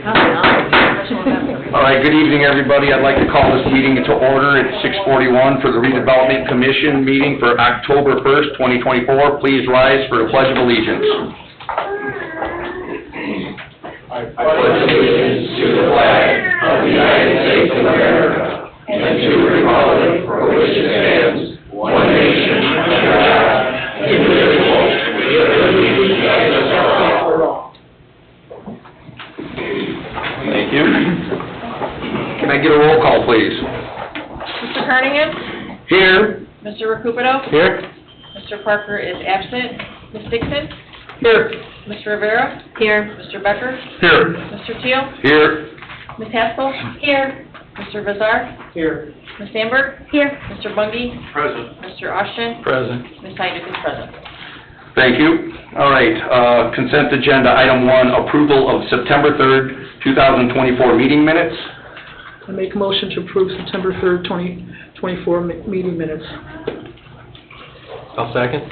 All right, good evening, everybody. I'd like to call this meeting into order at 6:41 for the Redevelopment Commission meeting for October 1st, 2024. Please rise for the Pledge of Allegiance. I pledge allegiance to the flag of the United States of America and to the republic for which it stands, one nation, under God, indivisible, with liberty and justice for all. Thank you. Can I get a roll call, please? Mr. Carnahan? Here. Mr. Recupero? Here. Mr. Parker is absent. Ms. Dixon? Here. Mr. Rivera? Here. Mr. Becker? Here. Mr. Teal? Here. Ms. Haskell? Here. Mr. Vazar? Here. Ms. Sandberg? Here. Mr. Bungie? Present. Mr. Austin? Present. Ms. Heiduk is present. Thank you. All right, consent agenda, item 1, approval of September 3rd, 2024 meeting minutes. I make a motion to approve September 3rd, 2024 meeting minutes. I'll second.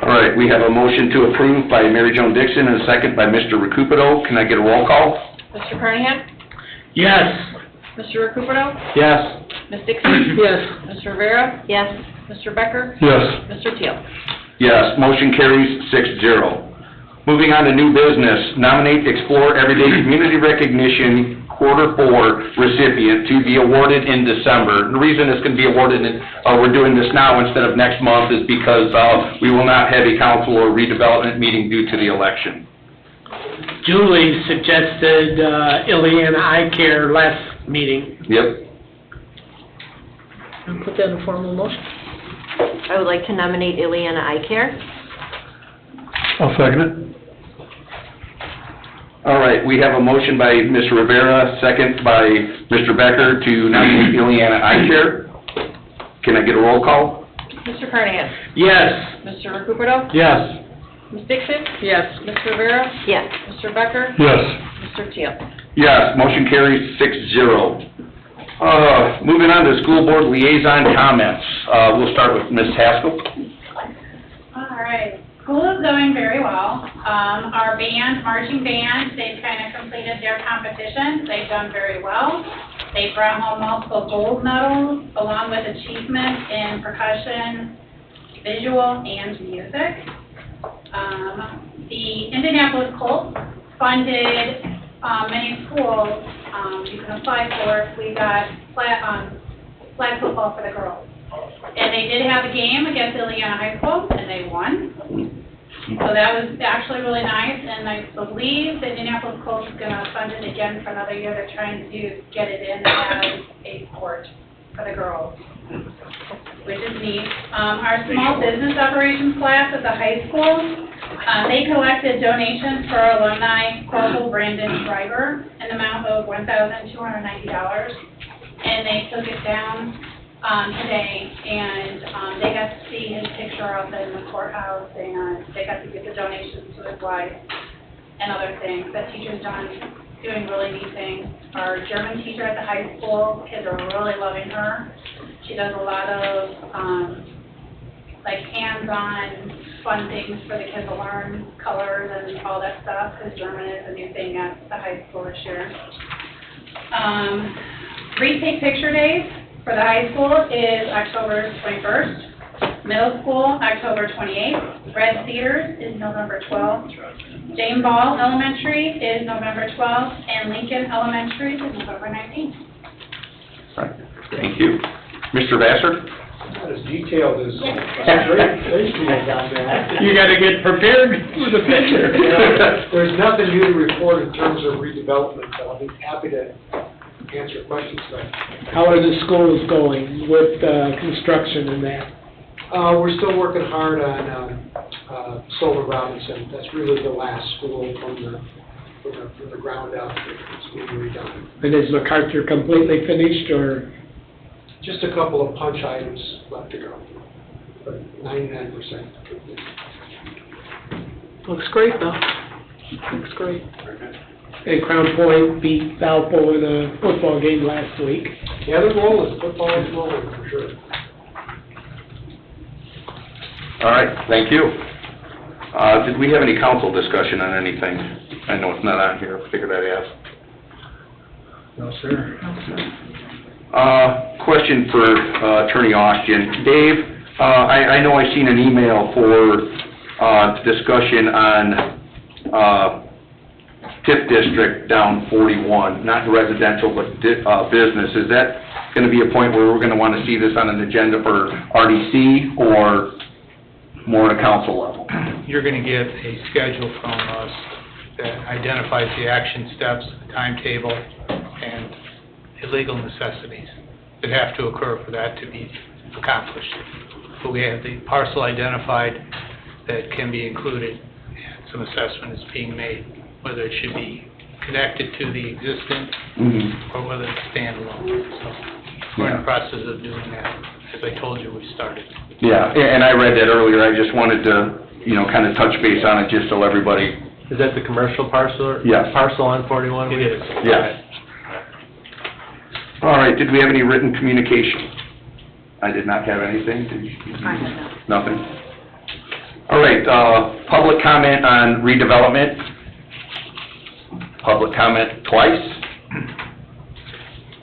All right, we have a motion to approve by Mary Jo Dixon and a second by Mr. Recupero. Can I get a roll call? Mr. Carnahan? Yes. Mr. Recupero? Yes. Ms. Dixon? Yes. Mr. Rivera? Yes. Mr. Becker? Yes. Mr. Teal? Yes, motion carries 6-0. Moving on to new business, nominate Explore Everyday Community Recognition Quarter 4 recipient to be awarded in December. The reason it's going to be awarded, we're doing this now instead of next month, is because we will not have a council or redevelopment meeting due to the election. Julie suggested Ileana Eye Care last meeting. Yep. I'll put that in a formal motion. I would like to nominate Ileana Eye Care. I'll second it. All right, we have a motion by Ms. Rivera, second by Mr. Becker to nominate Ileana Eye Care. Can I get a roll call? Mr. Carnahan? Yes. Mr. Recupero? Yes. Ms. Dixon? Yes. Mr. Rivera? Yes. Mr. Becker? Yes. Mr. Teal? Yes, motion carries 6-0. Moving on to school board liaison comments. We'll start with Ms. Haskell. All right. School is going very well. Our band, marching band, they've kind of completed their competition. They've done very well. They brought home multiple gold medals along with achievement in percussion, visual, and music. The Indianapolis Colts funded many schools you can apply for. We got flag football for the girls. And they did have a game against Ileana High School, and they won. So that was actually really nice, and I believe the Indianapolis Colts is going to fund it again for another year. They're trying to get it in as a sport for the girls, which is neat. Our small business operations class at the high school, they collected donations for our alumni, Corporal Brandon Schreiber, in the amount of $1,290, and they took it down today, and they got to see his picture up in the courthouse, and they got to give the donations to his wife and other things. That teacher's doing really neat things. Our German teacher at the high school, kids are really loving her. She does a lot of like hands-on fun things for the kids to learn, colors and all that stuff, because German is a new thing at the high school this year. Retake Picture Days for the high school is October 21st. Middle school, October 28th. Red Cedars is November 12th. Jane Ball Elementary is November 12th. And Lincoln Elementary is November 19th. All right, thank you. Mr. Vassar? Not as detailed as presentation on that. You got to get prepared for the picture. Yeah, there's nothing new to report in terms of redevelopment, but I'll be happy to answer questions. How are the schools going with construction and that? We're still working hard on Solar Robinson. That's really the last school from the ground up. It's being redone. And is MacArthur completely finished, or? Just a couple of punch items left to go, but 99%. Looks great, though. Looks great. And Crown Point beat Valpo in a football game last week. Yeah, they're rolling. Football is rolling for sure. All right, thank you. Did we have any council discussion on anything? I know it's not on here, figured I'd ask. No, sir. Question for Attorney Austin. Dave, I know I seen an email for discussion on TIF district down 41, not residential, but business. Is that going to be a point where we're going to want to see this on an agenda for RDC or more at a council level? You're going to get a schedule from us that identifies the action steps, the timetable, and illegal necessities that have to occur for that to be accomplished. But we have the parcel identified that can be included, and some assessment is being made, whether it should be connected to the existing or whether it's standalone. So we're in the process of doing that. As I told you, we started. Yeah, and I read that earlier. I just wanted to, kind of touch base on it just so everybody... Is that the commercial parcel? Yes. Parcel on 41? It is. Yes. All right, did we have any written communication? I did not have anything. Did you? I have none. Nothing? All right, public comment on redevelopment. Public comment twice.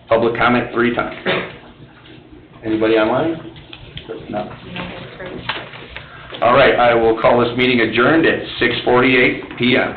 Public comment 3 times. Anybody online? No. All right, I will call this meeting adjourned at 6:48 PM.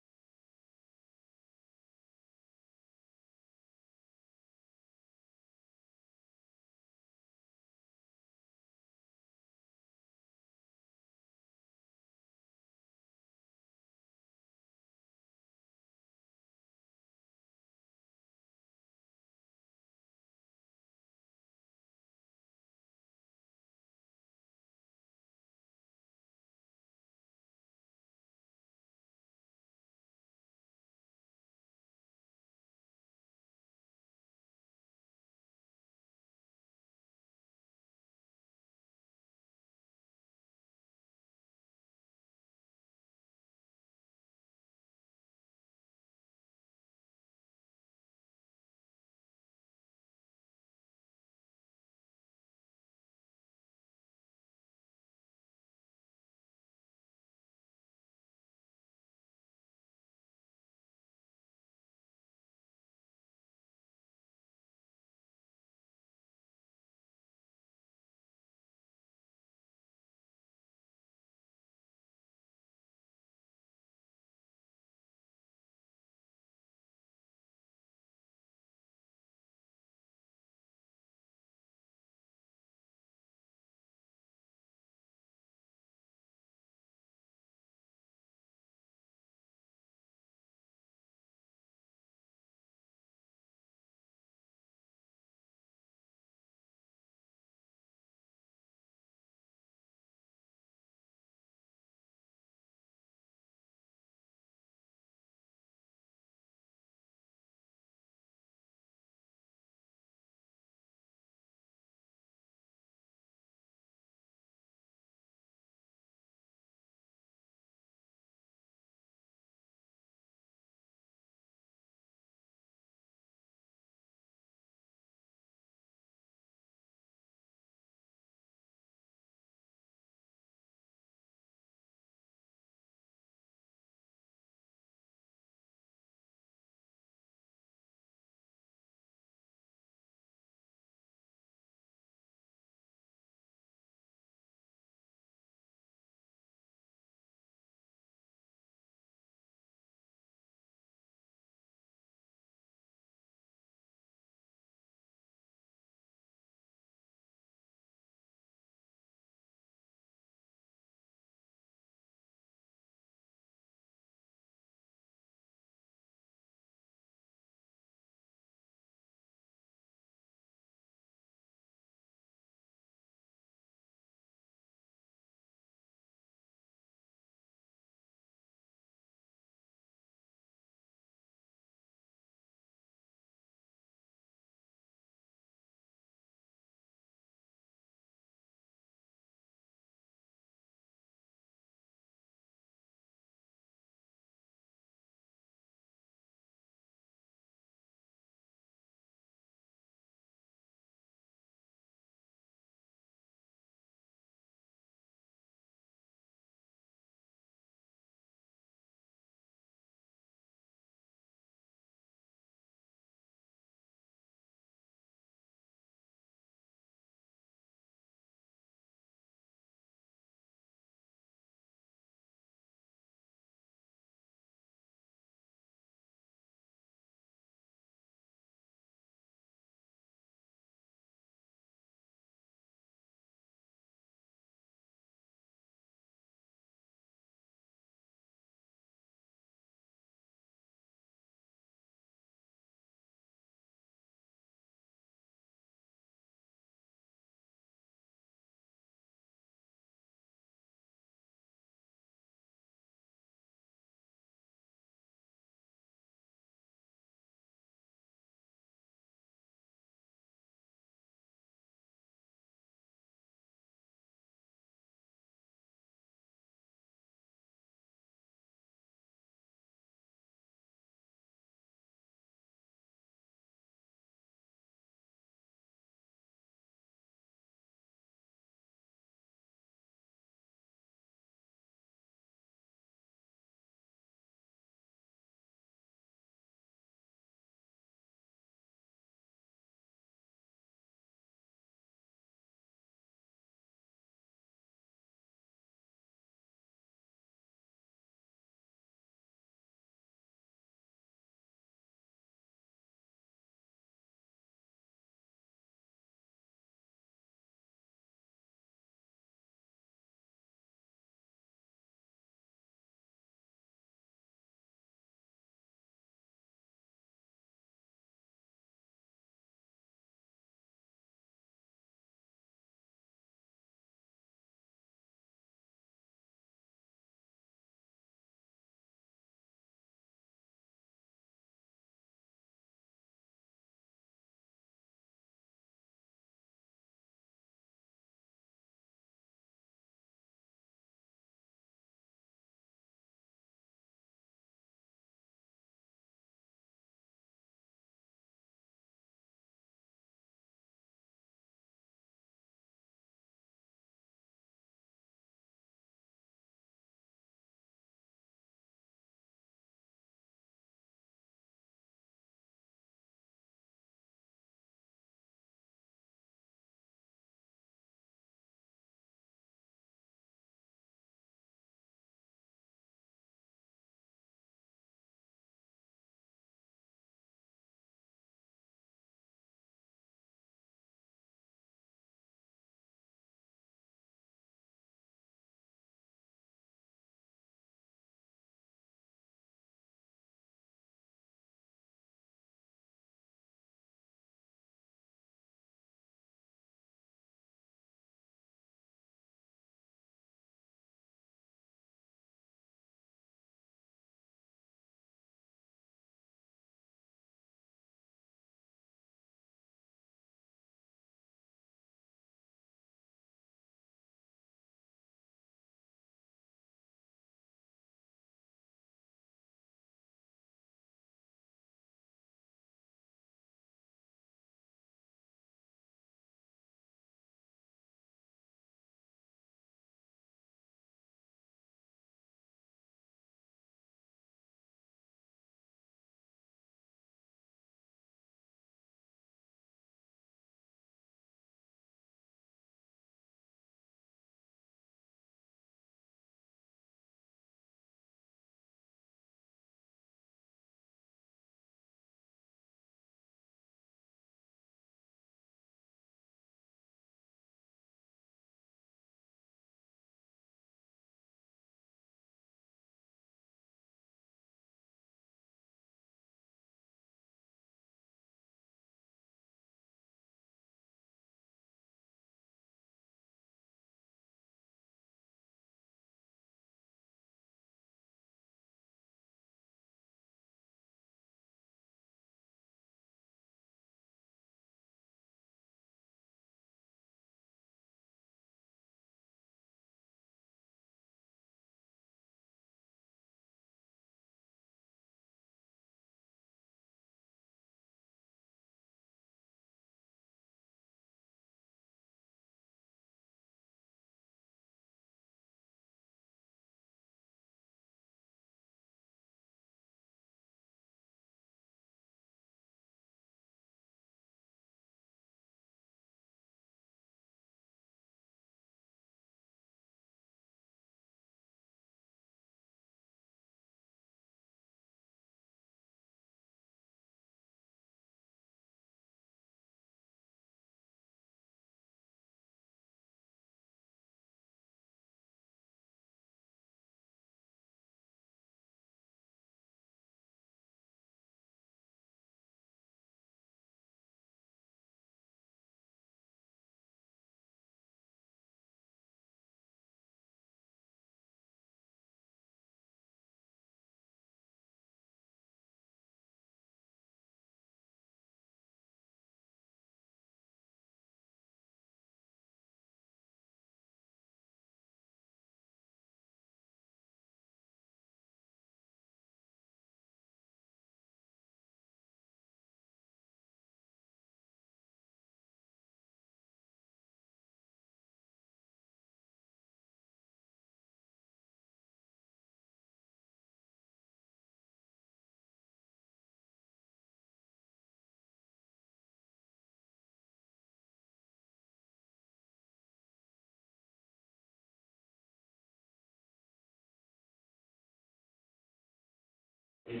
Good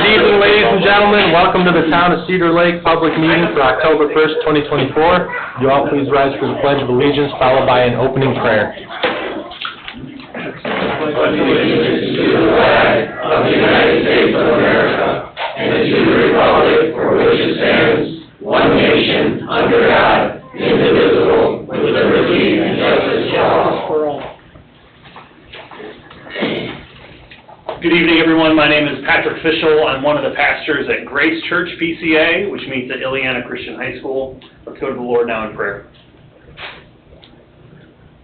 evening, ladies and gentlemen. Welcome to the Town of Cedar Lake public meeting for October 1st, 2024. You all please rise for the Pledge of Allegiance, followed by an opening prayer. Pledge allegiance to the flag of the United States of America and to the republic for which it stands, one nation, under God, indivisible, with liberty and justice for all. Good evening, everyone. My name is Patrick Fischel. I'm one of the pastors at Grace Church PCA, which meets at Ileana Christian High School. Let's go to the Lord now in prayer.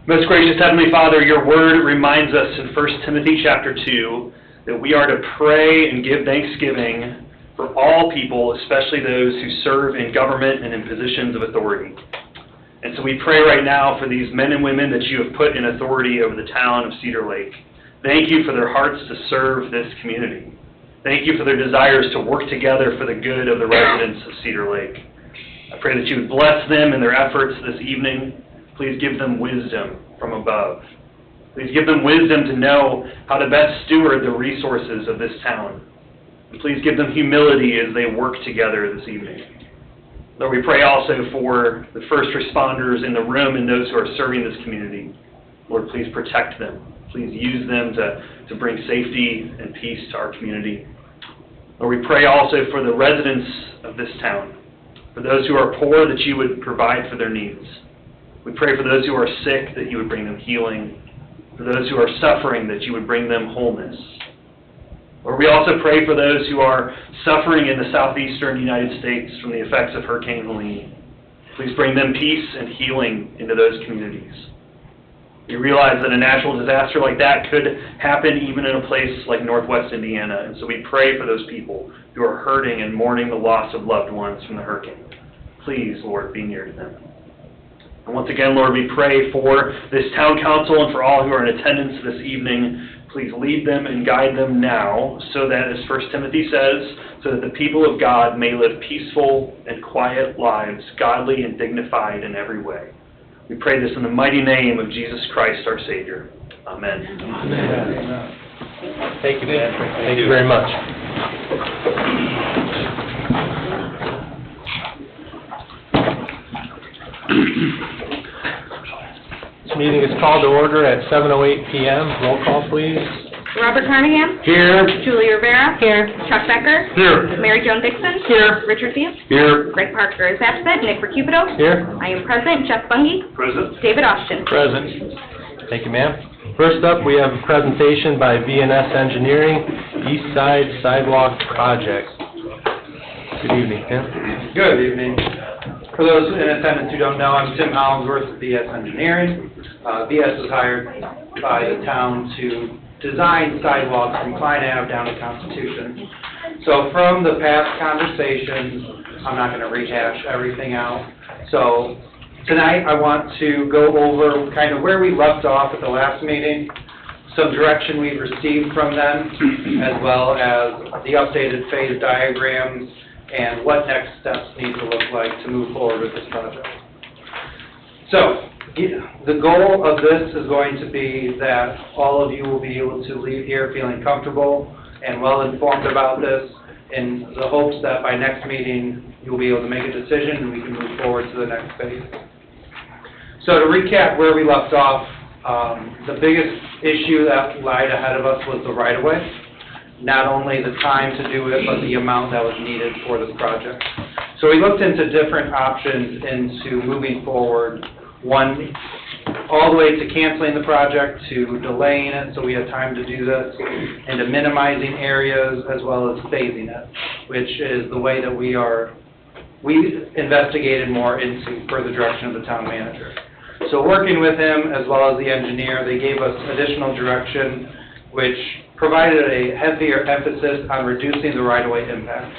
Most gracious Heavenly Father, your word reminds us in 1 Timothy chapter 2 that we are to pray and give thanksgiving for all people, especially those who serve in government and in positions of authority. And so we pray right now for these men and women that you have put in authority over the town of Cedar Lake. Thank you for their hearts to serve this community. Thank you for their desires to work together for the good of the residents of Cedar Lake. I pray that you would bless them in their efforts this evening. Please give them wisdom from above. Please give them wisdom to know how to best steward the resources of this town. And please give them humility as they work together this evening. Lord, we pray also for the first responders in the room and those who are serving this community. Lord, please protect them. Please use them to bring safety and peace to our community. Lord, we pray also for the residents of this town, for those who are poor, that you would provide for their needs. We pray for those who are sick, that you would bring them healing. For those who are suffering, that you would bring them wholeness. Lord, we also pray for those who are suffering in the southeastern United States from the effects of Hurricane Helene. Please bring them peace and healing into those communities. We realize that a natural disaster like that could happen even in a place like Northwest Indiana, and so we pray for those people who are hurting and mourning the loss of loved ones from the hurricane. Please, Lord, be near to them. And once again, Lord, we pray for this town council and for all who are in attendance this evening. Please lead them and guide them now, so that, as 1 Timothy says, so that the people of God may live peaceful and quiet lives, godly and dignified in every way. We pray this in the mighty name of Jesus Christ, our Savior. Amen. Amen. Thank you, man. Thank you very much. This meeting is called to order at 7:08 p.m. Roll call, please. Robert Carnahan? Here. Julie Rivera? Here. Chuck Becker? Here. Mary Joan Dixon? Here. Richard Field? Here. Greg Parker is absent. Nick Recupido? Here. I am present. Jeff Bungie? Present. David Austin? Present. Thank you, ma'am. First up, we have a presentation by V&S Engineering, East Side Sidewalk Project. Good evening, Tim. Good evening. For those in attendance who don't know, I'm Tim Hollingsworth with VS Engineering. VS was hired by the town to design sidewalks from Klein Ave down to Constitution. So from the past conversations, I'm not going to rehash everything out. So tonight I want to go over kind of where we left off at the last meeting, some direction we've received from them, as well as the updated phase diagrams and what next steps need to look like to move forward with this project. So, the goal of this is going to be that all of you will be able to leave here feeling comfortable and well informed about this, in the hopes that by next meeting you'll be able to make a decision and we can move forward to the next phase. So to recap where we left off, the biggest issue that lied ahead of us was the right-of-way. Not only the time to do it, but the amount that was needed for this project. So we looked into different options into moving forward. One, all the way to canceling the project, to delaying it so we have time to do this, and to minimizing areas as well as phasing it, which is the way that we investigated more into per the direction of the town manager. So working with him as well as the engineer, they gave us additional direction, which provided a heavier emphasis on reducing the right-of-way impact.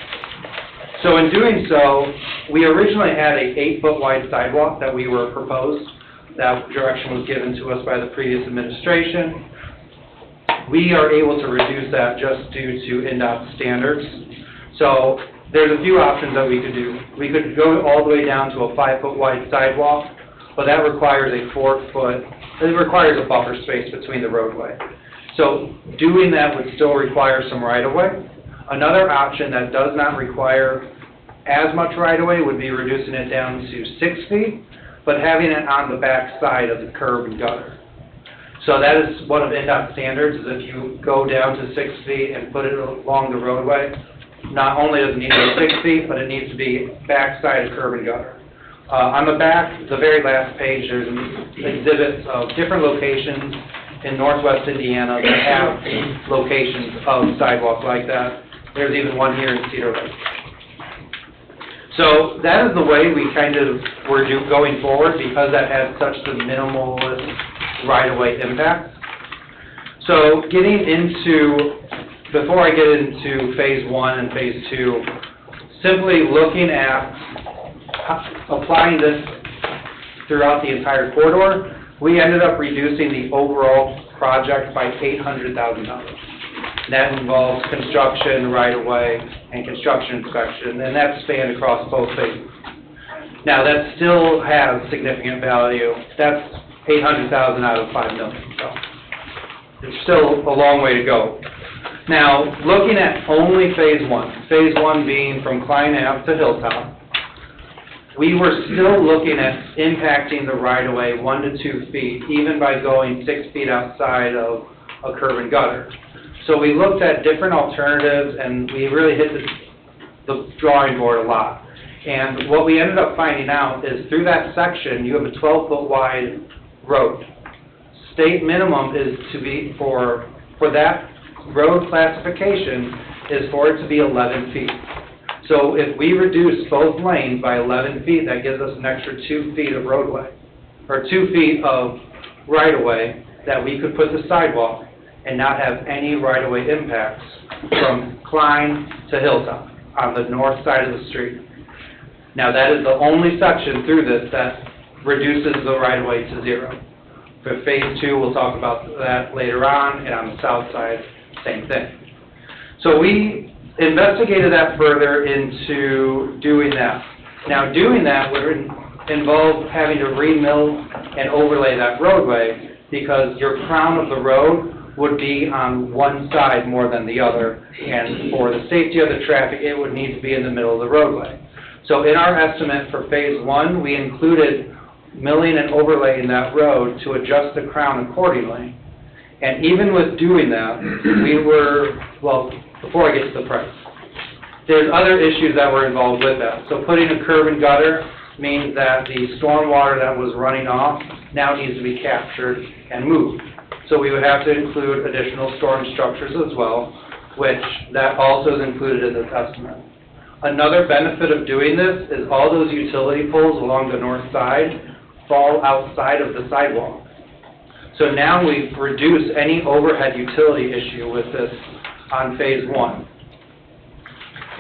So in doing so, we originally had a 8-foot wide sidewalk that we were proposed. That direction was given to us by the previous administration. We are able to reduce that just due to NDOT standards. So there's a few options that we could do. We could go all the way down to a 5-foot wide sidewalk, but that requires a 4-foot, it requires a buffer space between the roadway. So doing that would still require some right-of-way. Another option that does not require as much right-of-way would be reducing it down to 6 feet, but having it on the back side of the curb and gutter. So that is one of NDOT standards, is if you go down to 6 feet and put it along the roadway, not only does it need to be 6 feet, but it needs to be back side of curb and gutter. On the back, the very last page, there's exhibits of different locations in northwest Indiana that have locations of sidewalks like that. There's even one here in Cedar Lake. So that is the way we kind of were going forward, because that has such the minimalist right-of-way impact. So getting into, before I get into phase 1 and phase 2, simply looking at applying this throughout the entire corridor, we ended up reducing the overall project by $800,000. That involves construction, right-of-way, and construction inspection, and that's spanned across both phases. Now, that still has significant value. That's $800,000 out of $5 million, so it's still a long way to go. Now, looking at only phase 1 being from Klein Ave to Hilltop, we were still looking at impacting the right-of-way 1 to 2 feet, even by going 6 feet outside of a curb and gutter. So we looked at different alternatives, and we really hit the drawing board a lot. And what we ended up finding out is through that section, you have a 12-foot wide road. State minimum is to be, for that road classification, is for it to be 11 feet. So if we reduce both lanes by 11 feet, that gives us an extra 2 feet of roadway, or 2 feet of right-of-way that we could put the sidewalk and not have any right-of-way impacts from Klein to Hilltop on the north side of the street. Now, that is the only section through this that reduces the right-of-way to 0. For phase 2, we'll talk about that later on, and on the south side, same thing. So we investigated that further into doing that. Now, doing that would involve having to re-mill and overlay that roadway, because your crown of the road would be on one side more than the other, and for the safety of the traffic, it would need to be in the middle of the roadway. So in our estimate for phase 1, we included milling and overlaying that road to adjust the crown accordingly. And even with doing that, we were, well, before I get to the price, there's other issues that were involved with that. So putting a curb and gutter means that the stormwater that was running off now needs to be captured and moved. So we would have to include additional storm structures as well, which that also is included in this estimate. Another benefit of doing this is all those utility poles along the north side fall outside of the sidewalk. So now we've reduced any overhead utility issue with this on phase 1.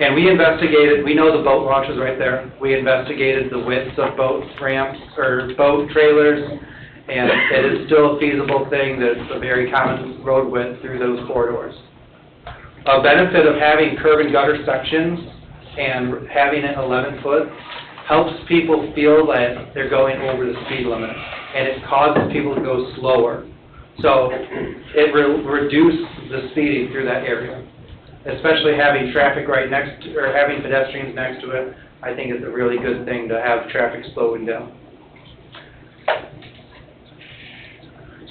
And we investigated, we know the boat launch is right there. We investigated the widths of boat ramps, or boat trailers, and it is still a feasible thing. That's a very common road width through those corridors. A benefit of having curb and gutter sections and having it 11 foot helps people feel that they're going over the speed limit, and it causes people to go slower. So it will reduce the speeding through that area, especially having traffic right next to, or having pedestrians next to it. I think it's a really good thing to have traffic slowing down.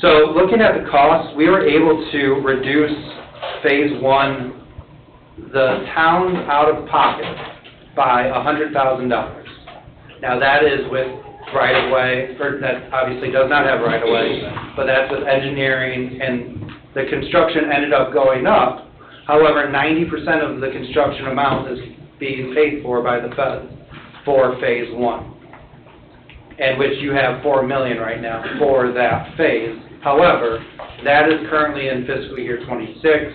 So looking at the costs, we were able to reduce phase 1, the town's out-of-pocket, by $100,000. Now that is with right-of-way, or that obviously does not have right-of-way, but that's with engineering, and the construction ended up going up. However, 90% of the construction amount is being paid for by the feds for phase 1, and which you have $4 million right now for that phase. However, that is currently in fiscal year 26,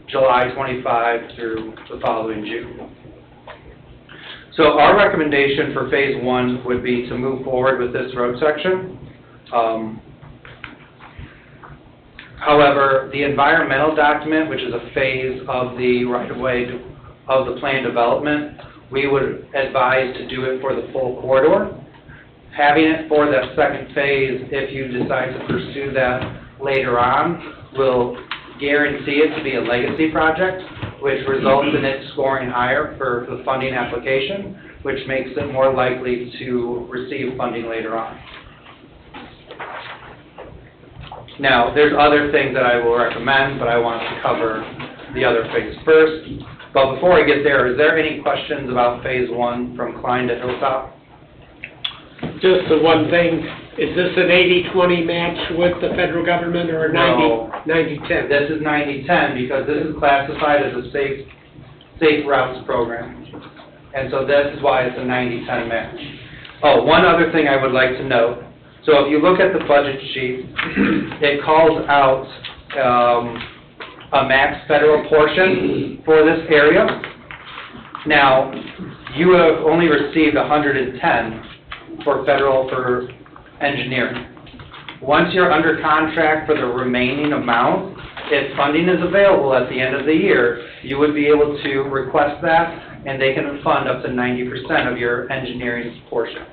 July 25 through the following June. So our recommendation for phase 1 would be to move forward with this road section. However, the environmental document, which is a phase of the right-of-way of the planned development, we would advise to do it for the full corridor. Having it for that second phase, if you decide to pursue that later on, will guarantee it to be a legacy project, which results in it scoring higher for the funding application, which makes it more likely to receive funding later on. Now, there's other things that I will recommend, but I want to cover the other phase first. But before I get there, is there any questions about phase one from Klein to Hilltop? Just the one thing, is this an 80-20 match with the federal government or a No. 90-10? This is 90-10 because this is classified as a safe routes program. And so this is why it's a 90-10 match. Oh, one other thing I would like to note. So if you look at the budget sheet, it calls out a max federal portion for this area. Now, you have only received 110 for federal for engineering. Once you're under contract for the remaining amount, if funding is available at the end of the year, you would be able to request that, and they can fund up to 90% of your engineering portion.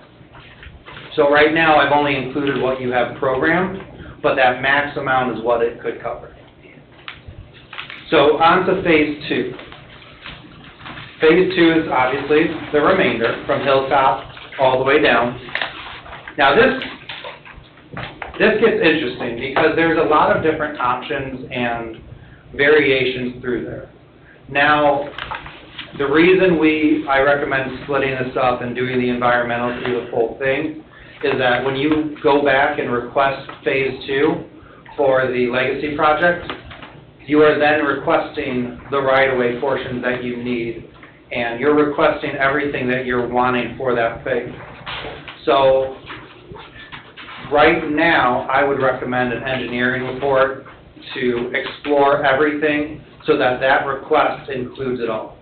So right now, I've only included what you have programmed, but that max amount is what it could cover. So on to phase two. Phase two is obviously the remainder from Hilltop all the way down. Now this gets interesting because there's a lot of different options and variations through there. Now, the reason I recommend splitting this up and doing the environmental through the full thing is that when you go back and request phase two for the legacy project, you are then requesting the right-of-way portions that you need, and you're requesting everything that you're wanting for that phase. So, right now, I would recommend an engineering report to explore everything so that that request includes it all.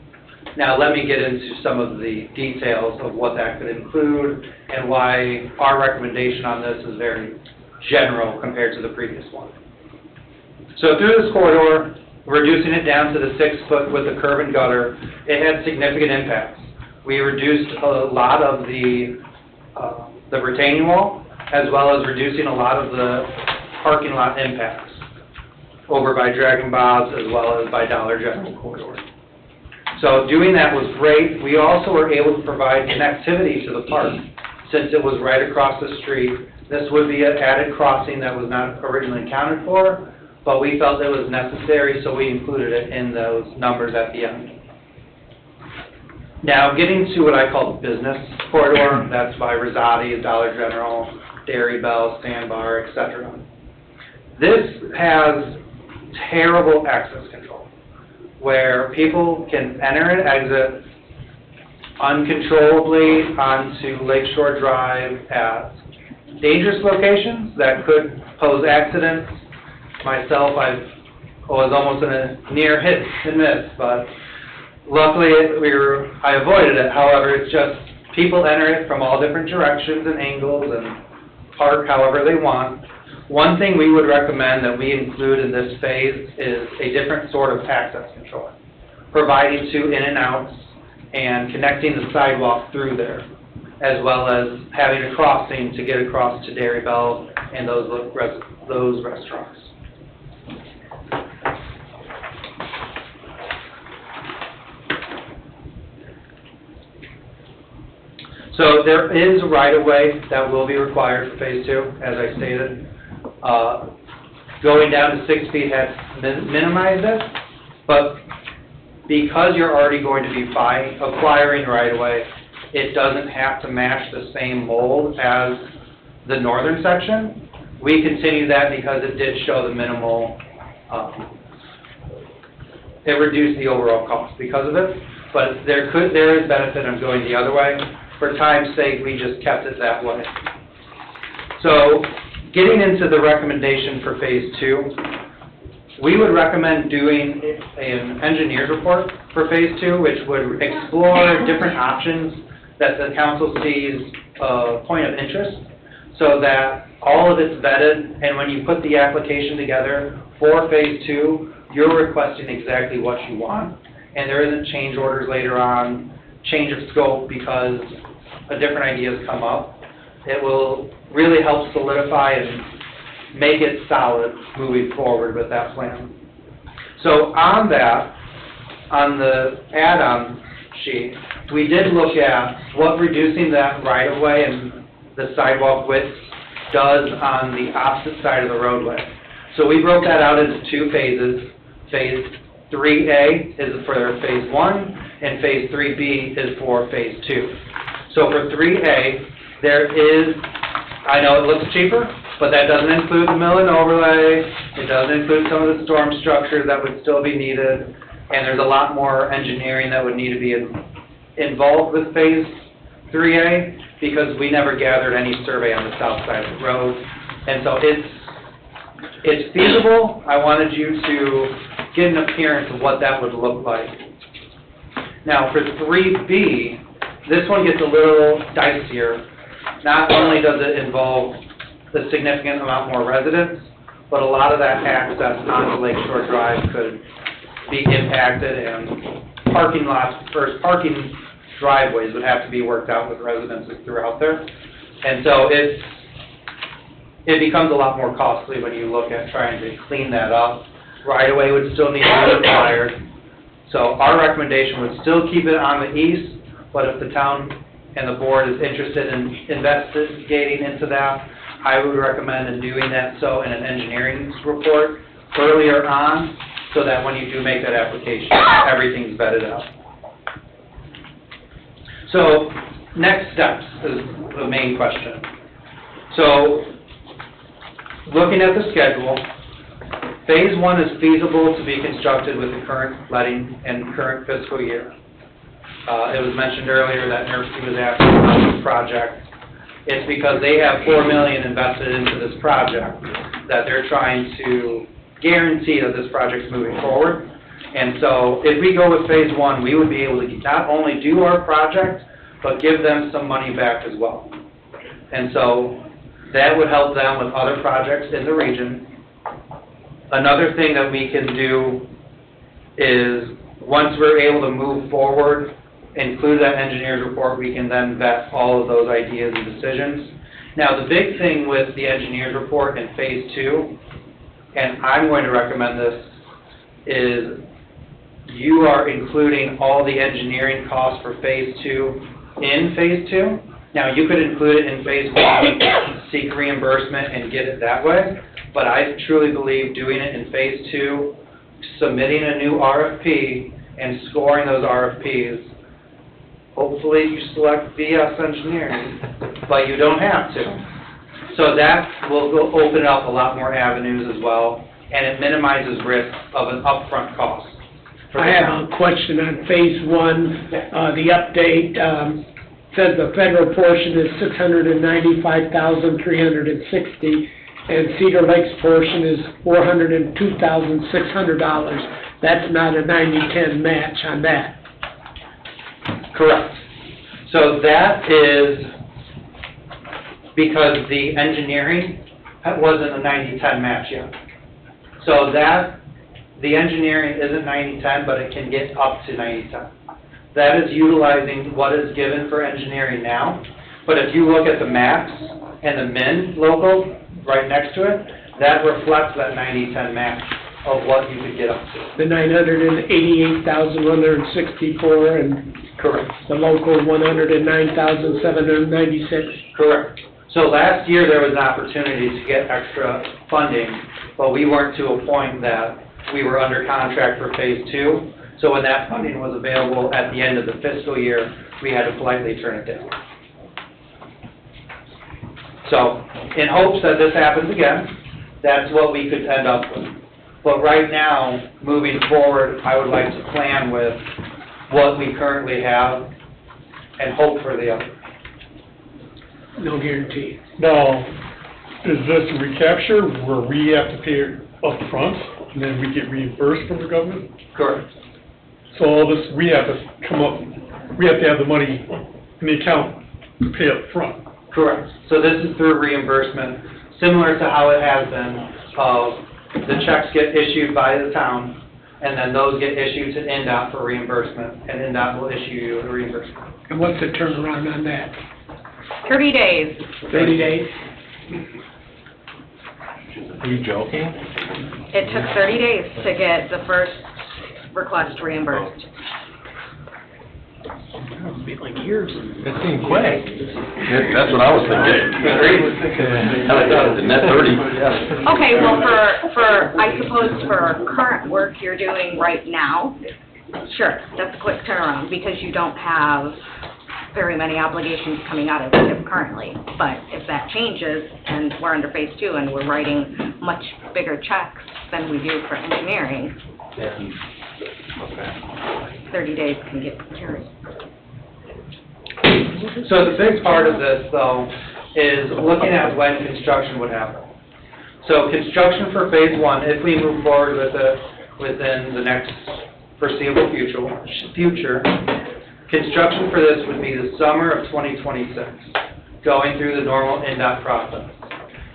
Now, let me get into some of the details of what that could include and why our recommendation on this is very general compared to the previous one. So through this corridor, reducing it down to the 6 foot with the curb and gutter, it had significant impacts. We reduced a lot of the retaining wall, as well as reducing a lot of the parking lot impacts over by Dragon Bob's as well as by Dollar General corridor. So doing that was great. We also were able to provide connectivity to the park since it was right across the street. This would be an added crossing that was not originally accounted for, but we felt it was necessary, so we included it in those numbers at the end. Now, getting to what I call the business corridor, that's by Rosati's, Dollar General, Dairy Bell, Sandbar, etc. This has terrible access control, where people can enter and exit uncontrollably onto Lakeshore Drive at dangerous locations that could pose accidents. Myself, I was almost in a near hit and miss, but luckily I avoided it. However, it's just people enter it from all different directions and angles and park however they want. One thing we would recommend that we include in this phase is a different sort of access control, providing to in and outs and connecting the sidewalk through there, as well as having a crossing to get across to Dairy Bell and those restaurants. So there is right-of-way that will be required for phase two, as I stated. Going down to 6 feet has minimized it, but because you're already going to be acquiring right-of-way, it doesn't have to match the same mold as the northern section. We continue that because it did show the minimal, it reduced the overall cost because of it, but there is benefit of going the other way. For time's sake, we just kept it that way. So, getting into the recommendation for phase two, we would recommend doing an engineer's report for phase two, which would explore different options that the council sees a point of interest, so that all of it's vetted, and when you put the application together for phase two, you're requesting exactly what you want, and there isn't change orders later on, change of scope because a different ideas come up. It will really help solidify and make it solid moving forward with that plan. So on that, on the add-on sheet, we did look at what reducing that right-of-way and the sidewalk width does on the opposite side of the roadway. So we broke that out into two phases. Phase 3A is for Phase 1, and Phase 3B is for Phase 2. So for 3A, there is, I know it looks cheaper, but that doesn't include the mill and overlay, it doesn't include some of the storm structures that would still be needed, and there's a lot more engineering that would need to be involved with Phase 3A, because we never gathered any survey on the south side of the road. And so it's feasible. I wanted you to get an appearance of what that would look like. Now, for 3B, this one gets a little dicier. Not only does it involve a significant amount more residents, but a lot of that access onto Lakeshore Drive could be impacted, and parking lots, or parking driveways would have to be worked out with residences throughout there. And so it becomes a lot more costly when you look at trying to clean that up. Right-of-way would still need to be required. So our recommendation would still keep it on the east, but if the town and the board is interested in investigating into that, I would recommend in doing that so in an engineering report earlier on, so that when you do make that application, everything's vetted out. So, next steps is the main question. So, looking at the schedule, Phase 1 is feasible to be constructed with the current letting and current fiscal year. It was mentioned earlier that Nursery was asking about this project. It's because they have $4 million invested into this project that they're trying to guarantee that this project's moving forward. And so if we go with Phase 1, we would be able to not only do our project, but give them some money back as well. And so that would help them with other projects in the region. Another thing that we can do is, once we're able to move forward, include that engineer's report, we can then vet all of those ideas and decisions. Now, the big thing with the engineer's report in Phase 2, and I'm going to recommend this, is you are including all the engineering costs for Phase 2 in Phase 2. Now, you could include it in Phase 1, seek reimbursement and get it that way, but I truly believe doing it in Phase 2, submitting a new RFP and scoring those RFPs, hopefully you select BS Engineering, but you don't have to. So that will open up a lot more avenues as well, and it minimizes risk of an upfront cost. I have a question on Phase 1, the update, says the federal portion is $695,360, and Cedar Lake's portion is $402,600. That's not a 90-10 match on that. Correct. So that is because the engineering wasn't a 90-10 match yet. So that, the engineering isn't 90-10, but it can get up to 90-10. That is utilizing what is given for engineering now. But if you look at the maps and the min local right next to it, that reflects that 90-10 match of what you could get up to. The 988,164 and Correct. the local 109,796. Correct. So last year there was an opportunity to get extra funding, but we weren't to a point that we were under contract for Phase 2. So when that funding was available at the end of the fiscal year, we had to politely turn it down. So in hopes that this happens again, that's what we could end up with. But right now, moving forward, I would like to plan with what we currently have and hope for the other. No guarantee. Now, is this a recapture where we have to pay up front and then we get reimbursed from the government? Correct. So all this, we have to come up, we have to have the money in the account to pay up front. Correct. So this is through reimbursement, similar to how it has been. The checks get issued by the town, and then those get issued to NDOT for reimbursement, and NDOT will issue you a reimbursement. And what's the turnaround on that? 30 days. 30 days? Are you joking? It took 30 days to get the first request reimbursed. It'd be like years. It seemed quick. That's what I was thinking. I thought it was a net 30. Okay, well, I suppose for current work you're doing right now, sure, that's a quick turnaround, because you don't have very many obligations coming out of TIP currently. But if that changes, and we're under phase 2, and we're writing much bigger checks than we do for engineering, Yeah. Okay. 30 days can get carried. So the big part of this, though, is looking at when construction would happen. So construction for phase 1, if we move forward with it within the next foreseeable future, construction for this would be the summer of 2026, going through the normal NDOT process.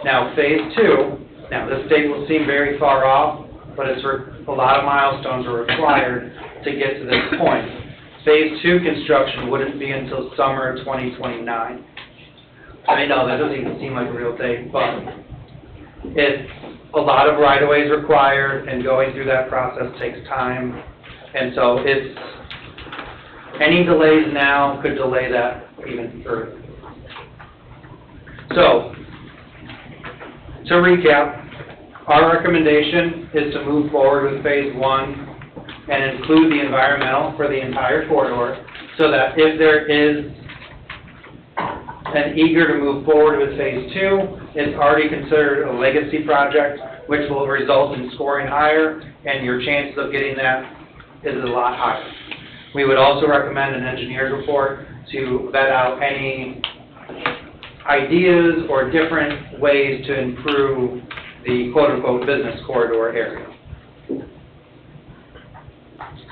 Now, phase 2, now this date will seem very far off, but it's a lot of milestones are required to get to this point. Phase 2 construction wouldn't be until summer of 2029. I know that doesn't even seem like a real date, but it's a lot of right-of-ways required, and going through that process takes time. And so it's, any delays now could delay that even further. So, to recap, our recommendation is to move forward with phase 1 and include the environmental for the entire corridor, so that if there is an eager to move forward with phase 2, it's already considered a legacy project, which will result in scoring higher, and your chances of getting that is a lot higher. We would also recommend an engineer's report to vet out any ideas or different ways to improve the quote-unquote business corridor area.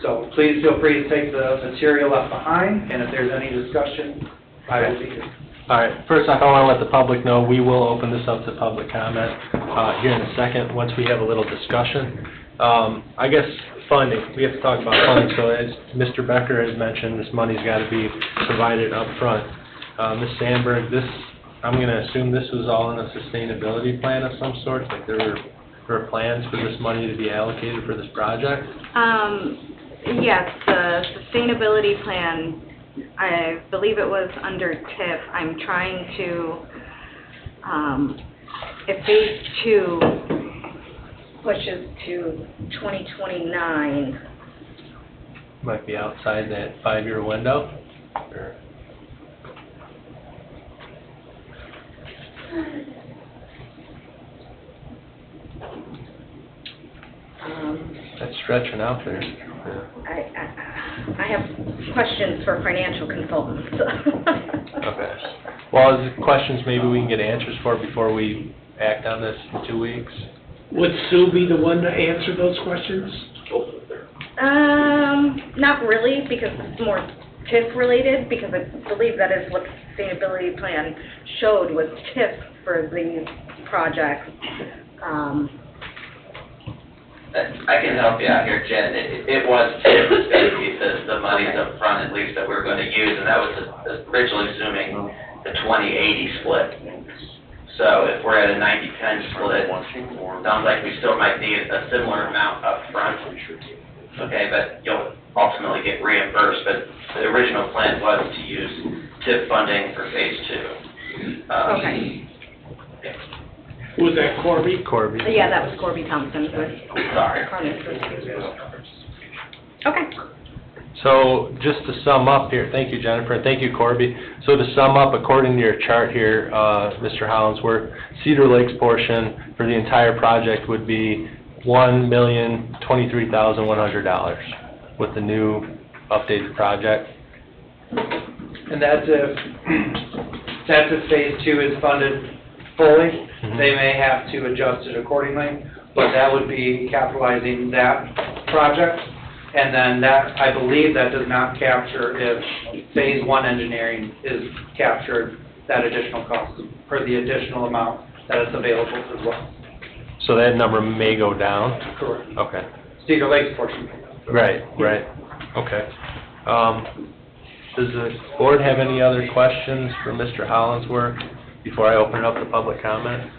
So please feel free to take the material left behind, and if there's any discussion, I will be here. All right, first off, I want to let the public know, we will open this up to public comment here in a second, once we have a little discussion. I guess funding, we have to talk about funding, so as Mr. Becker has mentioned, this money's got to be provided up front. Ms. Sandberg, I'm going to assume this was all in a sustainability plan of some sort, like there were plans for this money to be allocated for this project? Yes, the sustainability plan, I believe it was under TIF. I'm trying to, if phase 2 pushes to 2029. Might be outside that 5-year window, or? That's stretching out there. I have questions for financial consultants. Okay. Well, is the questions maybe we can get answers for before we act on this in 2 weeks? Would Sue be the one to answer those questions? Not really, because it's more TIF related, because I believe that is what the sustainability plan showed was TIF for these projects. I can help you out here, Jen. It was TIF, basically, the monies up front at least that we were going to use, and that was originally assuming the 20-80 split. So if we're at a 90-10 split, sounds like we still might need a similar amount up front. Okay, but you'll ultimately get reimbursed, but the original plan was to use TIF funding for phase 2. Okay. Yeah. Was that Corby? Corby. Yeah, that was Corby Thompson. Sorry. Okay. So just to sum up here, thank you, Jennifer, and thank you, Corby. So to sum up, according to your chart here, Mr. Hollingsworth, Cedar Lake's portion for the entire project would be $1,023,100 with the new updated project. And that's if phase 2 is funded fully. Mm-hmm. They may have to adjust it accordingly, but that would be capitalizing that project. And then that, I believe that does not capture if phase 1 engineering is captured, that additional cost for the additional amount that is available as well. So that number may go down? Correct. Okay. Cedar Lake's portion. Right, right. Okay. Does the board have any other questions for Mr. Hollingsworth before I open it up to public comment?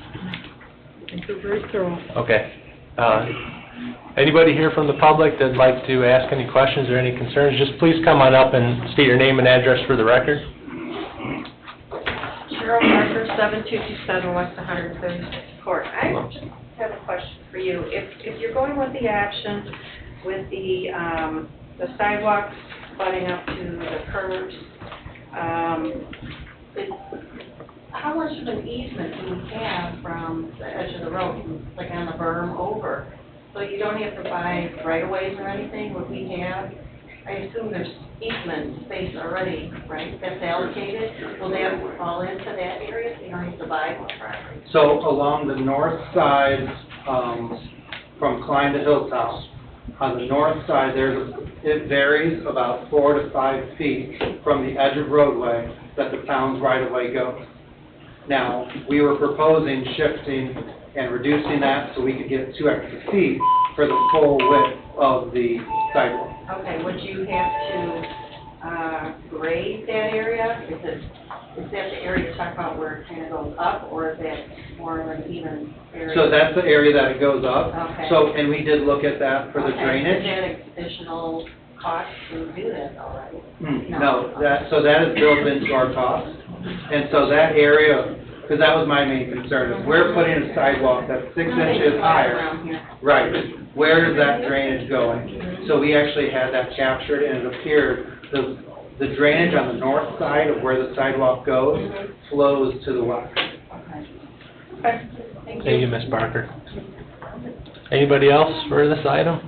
think they're very thorough. Okay. Anybody here from the public that'd like to ask any questions or any concerns, just please come on up and state your name and address for the record. Cheryl Parker, 7227 West 136th Court. I just have a question for you. If you're going with the action with the sidewalks butting up to the curbs, how much of an easement do we have from the edge of the road, like on the berm over? So you don't have to buy right-of-ways or anything? Would we have, I assume there's easement space already, right, that's allocated? Will that fall into that area, so you don't have to buy more property? So along the north side, from Klein to Hilltown, on the north side, it varies about 4 to 5 feet from the edge of roadway that the town's right-of-way goes. Now, we were proposing shifting and reducing that so we could get 2 extra feet for the full width of the sidewalk. Okay, would you have to grade that area? Is that the area you're talking about where it kind of goes up, or is that more of an even area? So that's the area that it goes up. Okay. So, and we did look at that for the drainage. Is that additional cost to do that, all right? No, that is built into our cost. And so that area, because that was my main concern, is we're putting a sidewalk that's 6 inches higher. Around here. Right, where is that drainage going? So we actually had that captured, and it appeared the drainage on the north side of where the sidewalk goes flows to the west. Okay, thank you. Thank you, Ms. Barker. Anybody else for this item?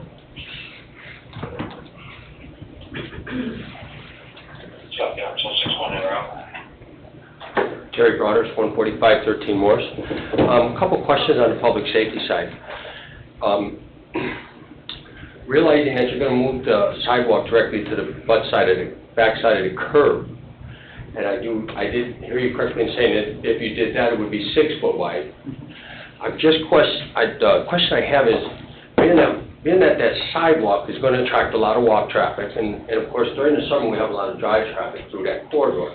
Terry Broaders, 145-13 Morse. A couple questions on the public safety side. Realizing that you're going to move the sidewalk directly to the back side of the curb, and I did hear you correctly in saying that if you did that, it would be 6 foot wide. The question I have is, being that sidewalk is going to attract a lot of walk traffic, and of course during the summer we have a lot of drive traffic through that corridor,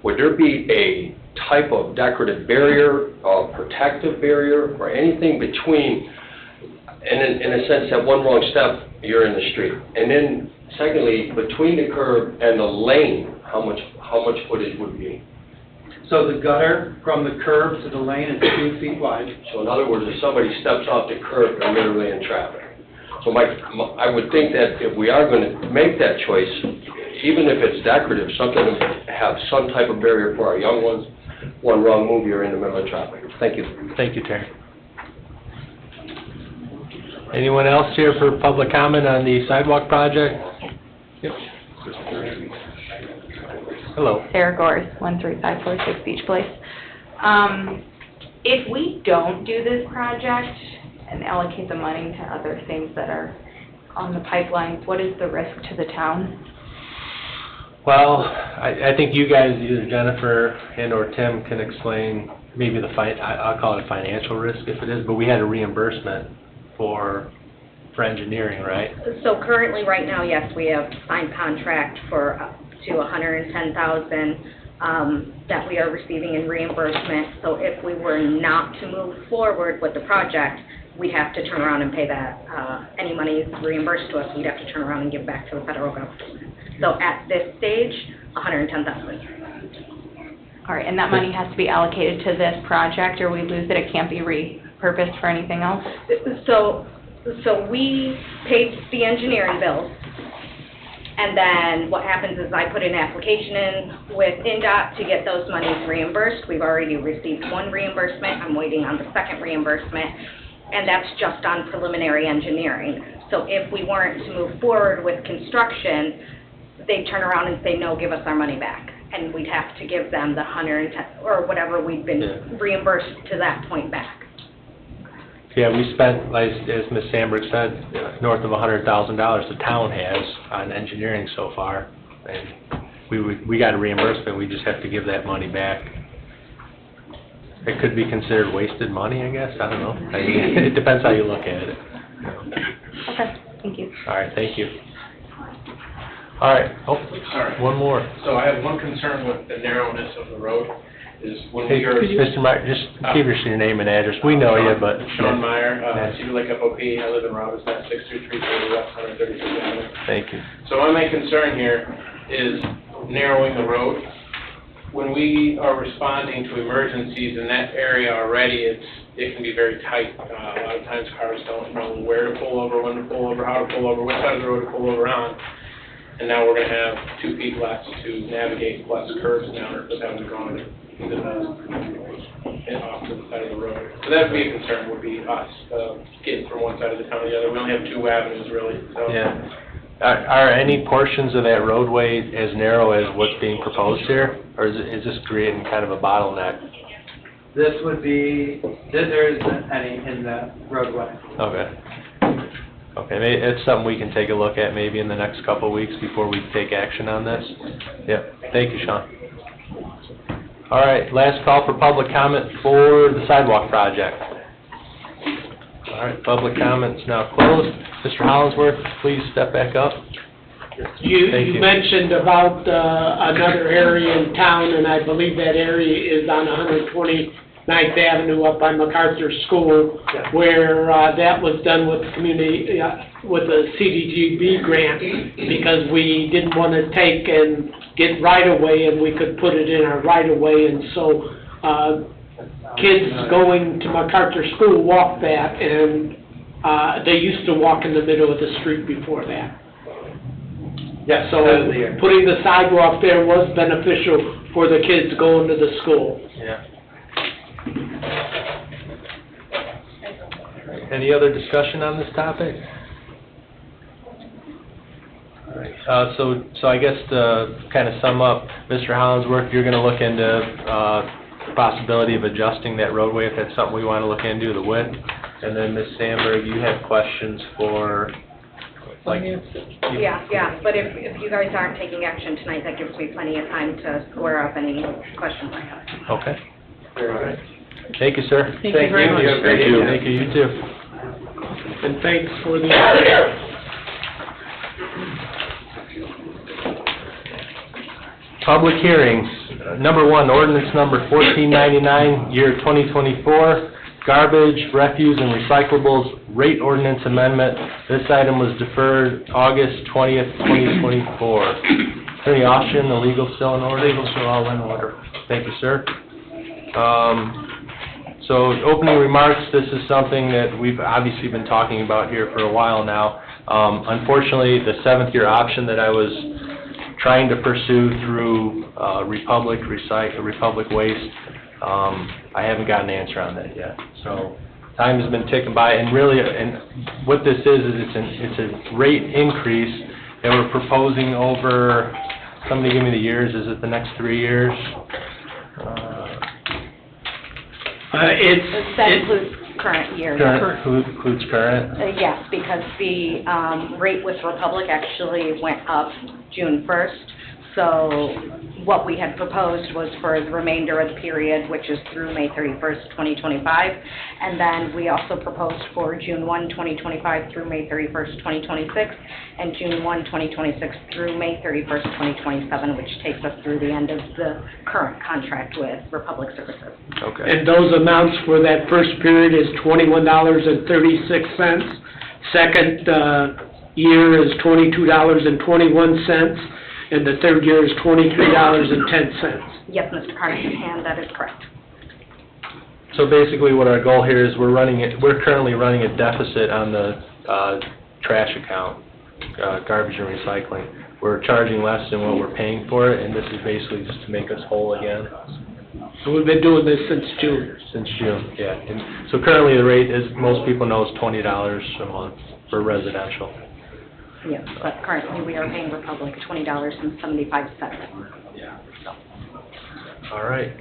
would there be a type of decorative barrier, protective barrier, or anything between, in a sense that one wrong step, you're in the street? And then secondly, between the curb and the lane, how much footage would be? So the gutter from the curb to the lane is 2 feet wide. So in other words, if somebody steps off the curb, they're literally in traffic. So I would think that if we are going to make that choice, even if it's decorative, something to have some type of barrier for our young ones, one wrong move, you're in the middle of traffic. Thank you. Thank you, Terry. Anyone else here for public comment on the sidewalk project? Yep. Hello. Sarah Gores, 13546 Beach Place. If we don't do this project and allocate the money to other things that are on the pipeline, what is the risk to the town? Well, I think you guys, either Jennifer and or Tim, can explain maybe I'll call it a financial risk if it is, but we had a reimbursement for engineering, right? So currently, right now, yes, we have signed contract for up to $110,000 that we are receiving in reimbursement. So if we were not to move forward with the project, we'd have to turn around and pay that. Any money reimbursed to us, we'd have to turn around and give back to the federal government. So at this stage, $110,000. All right, and that money has to be allocated to this project, or we lose it, it can't be repurposed for anything else? So we paid the engineering bills, and then what happens is I put an application in with NDOT to get those monies reimbursed. We've already received one reimbursement. I'm waiting on the second reimbursement, and that's just on preliminary engineering. So if we weren't to move forward with construction, they'd turn around and say, no, give us our money back. And we'd have to give them the 110, or whatever we'd been reimbursed to that point back. Yeah, we spent, as Ms. Sandberg said, north of $100,000 the town has on engineering so far. And we got a reimbursement, we just have to give that money back. It could be considered wasted money, I guess, I don't know. I mean, it depends how you look at it. Okay, thank you. All right, thank you. All right, All right. one more. So I have one concern with the narrowness of the road. is when Hey, we are... Mr. Meyer, just give us your name and address. We know you, but... Sean Meyer, Yeah. Cedar Lake FOP, I live in Robbinsdale, 62340 West 136th Avenue. Thank you. So my main concern here is narrowing the road. When we are responding to emergencies in that area already, it can be very tight. A lot of times cars don't know where to pull over, when to pull over, how to pull over, which side of the road to pull over on. And now we're going to have 2 feet left to navigate, plus curves now, or just having to go into off to the side of the road. So that would be a concern, would be us, getting from one side of the town to the other. We only have 2 avenues really, so. Yeah. Are any portions of that roadway as narrow as what's being proposed here? Or is this creating kind of a bottleneck? This would be, there isn't any in the roadway. Okay. Okay, it's something we can take a look at maybe in the next couple of weeks before we take action on this. Yep, thank you, Sean. All right, last call for public comment for the sidewalk project. All right, public comment's now closed. Mr. Hollingsworth, please step back up. Thank You mentioned about another area in town, and I believe that area is on 129th Avenue up by MacArthur School, where that was done with the community, with the CDGB grant, because we didn't want to take and get right-of-way, and we could put it in our right-of-way, and so kids going to MacArthur School walk that, and they used to walk in the middle of the street before that. Yeah, So putting the sidewalk there was beneficial for the kids going to the school. Yeah. Any other discussion on this topic? All right, so I guess to kind of sum up, Mr. Hollingsworth, you're going to look into the possibility of adjusting that roadway if that's something we want to look into, the width. And then Ms. Sandberg, you have questions for, like... Yeah, but if you guys aren't taking action tonight, that gives me plenty of time to square up any questions I have. Okay. All right. Thank you, sir. Thank you very much. Thank you. Thank you, you too. And thanks for the... Public hearings. Number 1, ordinance number 1499, year 2024, garbage, refuse, and recyclables rate ordinance amendment. This item was deferred August 20th, 2024. Attorney Austin, the legal still in order? Legal still all in order. Thank you, sir. So opening remarks, this is something that we've obviously been talking about here for a while now. Unfortunately, the 7th-year option that I was trying to pursue through Republic Waste, I haven't got an answer on that yet. So time has been ticking by, and really, and what this is it's a rate increase that we're proposing over, somebody give me the years, is it the next 3 years? That includes current year. Includes current? Yes, because the rate with Republic actually went up June 1st. So what we had proposed was for the remainder of the period, which is through May 31st, 2025. And then we also proposed for June 1, 2025 through May 31st, 2026, and June 1, 2026 through May 31st, 2027, which takes us through the end of the current contract with Republic Services. Okay. And those amounts for that first period is $21.36. Second year is $22.21. And the third year is $23.10. Yes, Mr. Carnahan, that is correct. So basically what our goal here is we're currently running a deficit on the trash account, garbage and recycling. We're charging less than what we're paying for it, and this is basically just to make us whole again. So we've been doing this since June. Since June, yeah. And so currently the rate, as most people know, is $20 a month for residential. Yes, but currently we are paying Republic $20.75. Yeah. All right.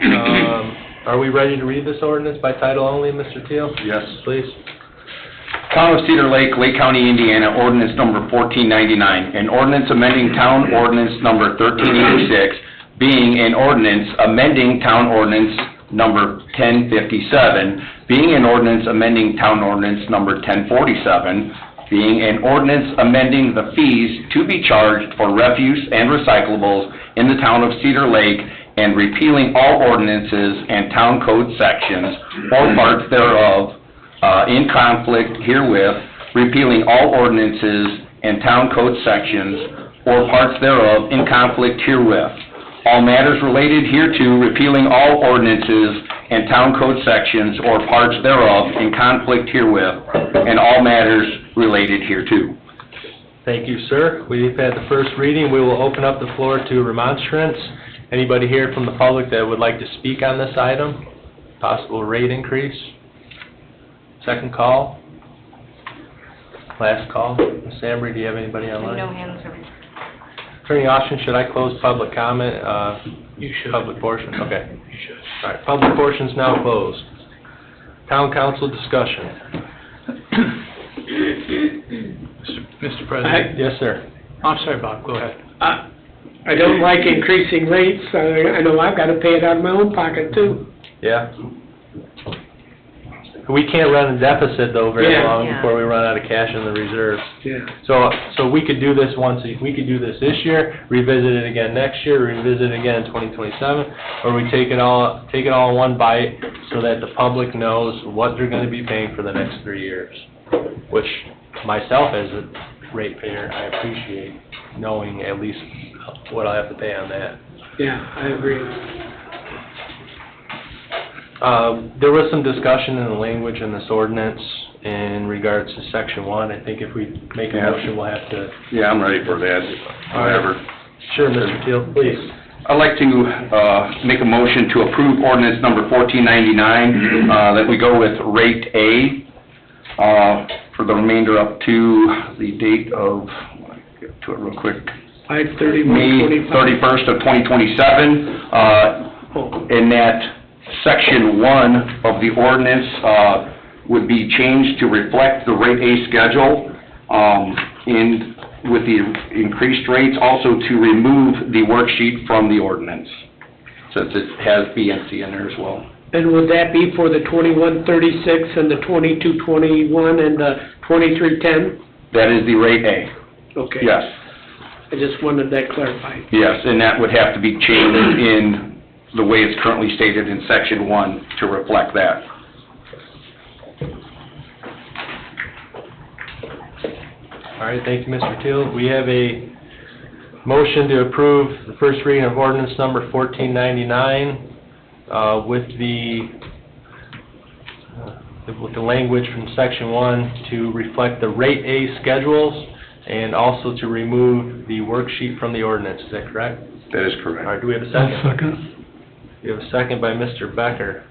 Are we ready to read this ordinance by title only, Mr. Teal? Yes. Please. Town of Cedar Lake, Lake County, Indiana, ordinance number 1499, an ordinance amending town ordinance number 1386, being an ordinance amending town ordinance number 1057, being an ordinance amending town ordinance number 1047, being an ordinance amending the fees to be charged for refuse and recyclables in the town of Cedar Lake, and repealing all ordinances and town code sections or parts thereof in conflict herewith, repealing all ordinances and town code sections or parts thereof in conflict herewith. All matters related hereto, repealing all ordinances and town code sections or parts thereof in conflict herewith, and all matters related hereto. Thank you, sir. We've had the first reading. We will open up the floor to remonstrance. Anybody here from the public that would like to speak on this item? Possible rate increase? Second call? Last call? Ms. Ambry, do you have anybody online? No hands are... Attorney Austin, should I close public comment? You should. Public portion, okay. You should. All right, public portion's now closed. Town council discussion. Mr. President? Yes, sir. I'm sorry, Bob, go ahead. I don't like increasing rates. I know I've got to pay it out of my own pocket too. Yeah. We can't run a deficit though very Yeah. long Yeah. before we run out of cash in the reserves. Yeah. So we could do this we could do this year, revisit it again next year, revisit it again in 2027, or we take it all in one bite so that the public knows what they're going to be paying for the next 3 years. Which myself as a ratepayer, I appreciate knowing at least what I have to pay on that. Yeah, I agree. There was some discussion in the language in this ordinance in regards to section 1. I think if we make a motion, we'll have to... Yeah, I'm ready for that, whatever. Sure, Mr. Teal, please. I'd like to make a motion to approve ordinance number 1499, that we go with rate A for the remainder up to the date of, I'll get to it real quick, 5/31/25. May 31st of 2027, in that section 1 of the ordinance would be changed to reflect the rate A schedule, and with the increased rates, also to remove the worksheet from the ordinance, since it has B and C in there as well. And would that be for the 2136 and the 2221 and the 2310? That is the rate A, Okay. yes. I just wanted that clarified. Yes, and that would have to be changed in the way it's currently stated in section 1 to reflect that. All right, thank you, Mr. Teal. We have a motion to approve the first reading of ordinance number 1499 with the language from section 1 to reflect the rate A schedules and also to remove the worksheet from the ordinance. Is that correct? That is correct. All right, do we have a second? We have a second by Mr. Becker.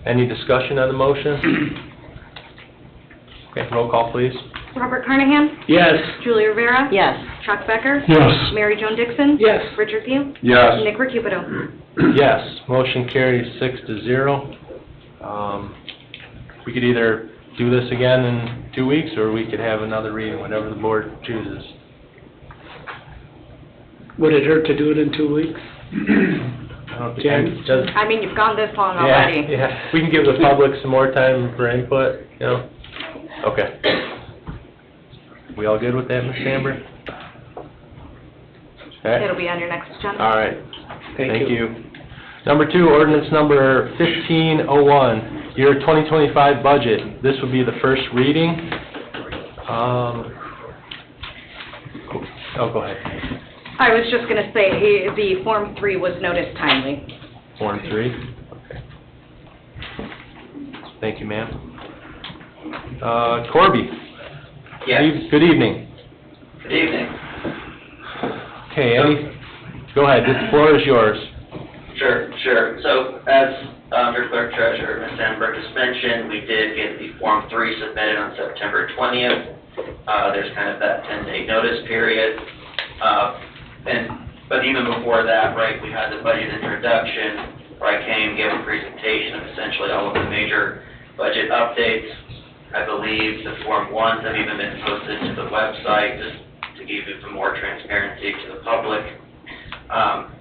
Any discussion on the motion? Okay, roll call, please. Robert Carnahan? Yes. Julie Rivera? Yes. Chuck Becker? Yes. Mary Jo Dixon? Yes. Richard Pugh? Yes. Nick Recupedo? Yes, motion carries 6-0. We could either do this again in 2 weeks, or we could have another reading, whatever the board chooses. Would it hurt to do it in 2 weeks? I don't think Jen? it does. I mean, you've gone this long Yeah, already. yeah, we can give the public some more time for input, you know? Okay. We all good with that, Ms. Amber? Okay. It'll be on your next agenda. All right. Thank you. Number 2, ordinance number 1501, year 2025 budget. This would be the first reading. Go ahead. I was just gonna say, the Form 3 was noticed timely. Form 3? Okay. Thank you, ma'am. Corby? Yes. Good evening. Good evening. Okay, go ahead, the floor is yours. Sure. So as your clerk treasurer, Ms. Amber, just mentioned, we did get the Form 3 submitted on September 20th. There's kind of that 10-day notice period. But even before that, right, we had the budget introduction, where I came, gave a presentation of essentially all of the major budget updates. I believe the Form 1s have even been posted to the website, just to give you some more transparency to the public.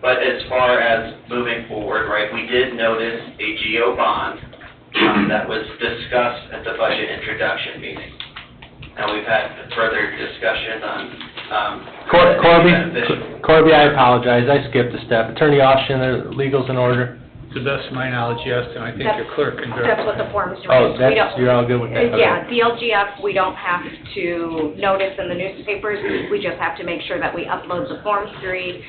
But as far as moving forward, right, we did notice a GO bond that was discussed at the budget introduction meeting. Now, we've had further discussion on Corby, I apologize, I skipped a step. Attorney Austin, the legal's in order? To the best of my knowledge, yes, and I think your clerk can verify. That's what the form's doing. Oh, We don't- you're all good with that? Okay. Yeah, the LGF, we don't have to notice in the newspapers, we just have to make sure that we upload the Form 3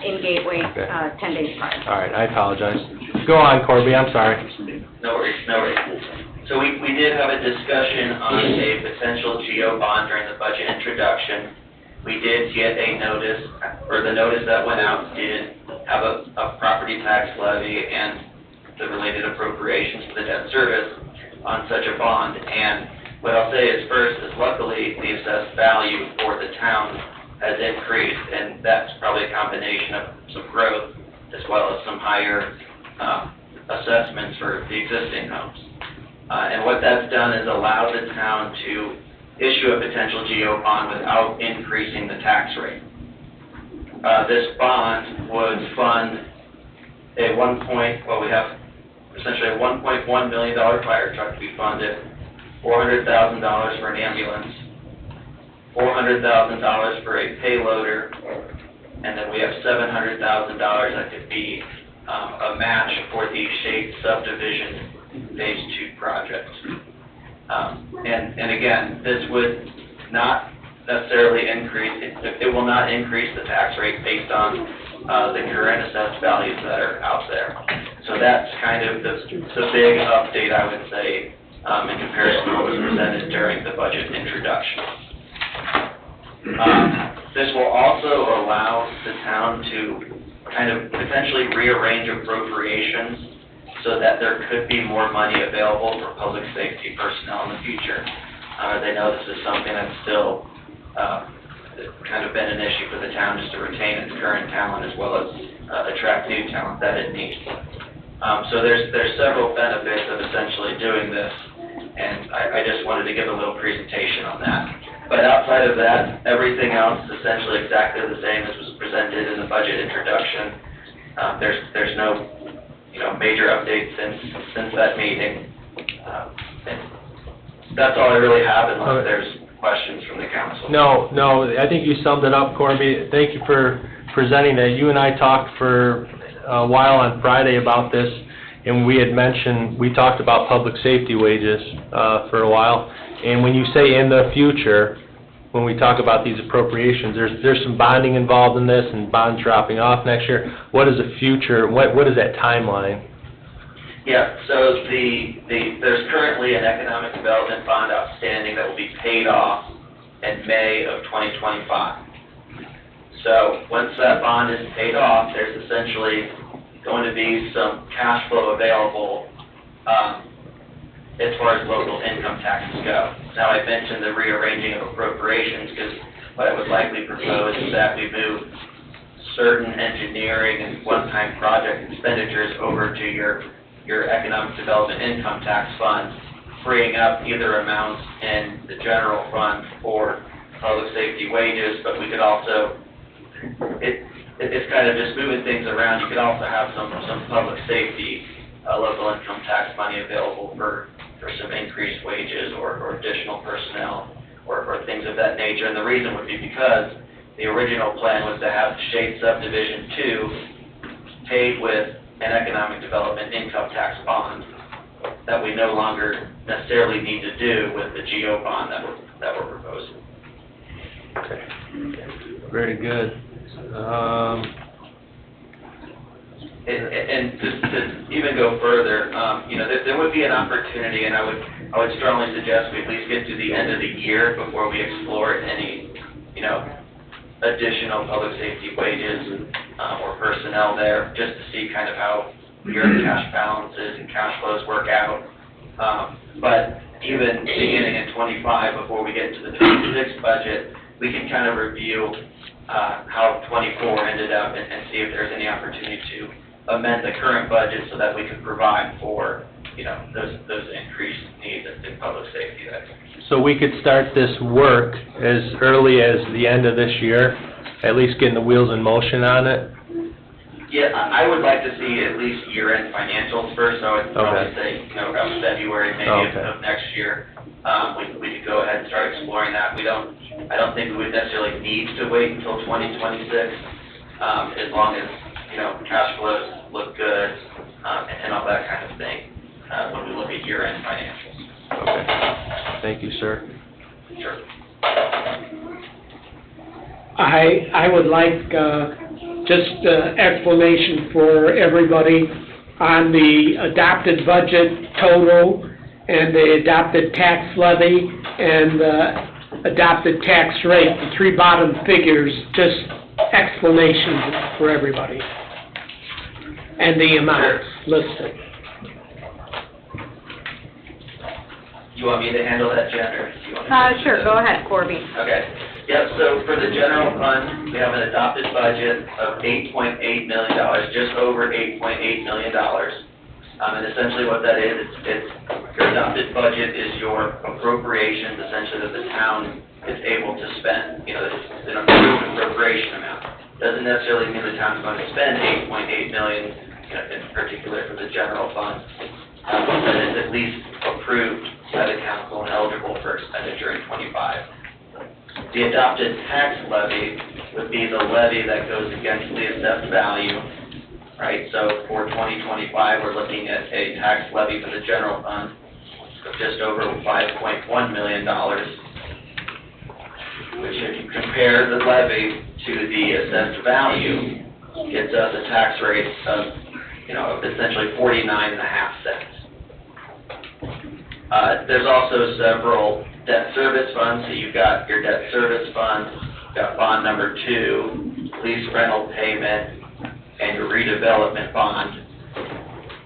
in Gateway Okay. 10 days prior. All right, I apologize. Go on, Corby, I'm sorry. No worries, no worries. So we did have a discussion on a potential GO bond during the budget introduction. We did get a notice, or the notice that went out did have a property tax levy and the related appropriations for the debt service on such a bond. And what I'll say is first is luckily the assessed value for the town has increased, and that's probably a combination of some growth as well as some higher assessments for the existing homes. And what that's done is allowed the town to issue a potential GO bond without increasing the tax rate. This bond would fund we have essentially a $1.1 million fire truck to be funded, $400,000 for an ambulance, $400,000 for a payloader, and then we have $700,000 that could be a match for the Shade Subdivision Phase 2 project. And again, this would not necessarily it will not increase the tax rate based on the current assessed values that are out there. So that's kind of the big update, I would say, in comparison to what was presented during the budget introduction. This will also allow the town to kind of potentially rearrange appropriations so that there could be more money available for public safety personnel in the future. They know this is something that's still kind of been an issue for the town, just to retain its current talent as well as attract new talent that it needs. So there's several benefits of essentially doing this, and I just wanted to give a little presentation on that. But outside of that, everything else is essentially exactly the same as was presented in the budget introduction. There's no major updates since that meeting. And that's all I really have unless there's questions from the council. No, I think you summed it up, Corby. Thank you for presenting that. You and I talked for a while on Friday about this, and we talked about public safety wages for a while. And when you say in the future, when we talk about these appropriations, there's some bonding involved in this and bonds dropping off next year. What is the future, what is that timeline? Yeah, so there's currently an economic development bond outstanding that will be paid off in May of 2025. So once that bond is paid off, there's essentially going to be some cash flow available as far as local income taxes go. Now, I mentioned the rearranging of appropriations because what I would likely propose is that we move certain engineering and one-time project expenditures over to your economic development income tax fund, freeing up either amounts in the general fund for public safety wages, but we could also, it's kind of just moving things around. You could also have some public safety local income tax money available for some increased wages or additional personnel or things of that nature. And the reason would be because the original plan was to have Shade Subdivision 2 paid with an economic development income tax bond that we no longer necessarily need to do with the GO bond that we're proposing. Okay. Very good. And to even go further, there would be an opportunity, and I would strongly suggest we at least get to the end of the year before we explore any, additional public safety wages or personnel there, just to see kind of how your cash balances and cash flows work out. But even beginning in 25, before we get to the 26 budget, we can kind of review how 24 ended up and see if there's any opportunity to amend the current budget so that we can provide for, those increased needs in public safety. So we could start this work as early as the end of this year, at least getting the wheels in motion on it? Yeah, I would like to see at least year-end financials first, so I'd probably say, around February maybe of next year. We could go ahead and start exploring that. I don't think we would necessarily need to wait until 2026, as long as, cash flows look good, and all that kind of thing, when we look at year-end financials. Okay. Thank you, sir. Sure. I would like just explanation for everybody on the adopted budget total and the adopted tax levy and the adopted tax rate, the three bottom figures, just explanations for everybody. And the amounts listed. You want me to handle that, Jen, or do you want me to? Sure, go ahead, Corby. Okay. Yep, so for the general fund, we have an adopted budget of $8.8 million, just over $8.8 million. And essentially what that is, it's your adopted budget is your appropriations essentially that the town is able to spend. It's an approved appropriation amount. Doesn't necessarily mean the town's going to spend $8.8 million, in particular for the general fund. But it's at least approved by the council and eligible for expenditure in '25. The adopted tax levy would be the levy that goes against the assessed value, right? So for 2025, we're looking at a tax levy for the general fund of just over $5.1 million, which if you compare the levy to the assessed value, gets us a tax rate of, essentially 49.5 cents. There's also several debt service funds. So you've got your debt service fund, you've got bond number 2, lease rental payment, and your redevelopment bond.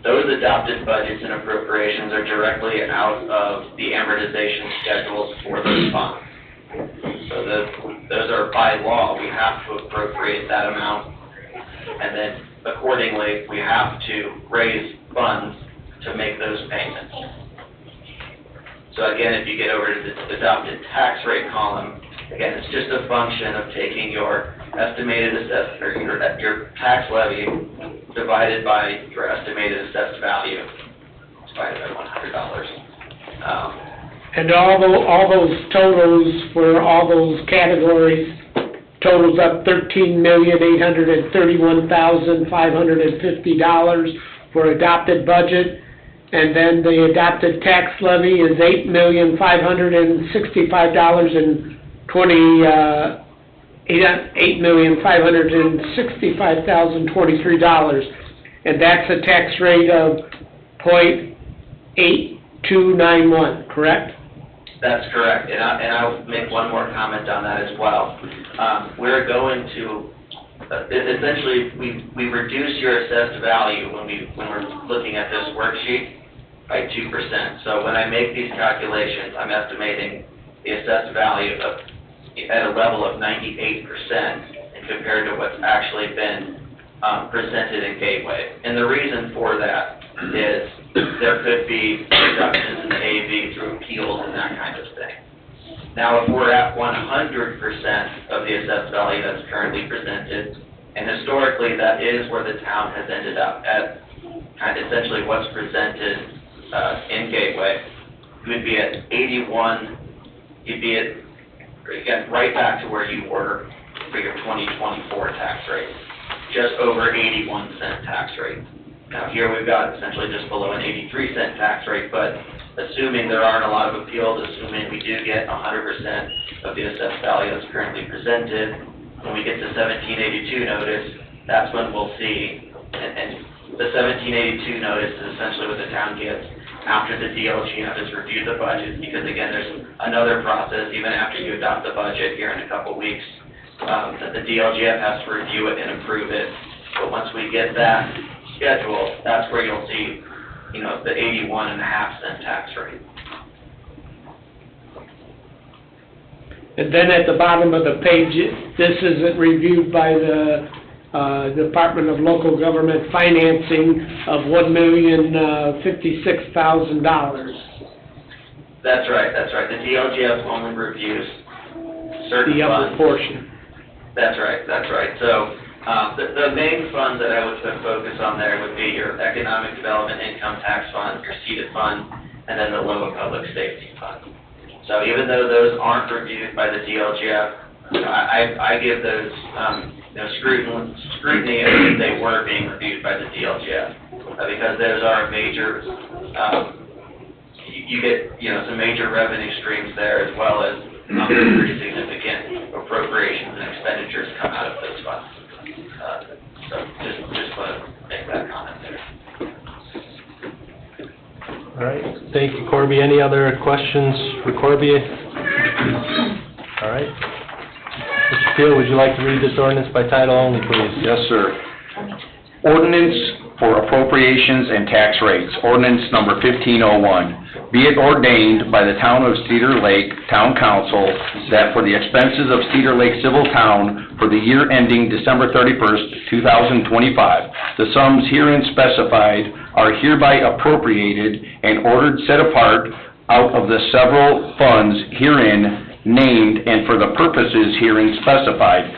Those adopted budgets and appropriations are directly out of the amortization schedules for those funds. So those are by law, we have to appropriate that amount, and then accordingly, we have to raise funds to make those payments. So again, if you get over to the adopted tax rate column, again, it's just a function of taking your estimated assessed, or your tax levy divided by your estimated assessed value, divided by $100. And all those totals for all those categories totals up $13,831,550 for adopted budget. And then the adopted tax levy is $8,565,23, and that's a tax rate of .8291, correct? That's correct, and I'll make one more comment on that as well. We're going to, essentially, we reduce your assessed value when we're looking at this worksheet by 2%. So when I make these calculations, I'm estimating the assessed value at a level of 98% and compared to what's actually been presented in Gateway. And the reason for that is there could be reductions in the AV through appeals and that kind of thing. Now, if we're at 100% of the assessed value that's currently presented, and historically that is where the town has ended up at, kind of essentially what's presented in Gateway, you would be at 81, you'd be at, again, right back to where you were for your 2024 tax rate, just over 81-cent tax rate. Now here we've got essentially just below an 83-cent tax rate, but assuming there aren't a lot of appeals, assuming we do get 100% of the assessed value that's currently presented, when we get to 1782 notice, that's when we'll see, and the 1782 notice is essentially what the town gets after the DLGF has reviewed the budget, because again, there's another process, even after you adopt the budget here in a couple weeks, that the DLGF has to review it and approve it. But once we get that schedule, that's where you'll see, the 81.5-cent tax rate. And then at the bottom of the page, this isn't reviewed by the Department of Local Government Financing of $1,056,000. That's right. The DLGF only reviews certain the upper funds. portion. That's right. So The main funds that I would put focus on there would be your economic development income tax fund, your seeded fund, and then the local public safety fund. So even though those aren't reviewed by the DLGF, I give those, scrutiny as if they were being reviewed by the DLGF, because those are major, you get, some major revenue streams there, as well as pretty significant appropriations and expenditures come out of those funds. So just want to make that comment there. All right, thank you, Corby. Any other questions for Corby? All right. Mr. Peel, would you like to read this ordinance by title only, please? Yes, sir. Ordinance for appropriations and tax rates, ordinance number 1501. Be it ordained by the Town of Cedar Lake Town Council that for the expenses of Cedar Lake Civil Town for the year ending December 31st, 2025, the sums herein specified are hereby appropriated and ordered set apart out of the several funds herein named and for the purposes herein specified,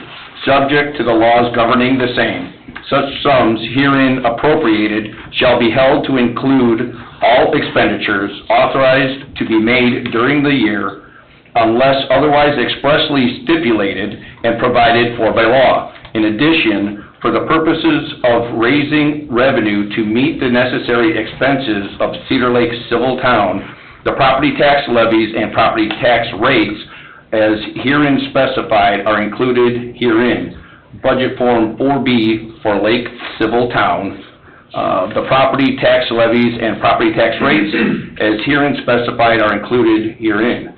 subject to the laws governing the same. Such sums herein appropriated shall be held to include all expenditures authorized to be made during the year unless otherwise expressly stipulated and provided for by law. In addition, for the purposes of raising revenue to meet the necessary expenses of Cedar Lake Civil Town, the property tax levies and property tax rates as herein specified are included herein. Budget Form 4B for Lake Civil Town. The property tax levies and property tax rates as herein specified are included herein.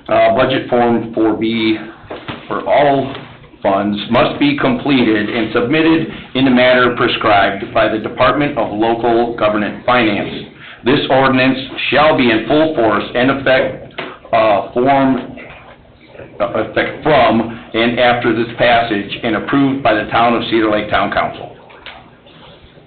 Budget Form 4B for all funds must be completed and submitted in the manner prescribed by the Department of Local Government Finance. This ordinance shall be in full force and effect from and after this passage and approved by the Town of Cedar Lake Town Council.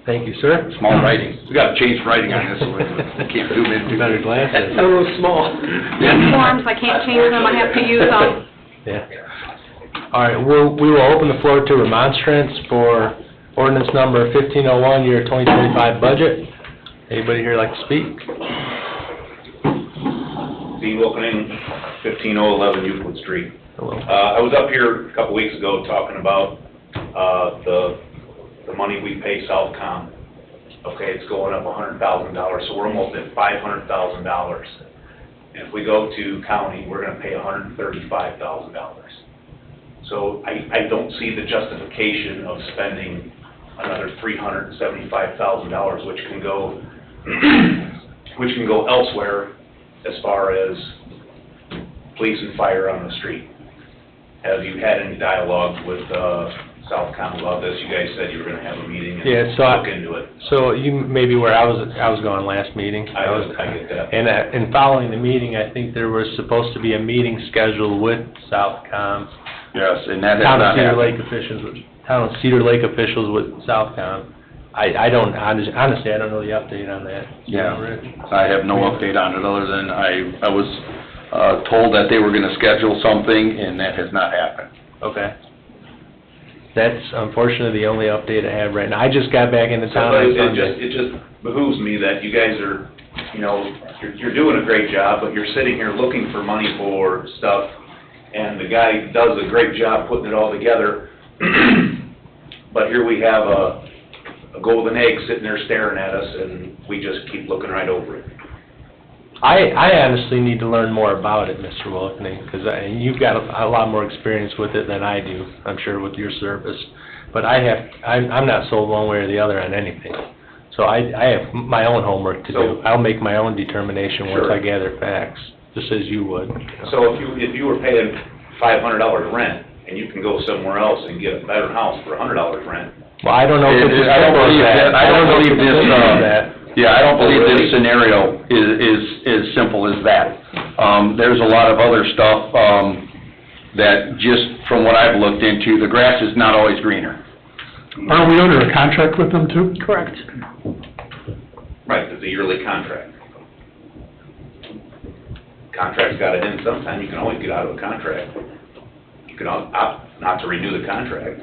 Thank you, sir. Small writing. We got to change writing on this. We can't zoom in. Better glasses. It's a little small. Forms, I can't change them, I have to use them. Yeah. All right, we will open the floor to remonstrance for ordinance number 1501, year 2025 budget. Anybody here like to speak? Dean Wilkening, 15011 Euclid Street. Hello. I was up here a couple weeks ago talking about the money we pay Southcom. Okay, it's going up $100,000, so we're almost at $500,000. And if we go to county, we're going to pay $135,000. So I don't see the justification of spending another $375,000, which can go elsewhere as far as police and fire on the street. Have you had any dialogue with Southcom about this? You guys said you were going to have a meeting and look into it. So you may be where I was gone last meeting. I get that. And following the meeting, I think there was supposed to be a meeting scheduled with Southcom. Yes, and that has Town not of Cedar happened. Lake officials, Town of Cedar Lake officials with Southcom. I don't, honestly, I don't know the update on that. Yeah, I have no update on it other than I was told that they were going to schedule something, and that has not happened. Okay. That's unfortunately the only update I have right now. I just got back into town So, on Sunday. it just behooves me that you guys are, you're doing a great job, but you're sitting here looking for money for stuff, and the guy does a great job putting it all together, but here we have a golden egg sitting there staring at us, and we just keep looking right over it. I honestly need to learn more about it, Mr. Wilkening, because you've got a lot more experience with it than I do, I'm sure, with your service. But I'm not sold one way or the other on anything. So I have my own homework to do. I'll make my own determination once I gather facts, just as you would. So if you were paying $500 rent, and you can go somewhere else and get a better house for $100 rent. Well, I don't know if it's I don't believe that. I don't believe that. Yeah, I don't believe this scenario is as simple as that. There's a lot of other stuff that just from what I've looked into, the grass is not always greener. Aren't we under a contract with them too? Correct. Right, it's a yearly contract. Contract's got to end sometime. You can always get out of a contract. You can opt not to renew the contract.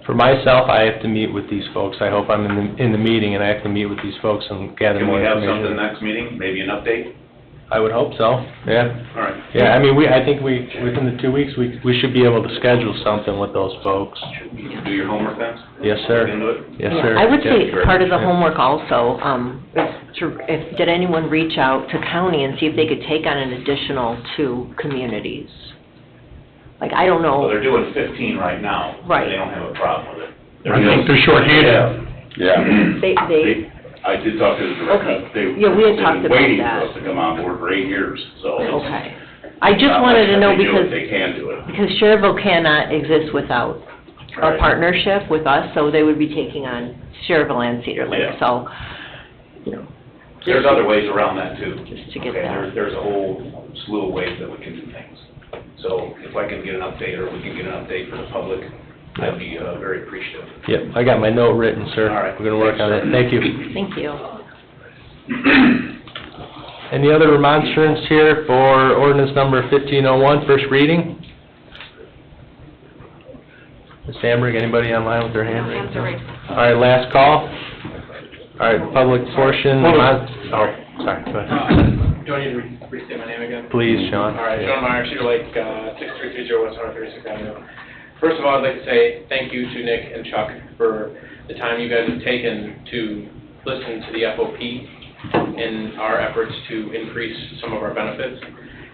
For myself, I have to meet with these folks. I hope I'm in the meeting, and I have to meet with these folks and gather Can more we have information. something next meeting, maybe an update? I would hope so, yeah. All right. Yeah, I mean, I think within the 2 weeks, we should be able to schedule something with those folks. Do your homework then? Yes, sir. Look into it? Yes, Yeah, sir. I would say Yeah. part of the Yeah. homework also, did anyone reach out to county and see if they could take on an additional 2 communities? Like, I don't Well, know, they're doing 15 right now. Right. They don't have a problem with it. I think they're shorthanded. Yeah. they, I did talk to the director. Okay. Yeah, we had talked about They've been waiting that. for us to come on board for 8 years, so. it's okay. I just not wanted like to know they do it, because, They can do it. because Cherville cannot exist without a Right. partnership with us, so they would be taking on Cherville and Cedar Lake, Yeah. so, you know. There's other ways around that too. Just to get Okay, that. There's a whole slew of ways that we can do things. So if I can get an update, or we can get an update for the public, I'd be very appreciative. Yep, I got my note written, sir. All right. We're gonna work on it. Thank you. Thank you. Any other remonstrance here for ordinance number 1501, first reading? Ms. Hamburg, anybody online with their hand raised? Hands are raised. All right, last call. All right, public portion, sorry, go ahead. Do I need to restate my name again? Please, Sean. All right, Sean Meyer, Cedar Lake, 6330 West 136th Avenue. First of all, I'd like to say thank you to Nick and Chuck for the time you guys have taken to listen to the FOP in our efforts to increase some of our benefits.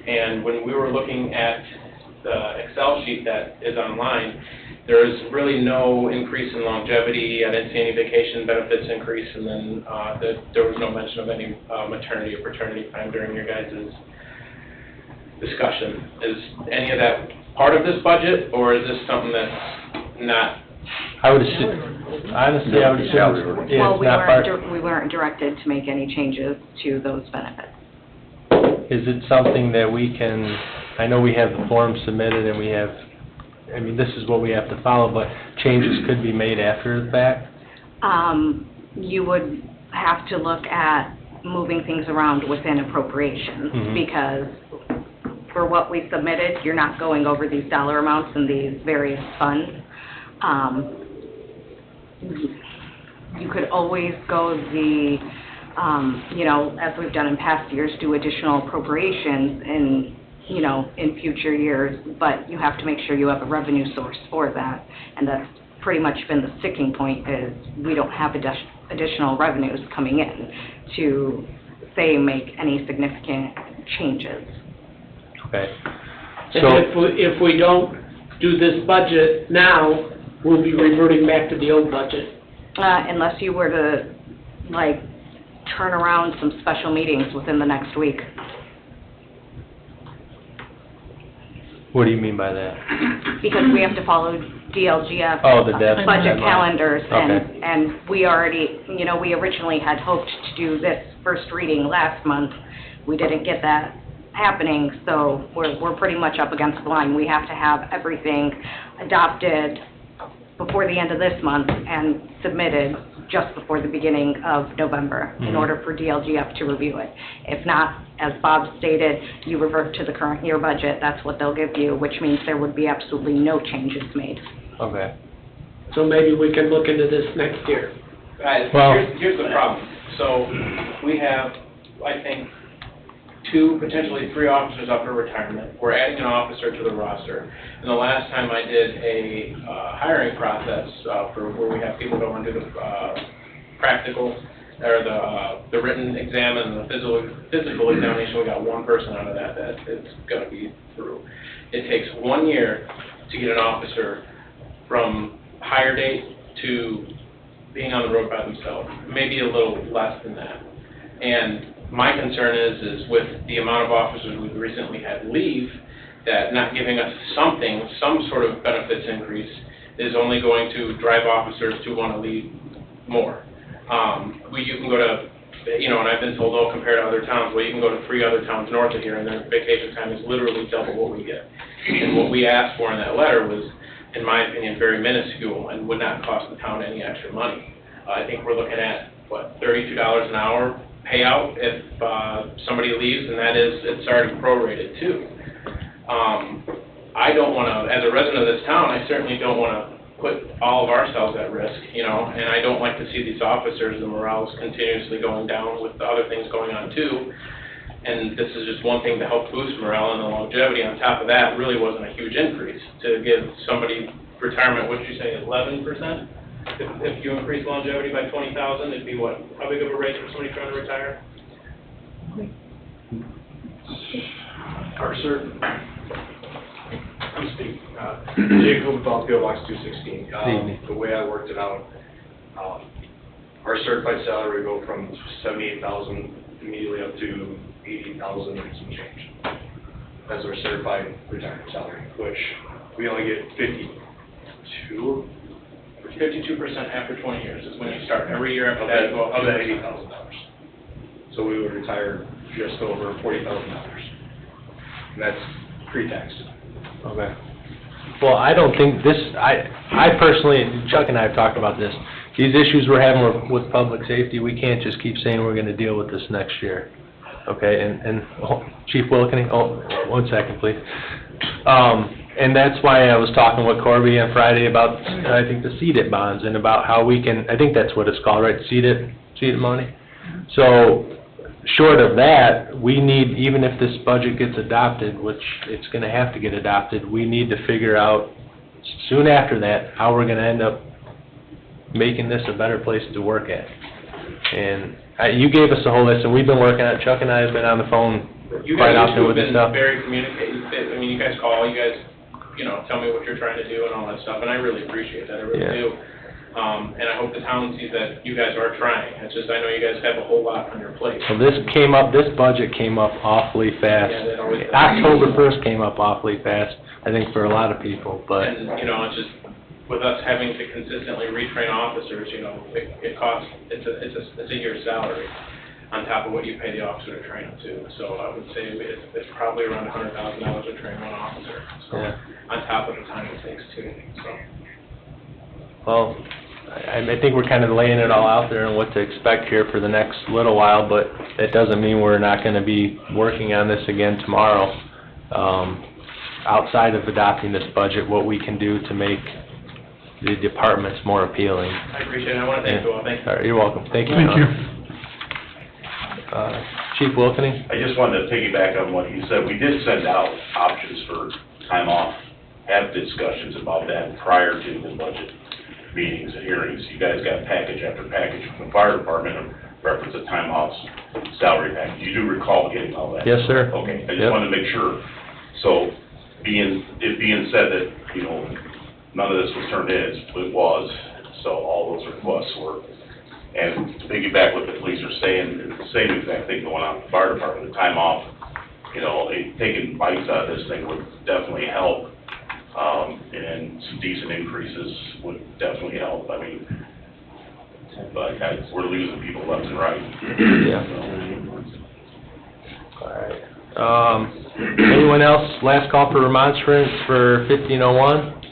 And when we were looking at the Excel sheet that is online, there is really no increase in longevity. I didn't see any vacation benefits increase, and then there was no mention of any maternity or paternity time during your guys' discussion. Is any of that part of this budget, or is this something that's not? I would assume, honestly, I would assume it's Well, not part. we weren't directed to make any changes to those benefits. Is it something that we can, I know we have the form submitted and we have, I mean, this is what we have to follow, but changes could be made after the fact? You would have to look at moving things around within appropriations, Mhm. because for what we submitted, you're not going over these dollar amounts in these various funds. You could always go the, as we've done in past years, do additional appropriations in future years, but you have to make sure you have a revenue source for that. And that's pretty much been the sticking point, is we don't have additional revenues coming in to, say, make any significant changes. Okay. And So, if we don't do this budget now, we'll be reverting back to the old budget. Unless you were to, turn around some special meetings within the next week. what do you mean by that? Because we have to follow DLGF Oh, the deadline. budget calendars, Okay. and we already, we originally had hoped to do this first reading last month. We didn't get that happening, so we're pretty much up against the line. We have to have everything adopted before the end of this month and submitted just before the beginning of November in Mhm. order for DLGF to review it. If not, as Bob stated, you revert to the current year budget, that's what they'll give you, which means there would be absolutely no changes made. Okay. So maybe we can look into this next year. Guys, Well- here's the problem. So we have, I think, 2, potentially 3 officers up for retirement. We're adding an officer to the roster. And the last time I did a hiring process for where we have people go and do the practical, or the written exam and the physical examination, we got 1 person out of that is going to be through. It takes 1 year to get an officer from hire date to being on the road by themselves, maybe a little less than that. And my concern is with the amount of officers we've recently had leave, that not giving us some sort of benefits increase is only going to drive officers to want to leave more. You can go to, and I've been told, compared to other towns, well, you can go to 3 other towns north of here, and their vacation time is literally double what we get. And what we asked for in that letter was, in my opinion, very minuscule and would not cost the town any extra money. I think we're looking at, $32 an hour payout if somebody leaves, and it's already prorated too. I don't want to, as a resident of this town, I certainly don't want to put all of ourselves at risk, you know, and I don't like to see these officers, the morale is continuously going down with the other things going on too. And this is just one thing to help boost morale, and the longevity on top of that really wasn't a huge increase. To give somebody retirement, what did you say, 11%? If you increase longevity by 20,000, it'd be what? How big of a raise for somebody trying to retire? Sir, I'm Steve. Jacob, South PO Box 216. The way I worked it out, our certified salary would go from 78,000 immediately up to 80,000 and some change. That's our certified retirement salary, which we only get 52% after 20 years is when you start. Every year after that, you go up of to that $80,000. So we would retire just over $40,000. And that's pre-tax. Okay. Well, I don't think this, I personally, Chuck and I have talked about this, these issues we're having with public safety, we can't just keep saying we're gonna deal with this next year. Okay, and Chief Wilkening, one second, please. And that's why I was talking with Corby on Friday about, I think, the CDIT bonds, and about how we can, I think that's what it's called, right, CDIT money? So, short of that, we need, even if this budget gets adopted, which it's gonna have to get adopted, we need to figure out, soon after that, how we're gonna end up making this a better place to work at. And you gave us a whole list, and we've been working on it. Chuck and I have been on the phone quite often with this stuff. You guys have been very communicative. I mean, you guys call, you guys, you know, tell me what you're trying to do and all that stuff, and I really appreciate that, I really do. And I hope the town sees that you guys are trying. It's just, I know you guys have a whole lot on your plate. So this budget came up awfully fast. Yeah, that always does. October 1st came up awfully fast, I think, for a lot of people, but... And, you know, it's just, with us having to consistently retrain officers, you know, it costs, it's a year's salary on top of what you pay the officer to train them too. So I would say it's probably around $100,000 to train one officer. So on top of the time it takes too, so. Well, I think we're kind of laying it all out there and what to expect here for the next little while, but that doesn't mean we're not going to be working on this again tomorrow. Outside of adopting this budget, what we can do to make the departments more appealing. I appreciate it. I want to thank you all. Thank you. All right, you're welcome. Thank you. Thank you. Chief Wilkening? I just wanted to piggyback on what he said. We did send out options for time off, have discussions about that prior to the budget meetings and hearings. You guys got package after package from the fire department in reference to time offs, salary package. You do recall getting all that? Yes, sir. Okay, I just wanted to make sure. So, it being said that, you know, none of this was turned in, it was, so all those requests were. And to piggyback what the police are saying, it's the same exact thing going on in the fire department, the time off, you know, taking bites out of this thing would definitely help. And some decent increases would definitely help. I mean, but we're losing people left and right. All right. Anyone else? Last call for remonstrance for 1501?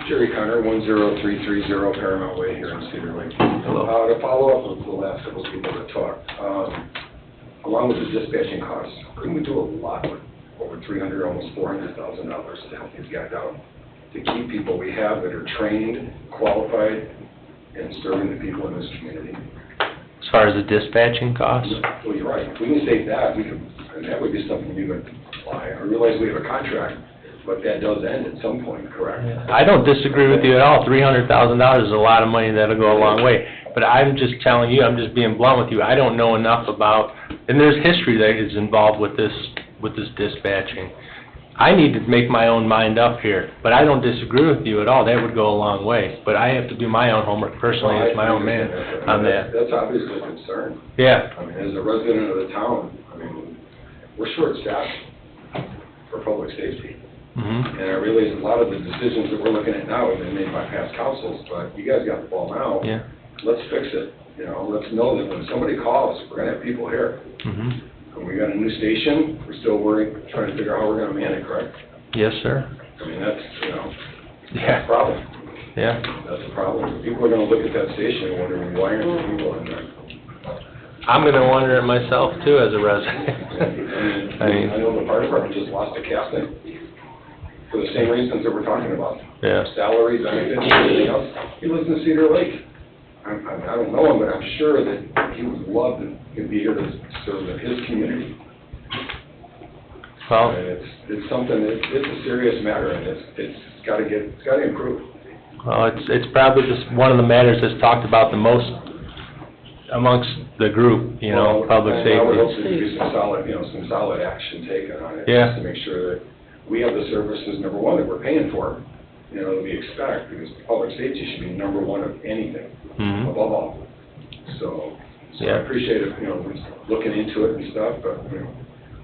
Jerry Connor, 10330 Paramount Way here in Cedar Lake. Hello. To follow up with the last couple of people that talked, along with the dispatching costs, couldn't we do a lot with over $300,000, almost $400,000 to help these guys out? To keep people we have that are trained, qualified, and serving the people in this community. As far as the dispatching costs? Well, you're right. If we can save that, we could, and that would be something you would apply. I realize we have a contract, but that does end at some point, correct? I don't disagree with you at all. $300,000 is a lot of money that'll go a long way. But I'm just telling you, I'm just being blunt with you, I don't know enough about, and there's history that is involved with this dispatching. I need to make my own mind up here, but I don't disagree with you at all. That would go a long way. But I have to do my own homework personally as my own man on that. That's obviously a concern. Yeah. I mean, as a resident of the town, I mean, we're short-staffed for public safety. Mm-hmm. And I realize a lot of the decisions that we're looking at now have been made by past councils, but you guys got the ball now. Yeah. Let's fix it. You know, let's know that when somebody calls, we're gonna have people here. Mm-hmm. And we got a new station, we're still trying to figure out how we're gonna man it, correct? Yes, sir. I mean, that's, you know, Yeah. that's a problem. Yeah. That's a problem. People are gonna look at that station and wonder, why aren't there people in there? I'm gonna wonder it myself too as a resident. I know the fire department just lost a captain for the same reasons that we're talking about. Yeah. Salaries, benefits, everything else. He lives in Cedar Lake. I don't know him, but I'm sure that he would love to be here to serve his community. Well, And it's something, it's a serious matter, and it's gotta improve. well, it's probably just one of the matters that's talked about the most amongst the group, you know, Well, public and I would hope safety. there'd be some solid action taken on it. Yeah. Just to make sure that we have the services, number one, that we're paying for, you know, that we expect, because public safety should be number one of anything, Mhm. above all. So I Yeah. appreciate it, you know, looking into it and stuff, but, you know,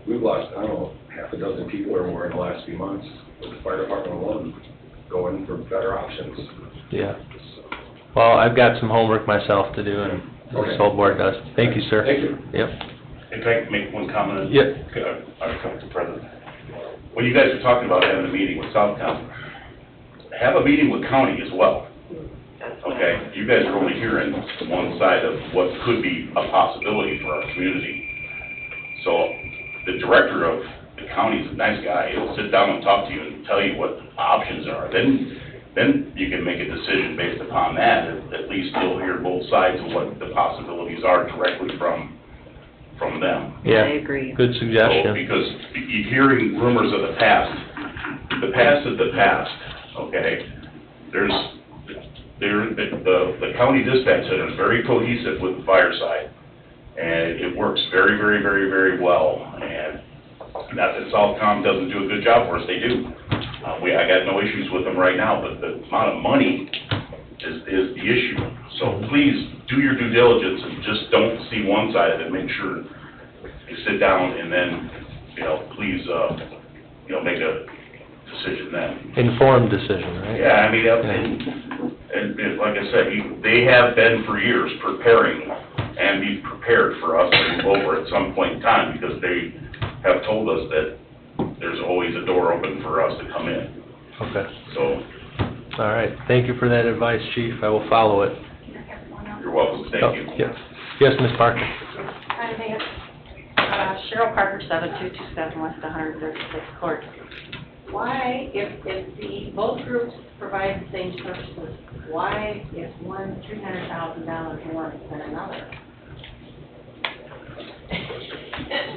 we've lost, I don't know, half a dozen people or more in the last few months with the fire department alone, going for better options. Yeah. Well, I've got some homework myself to do, and Okay. this whole board does. Thank you, sir. Thank you. Yep. If I can make one comment? Yep. Council President. When you guys are talking about having a meeting with South County, have a meeting with county as well. Okay? You guys are only hearing one side of what could be a possibility for our community. So the director of the county is a nice guy. He'll sit down and talk to you and tell you what the options are. Then you can make a decision based upon that. At least you'll hear both sides of what the possibilities are directly from them. Yeah. I agree. Good So, suggestion. because you're hearing rumors of the past is the past, okay? The county dispatch center is very cohesive with the fire side, and it works very, very, very, very well. And not that Southcom doesn't do a good job for us, they do. I got no issues with them right now, but the amount of money is the issue. So please do your due diligence and just don't see one side of it. Make sure you sit down and then, please, make a decision then. Informed decision, right? Yeah, I mean, and like I said, they have been for years preparing and be prepared for us to move over at some point in time, because they have told us that there's always a door open for us to come in. Okay. So, All right. Thank you for that advice, Chief. I will follow it. you're welcome, thank you. Yes. Yes, Ms. Parker. Hi there. Cheryl Parker, 7227 West 136th Court. Why, if both groups provide the same services, why is one $300,000 more than another?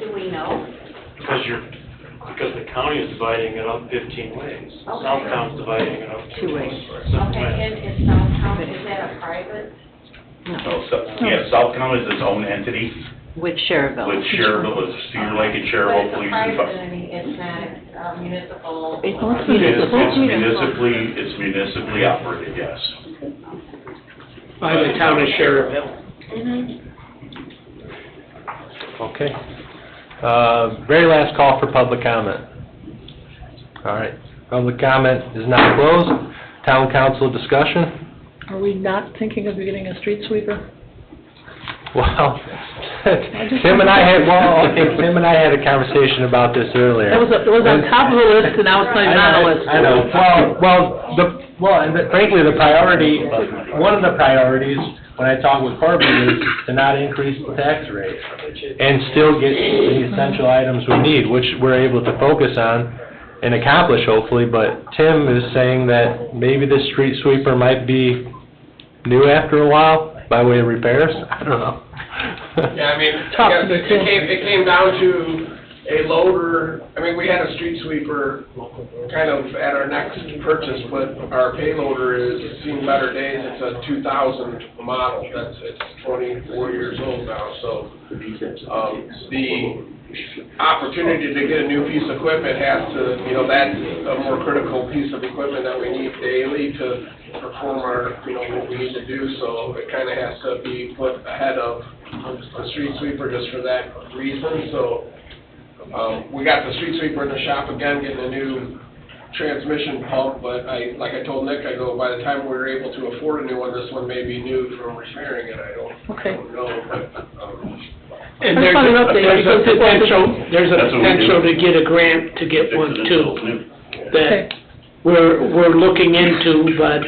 Do we know? Because the county is dividing it up 15 ways. Okay. Southtown's dividing it up 2 ways. Okay, and is Southtown, is that a private? Southcom is its own entity With Cherville. with Cherville, with Cedar Lake and Cherville But Police it's a and private Fire. entity, it's not municipal. It's municipally operated, yes. By the town of Cherville. Okay. Very last call for public comment. All right. Public comment is now closed. Town council discussion. Are we not thinking of getting a street sweeper? Well, Tim and I had a conversation about this earlier. It was on top of the list, and now it's not even on the list. I know. And frankly, the priority, one of the priorities when I talk with Corbin is to not increase the tax rate and still get the essential items we need, which we're able to focus on and accomplish hopefully. But Tim is saying that maybe the street sweeper might be new after a while by way of repairs. I don't know. Yeah, I mean, I guess it came down to a loader. I mean, we had a street sweeper kind of at our next purchase, but our payloader is seen better days. It's a 2000 model. It's 24 years old now. So the opportunity to get a new piece of equipment has to, that's a more critical piece of equipment that we need daily to perform our, what we need to do. So it kind of has to be put ahead of the street sweeper just for that reason. So we got the street sweeper in the shop again, getting a new transmission pump, but like I told Nick, I go, by the time we're able to afford a new one, this one may be new from repairing it. I don't know, but, And there's a potential to get a grant to get one too, that we're looking into, but,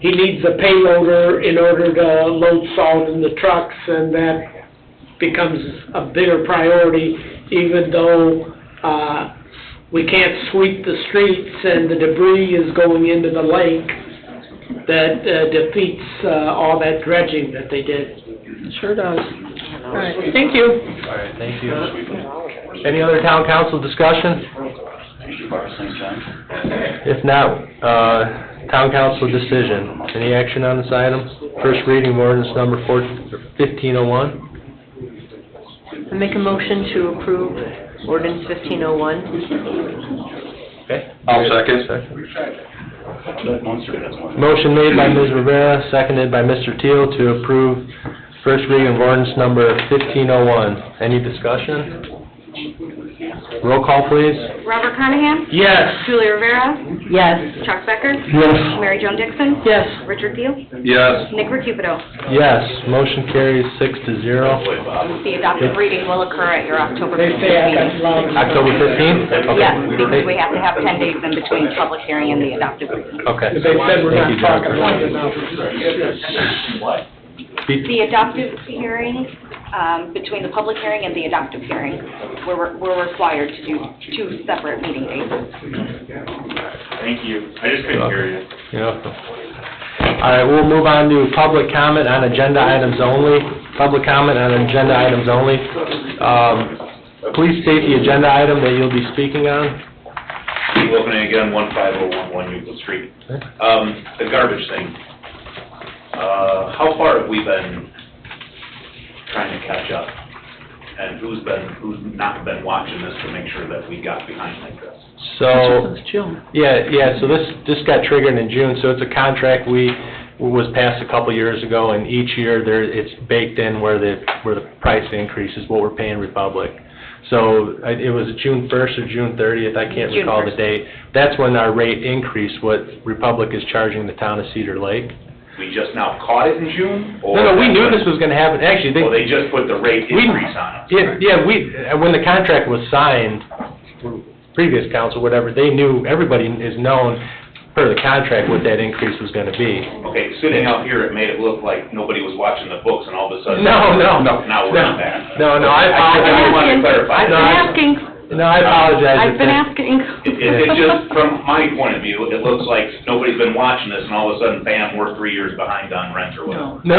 he needs a payloader in order to load salt in the trucks, and that becomes a bigger priority, even though, we can't sweep the streets and the debris is going into the lake, that defeats all that dredging that they did. Sure does. All right, thank you. All right, thank you. Any other town council discussion? If not, town council decision. Any action on this item? First reading of ordinance number 1501. I make a motion to approve ordinance 1501. Okay. I'll second. Motion made by Ms. Rivera, seconded by Mr. Teal to approve first reading of ordinance number 1501. Any discussion? Roll call, please. Robert Carnahan? Yes. Julie Rivera? Yes. Chuck Becker? Yes. Mary Jo Dixon? Yes. Richard Thiel? Yes. Nick Recupido? Yes, motion carries 6-0. The adopted reading will occur at your October They 15th say I meeting. got wrong. October 15th? Okay. Yes, because we have to have 10 days in between the public hearing and the adopted reading. Okay. They said we're Thank not you, talking Jennifer. long enough. The adoptive hearing, between the public hearing and the adoptive hearing, we're required to do 2 separate meeting dates. Thank you. I just couldn't hear you. You're welcome. All right, we'll move on to public comment on agenda items only. Public comment on agenda items only. Please state the agenda item that you'll be speaking on. Steve Opening again, 15011 Euclid Street. The garbage thing. How far have we been trying to catch up? And who's not been watching this to make sure that we got behind like this? So, It's June. yeah, so this got triggered in June, so it's a contract was passed a couple years ago, and each year it's baked in where the price increase is what we're paying Republic. So it was June 1st or June 30th, I can't June recall the 1st. date. That's when our rate increased, what Republic is charging the town of Cedar Lake. We just now caught it in June? No, we knew this was gonna happen, actually, Well, they just put the rate increase on us. Yeah, when the contract was signed, previous council, whatever, they knew, everybody is known per the contract what that increase was gonna be. Okay, sitting out here, it made it look like nobody was watching the books, and all of a sudden... No. Now we're on that. No, I just wanted to clarify. I've been asking. No, I apologize. I've been asking. It's just, from my point of view, it looks like nobody's been watching this, and all of a sudden, bam, we're 3 years behind on rent or whatever. No.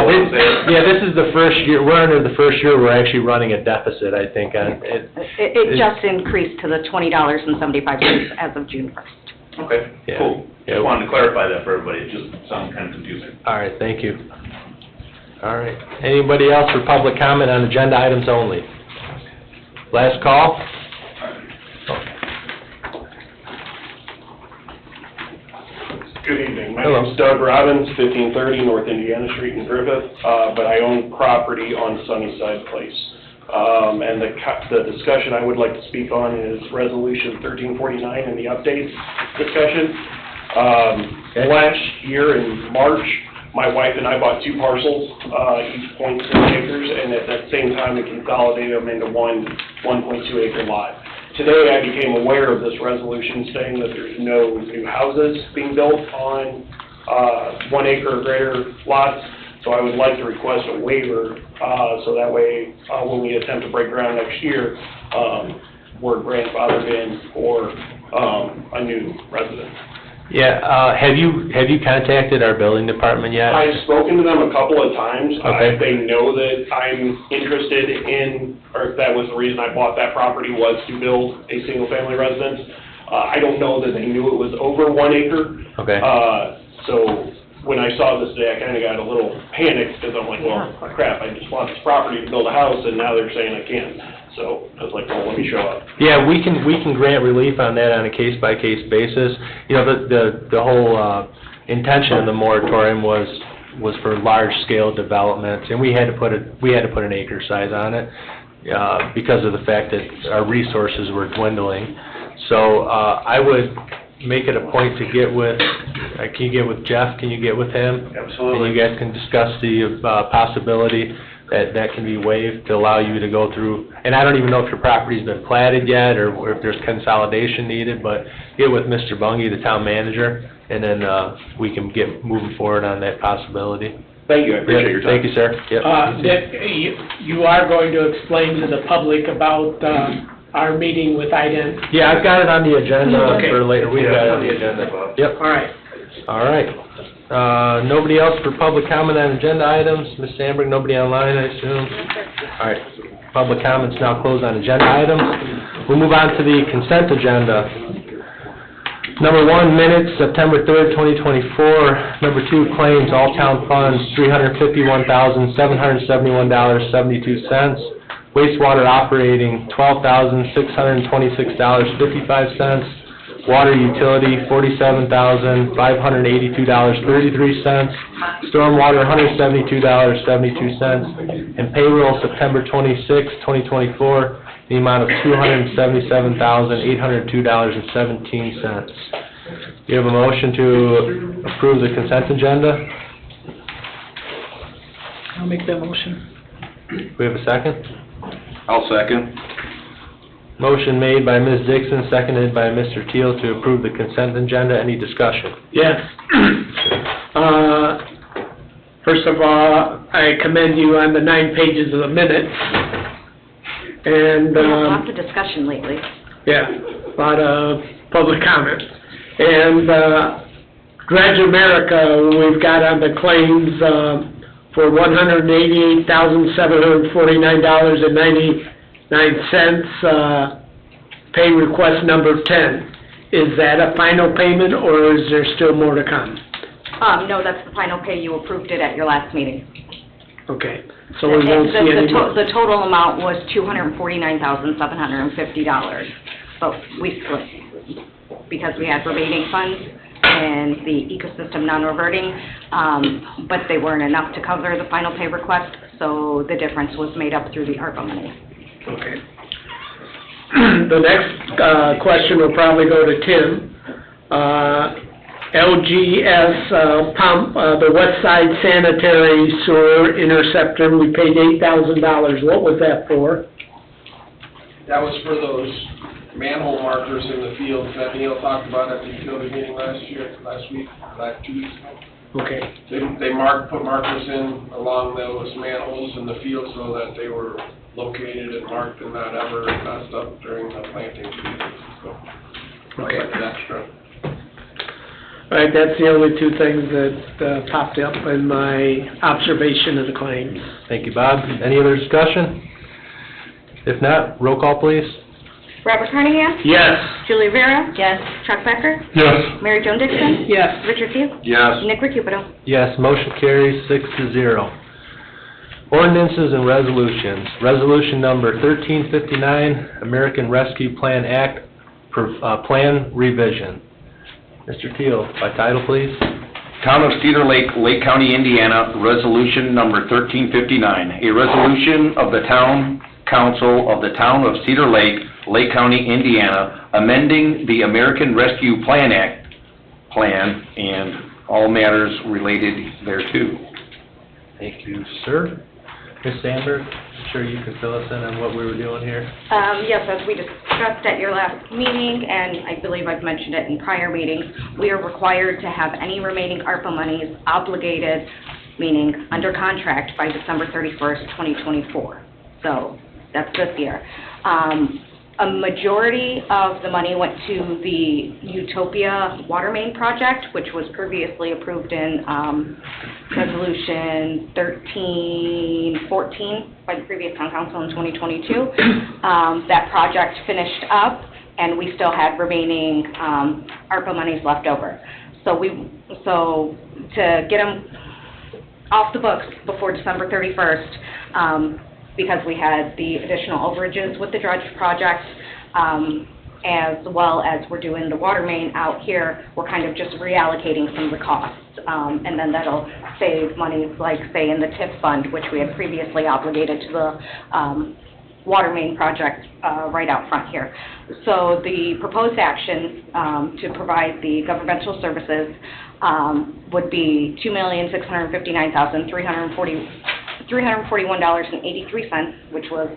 This is the first year, we're under the first year we're actually running a deficit, I think, on it. It just increased to the $20.75 as of June 1st. Okay, Yeah. cool. Yeah. Just wanted to clarify that for everybody, it just sounded kind of confusing. All right, thank you. All right, anybody else for public comment on agenda items only? Last call? Good evening. My Hello. name's Doug Robbins, 1530 North Indiana Street in Griffith, but I own property on Sunnyside Place. And the discussion I would like to speak on is Resolution 1349 and the updates discussion. Last year in March, my wife and I bought 2 parcels, each 0.6 acres, and at that same time we consolidated them into one 1.2 acre lot. Today I became aware of this resolution saying that there's no new houses being built on 1 acre or greater lots, so I would like to request a waiver, so that way when we attempt to break ground next year, we're grandfathered in for a new resident. Yeah, have you contacted our building department yet? I've spoken to them a couple of times. Okay. They know that I'm interested in, or that was the reason I bought that property, was to build a single-family residence. I don't know that they knew it was over 1 acre. Okay. So when I saw this today, I kind of got a little panicked, because I'm like, well, crap, I just bought this property to build a house, and now they're saying I can't. So I was like, well, let me show up. Yeah, we can grant relief on that on a case-by-case basis. You know, the whole intention of the moratorium was for large-scale developments, and we had to put an acre size on it because of the fact that our resources were dwindling. So I would make it a point to get with, can you get with Jeff, can you get with him? Absolutely. And you guys can discuss the possibility that can be waived to allow you to go through, and I don't even know if your property's been platted yet, or if there's consolidation needed, but get with Mr. Bungie, the town manager, and then we can get moving forward on that possibility. Thank you, I appreciate your time. Thank you, sir. Yep. That you are going to explain to the public about our meeting with IDEM? Yeah, I've got it on the agenda Okay. for later. We've got it on the agenda. Yep. All right. All right. Nobody else for public comment on agenda items? Ms. Sandberg, nobody online, I assume? All right. Public comments now closed on agenda items. We'll move on to the consent agenda. Number 1, minutes, September 3rd, 2024. Number 2, claims, all town funds, $351,771.72. Wastewater operating, $12,626.55. Water utility, $47,582.33. Stormwater, $172.72. And payroll, September 26, 2024, the amount of $277,802.17. You have a motion to approve the consent agenda? I'll make that motion. We have a second? I'll second. Motion made by Ms. Dixon, seconded by Mr. Teal to approve the consent agenda. Any discussion? Yes. First of all, I commend you on the 9 pages of the minutes. And, Lots of discussion lately. yeah, a lot of public comment. And, Dredge America, we've got on the claims, for $188,749.99, pay request number 10. Is that a final payment, or is there still more to come? No, that's the final pay. You approved it at your last meeting. Okay, so we won't see any more? The total amount was $249,750, but we split because we had remaining funds and the ecosystem non-reverting, but they weren't enough to cover the final pay request, so the difference was made up through the ARPA money. Okay. The next question will probably go to Tim. LGS pump, the west side sanitary sewer interceptor, we paid $8,000. What was that for? That was for those manhole markers in the fields that Neil talked about at the utility meeting last 2 weeks ago. Okay. They put markers in along those manholes in the field so that they were located and marked and not ever messed up during the planting season, so. Okay. That's extra. All right, that's the only 2 things that popped up in my observation of the claims. Thank you, Bob. Any other discussion? If not, roll call, please. Robert Carnahan? Yes. Julie Rivera? Yes. Chuck Becker? Yes. Mary Jo Dixon? Yes. Richard Teal? Yes. Nick Recupedo? Yes, motion carries 6-0. Ordinances and resolutions. Resolution number 1359, American Rescue Plan Act, Plan Revision. Mr. Teal, by title, please. Town of Cedar Lake, Lake County, Indiana, Resolution Number 1359, a resolution of the Town Council of the Town of Cedar Lake, Lake County, Indiana, amending the American Rescue Plan Act, Plan, and all matters related thereto. Thank you, sir. Ms. Sandberg, I'm sure you can fill us in on what we were doing here. Yes, as we discussed at your last meeting, and I believe I've mentioned it in prior meetings, we are required to have any remaining ARPA monies obligated, meaning under contract, by December 31st, 2024. So that's this year. A majority of the money went to the Utopia water main project, which was previously approved in Resolution 1314 by the previous town council in 2022. That project finished up, and we still had remaining ARPA monies left over. So to get them off the books before December 31st, because we had the additional overages with the dredge project, as well as we're doing the water main out here, we're kind of just reallocating some of the costs. And then that'll save money, like, say, in the TIF fund, which we had previously obligated to the water main project right out front here. So the proposed action to provide the governmental services would be $2,659,341.83, which was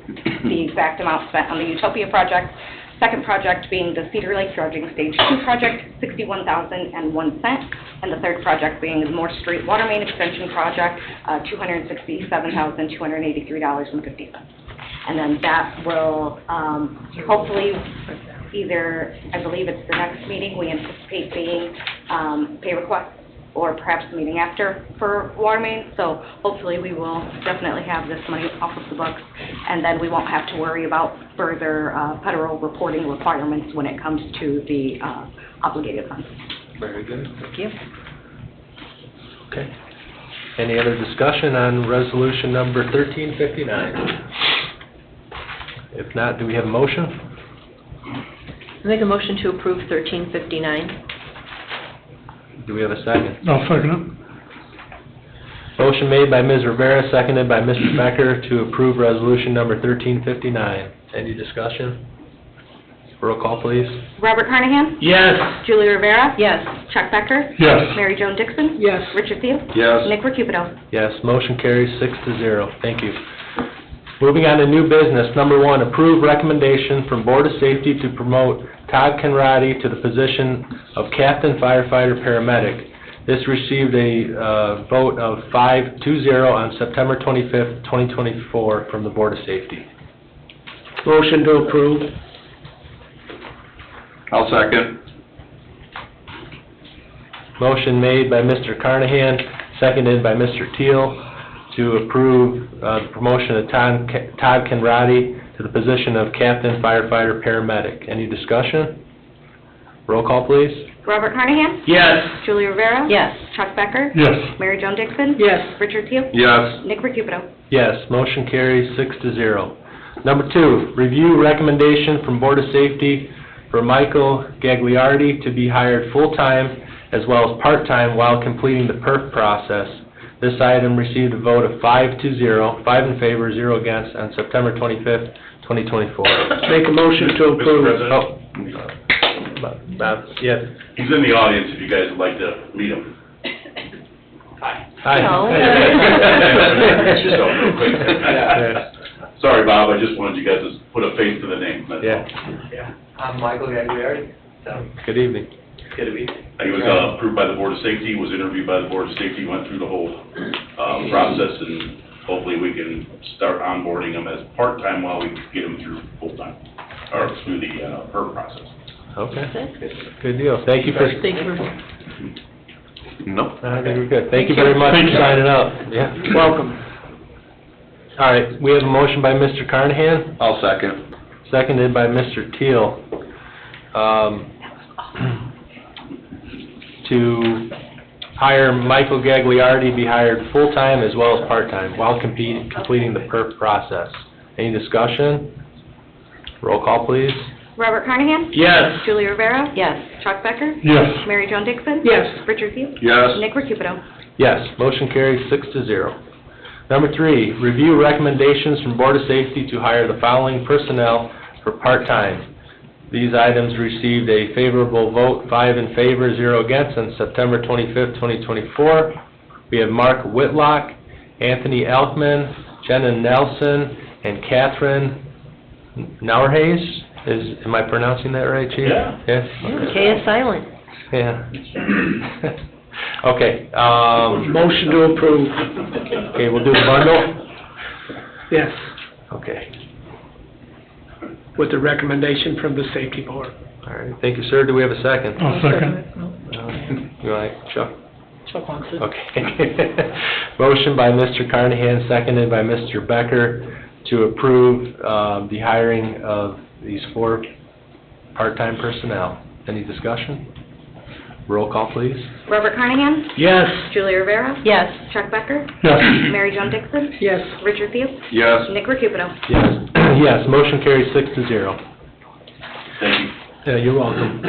the exact amount spent on the Utopia project. Second project being the Cedar Lake Dredging Stage 2 project, $61,001, and the third project being the Moore Street Water Main Extension project, $267,283.50. And then that will, hopefully, either, I believe it's the next meeting, we anticipate being, pay requests, or perhaps the meeting after for water main. So hopefully we will definitely have this money off of the books, and then we won't have to worry about further federal reporting requirements when it comes to the obligated funds. Very good. Thank you. Okay. Any other discussion on resolution number 1359? If not, do we have a motion? Make a motion to approve 1359. Do we have a second? I'll second it. Motion made by Ms. Rivera, seconded by Mr. Becker to approve resolution number 1359. Any discussion? Roll call, please. Robert Carnahan? Yes. Julie Rivera? Yes. Chuck Becker? Yes. Mary Jo Dixon? Yes. Richard Thiel? Yes. Nick Recupido? Yes, motion carries 6-0. Thank you. Moving on to new business. Number 1, approve recommendation from Board of Safety to promote Todd Conradi to the position of Captain Firefighter Paramedic. This received a vote of 5-0 on September 25th, 2024 from the Board of Safety. Motion to approve. I'll second. Motion made by Mr. Carnahan, seconded by Mr. Teal to approve the promotion of Todd Conradi to the position of Captain Firefighter Paramedic. Any discussion? Roll call, please. Robert Carnahan? Yes. Julie Rivera? Yes. Chuck Becker? Yes. Mary Jo Dixon? Yes. Richard Thiel? Yes. Nick Recupido? Yes, motion carries 6-0. Number 2, review recommendation from Board of Safety for Michael Gagliardi to be hired full-time as well as part-time while completing the PERF process. This item received a vote of 5-0, 5 in favor, 0 against, on September 25th, 2024. Make a motion to approve. Mr. President? Oh, Bob, yes. He's in the audience if you guys would like to meet him. Hi. Hi. Just so real quick. Yeah. Sorry, Bob, I just wanted you guys to put a face to the name. That's Yeah. Yeah, I'm Michael Gagliardi, so, Good evening. good to be. He was approved by the Board of Safety, was interviewed by the Board of Safety, went through the whole process, and hopefully we can start onboarding him as part-time while we get him through full-time, or through the PERF process. Okay. Good deal. Thank you for... Thank you. No. I think we're good. Thank you very much for signing up. Yeah. Welcome. All right, we have a motion by Mr. Carnahan, I'll second. seconded by Mr. Teal, to hire Michael Gagliardi, be hired full-time as well as part-time while completing the PERF process. Any discussion? Roll call, please. Robert Carnahan? Yes. Julie Rivera? Yes. Chuck Becker? Yes. Mary Jo Dixon? Yes. Richard Thiel? Yes. Nick Recupido? Yes, motion carries 6-0. Number 3, review recommendations from Board of Safety to hire the following personnel for part-time. These items received a favorable vote, 5 in favor, 0 against, on September 25th, 2024. We have Mark Whitlock, Anthony Elkman, Jenna Nelson, and Catherine Nauerhays. Am I pronouncing that right, Chief? Yeah. Yes? K is silent. Yeah. Okay, Motion to approve. okay, we'll do the bundle? Yes, Okay. with the recommendation from the safety board. All right, thank you, sir. Do we have a second? I'll second. You like Chuck? Chuck wants it. Okay. Motion by Mr. Carnahan, seconded by Mr. Becker to approve the hiring of these 4 part-time personnel. Any discussion? Roll call, please. Robert Carnahan? Yes. Julie Rivera? Yes. Chuck Becker? Yes. Mary Jo Dixon? Yes. Richard Thiel? Yes. Nick Recupido? Yes. Yes, motion carries 6-0. Thank you. Yeah, you're welcome.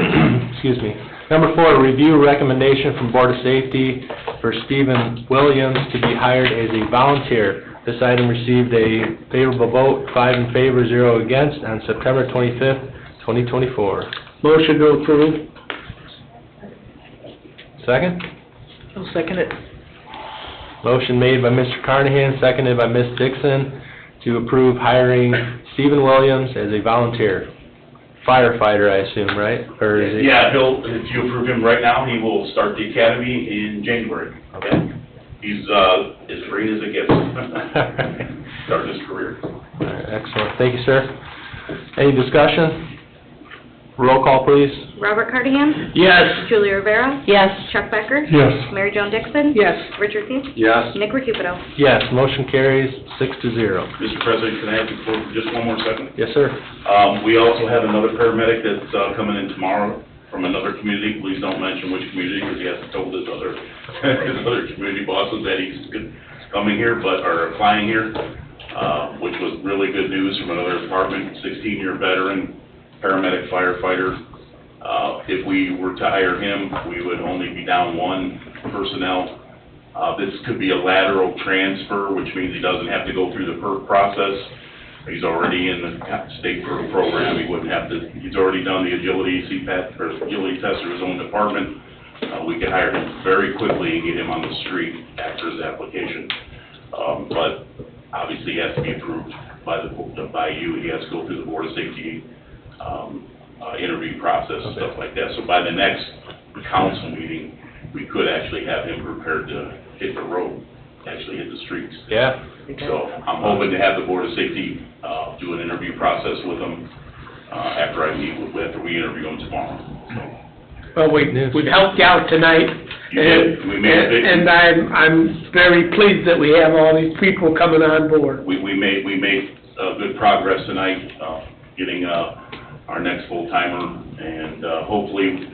Excuse me. Number 4, review recommendation from Board of Safety for Stephen Williams to be hired as a volunteer. This item received a favorable vote, 5 in favor, 0 against, on September 25th, 2024. Motion to approve. Second? I'll second it. Motion made by Mr. Carnahan, seconded by Ms. Dixon to approve hiring Stephen Williams as a volunteer. Firefighter, I assume, right? Or is he? Yeah, if you approve him right now, he will start the academy in January. Okay. He's as green as it gets, starting his career. All right, excellent. Thank you, sir. Any discussion? Roll call, please. Robert Cardigan? Yes. Julie Rivera? Yes. Chuck Becker? Yes. Mary Jo Dixon? Yes. Richard Peet? Yes. Nick Recupero? Yes, motion carries 6-0. Mr. President, can I have you for just one more second? Yes, sir. We also have another paramedic that's coming in tomorrow from another community. Please don't mention which community, because he hasn't told his other, his other community bosses that he's coming here, or applying here, which was really good news from another department, 16-year veteran, paramedic firefighter. If we were to hire him, we would only be down one personnel. This could be a lateral transfer, which means he doesn't have to go through the PERC process. He's already in the state PERC program. He wouldn't have to, he's already done the agility CPAT, or agility test of his own department. We could hire him very quickly and get him on the street after his application. But obviously he has to be approved by you. He has to go through the Board of Safety interview process and stuff like that. So by the next council meeting, we could actually have him prepared to hit the road, actually hit the streets. Yeah. So I'm hoping to have the Board of Safety do an interview process with him after we interview him tomorrow. Well, we've helped you out tonight. You did. We made a big. And I'm very pleased that we have all these people coming on board. We made good progress tonight, getting our next full-timer, and hopefully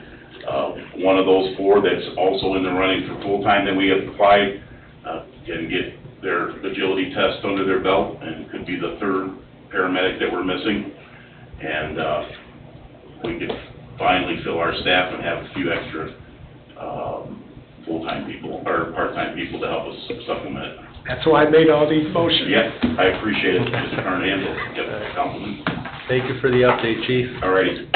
one of those four that's also in the running for full-time that we have applied can get their agility test under their belt, and could be the third paramedic that we're missing. And we could finally fill our staff and have a few extra full-time people, or part-time people to help us supplement. That's why I made all these motions. Yeah, I appreciate it, Mr. Carnahan. Yep, compliment. Thank you for the update, Chief. All righty.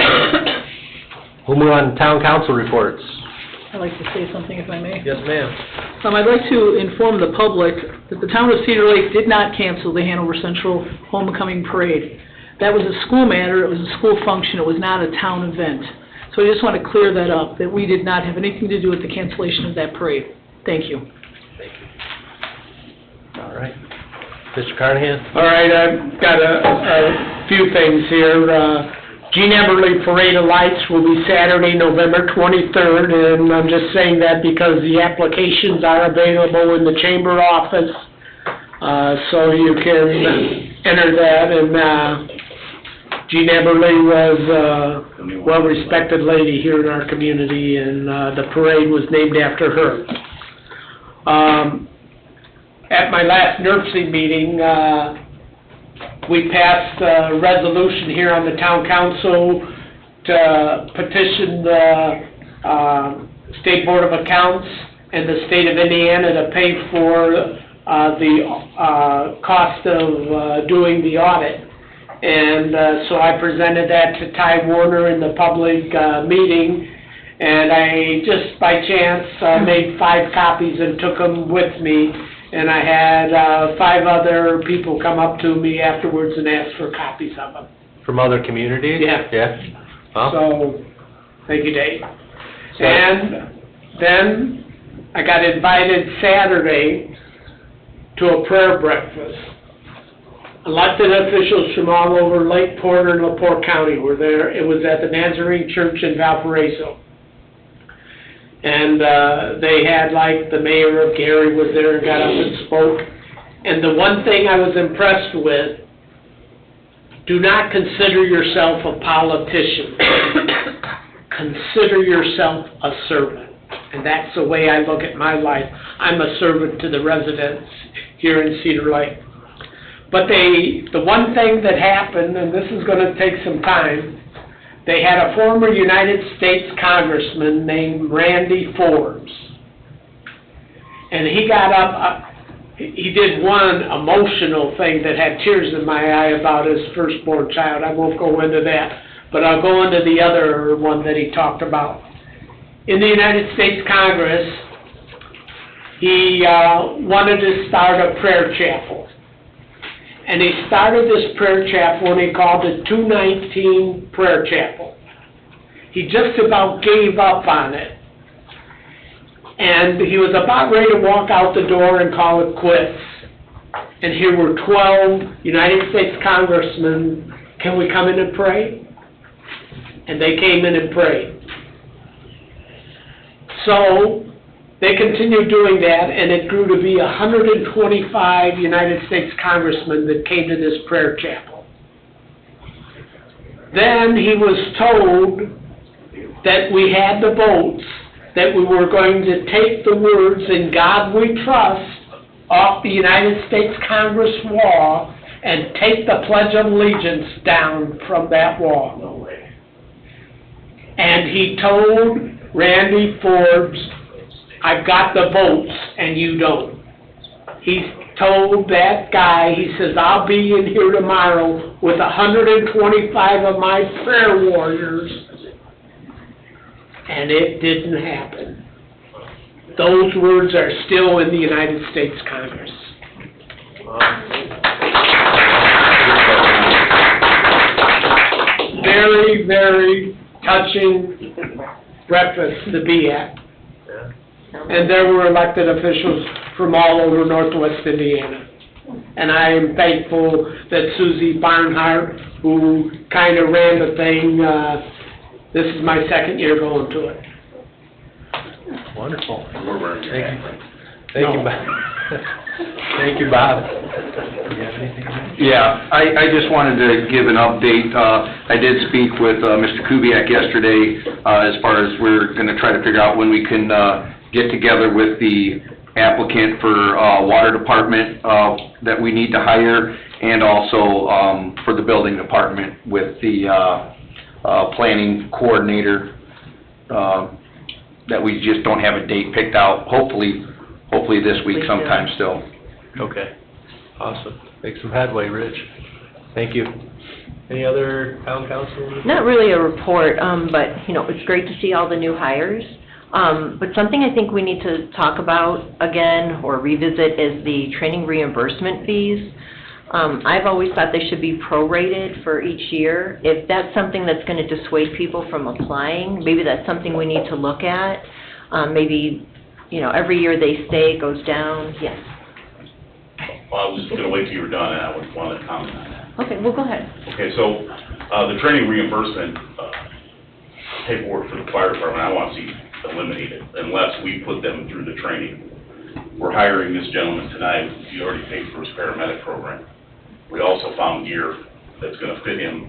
We'll move on to town council reports. I'd like to say something if I may. Yes, ma'am. I'd like to inform the public that the town of Cedar Lake did not cancel the Hanover Central Homecoming Parade. That was a school matter, it was a school function, it was not a town event. So I just want to clear that up, that we did not have anything to do with the cancellation of that parade. Thank you. Thank you. All right. Mr. Carnahan? All right, I've got a few things here. Gene Everly Parade of Lights will be Saturday, November 23rd, and I'm just saying that because the applications are available in the chamber office, so you can enter that. And Gene Everly was a well-respected lady here in our community, and the parade was named after her. At my last NERC meeting, we passed a resolution here on the town council to petition the State Board of Accounts and the state of Indiana to pay for the cost of doing the audit. And so I presented that to Ty Warner in the public meeting, and I just by chance made 5 copies and took them with me. And I had 5 other people come up to me afterwards and ask for copies of them. From other communities? Yeah. Yeah. Well, so, thank you, Dave. And then I got invited Saturday to a prayer breakfast. Elected officials from all over Lake Porter and LaPorte County were there. It was at the Nazarene Church in Valparaiso. And they had, like, the mayor of Gary was there and got up and spoke. And the one thing I was impressed with, do not consider yourself a politician. Consider yourself a servant. And that's the way I look at my life. I'm a servant to the residents here in Cedar Lake. But the one thing that happened, and this is going to take some time, they had a former United States congressman named Randy Forbes. And he got up, he did one emotional thing that had tears in my eye about his firstborn child. I won't go into that, but I'll go into the other one that he talked about. In the United States Congress, he wanted to start a prayer chapel. And he started this prayer chapel and he called it 219 Prayer Chapel. He just about gave up on it. And he was about ready to walk out the door and call it quits. and here were 12 United States congressmen, can we come in and pray? And they came in and prayed. So they continued doing that, and it grew to be 125 United States congressmen that came to this prayer chapel. Then he was told that we had the votes, that we were going to take the words, "In God We Trust," off the United States Congress wall and take the Pledge of Allegiance down from that wall. No way. And he told Randy Forbes, "I've got the votes and you don't." He told that guy, he says, "I'll be in here tomorrow with 125 of my prayer warriors." And it didn't happen. Those words are still in the United States Congress. Very, very touching breakfast to be at. And there were elected officials from all over Northwest Indiana. And I am thankful that Susie Barnhart, who kind of ran the thing, this is my second year going to it. Wonderful. Thank you. Thank you, Bob. Thank you, Bob. Do you have anything? Yeah, I just wanted to give an update. I did speak with Mr. Kubiak yesterday as far as we're going to try to figure out when we can get together with the applicant for water department that we need to hire, and also for the building department with the planning coordinator, that we just don't have a date picked out, hopefully this week sometime still. Okay, awesome. Make some headway, Rich. Thank you. Any other town council? Not really a report, but, it's great to see all the new hires. But something I think we need to talk about again or revisit is the training reimbursement fees. I've always thought they should be prorated for each year. If that's something that's going to dissuade people from applying, maybe that's something we need to look at. Maybe, every year they stay, it goes down. Yes. Well, I was going to wait till you were done, and I would want to comment on that. Okay, well, go ahead. Okay, so the training reimbursement paperwork for the fire department, I want to see eliminated unless we put them through the training. We're hiring this gentleman tonight. He already paid for his paramedic program. We also found gear that's going to fit him,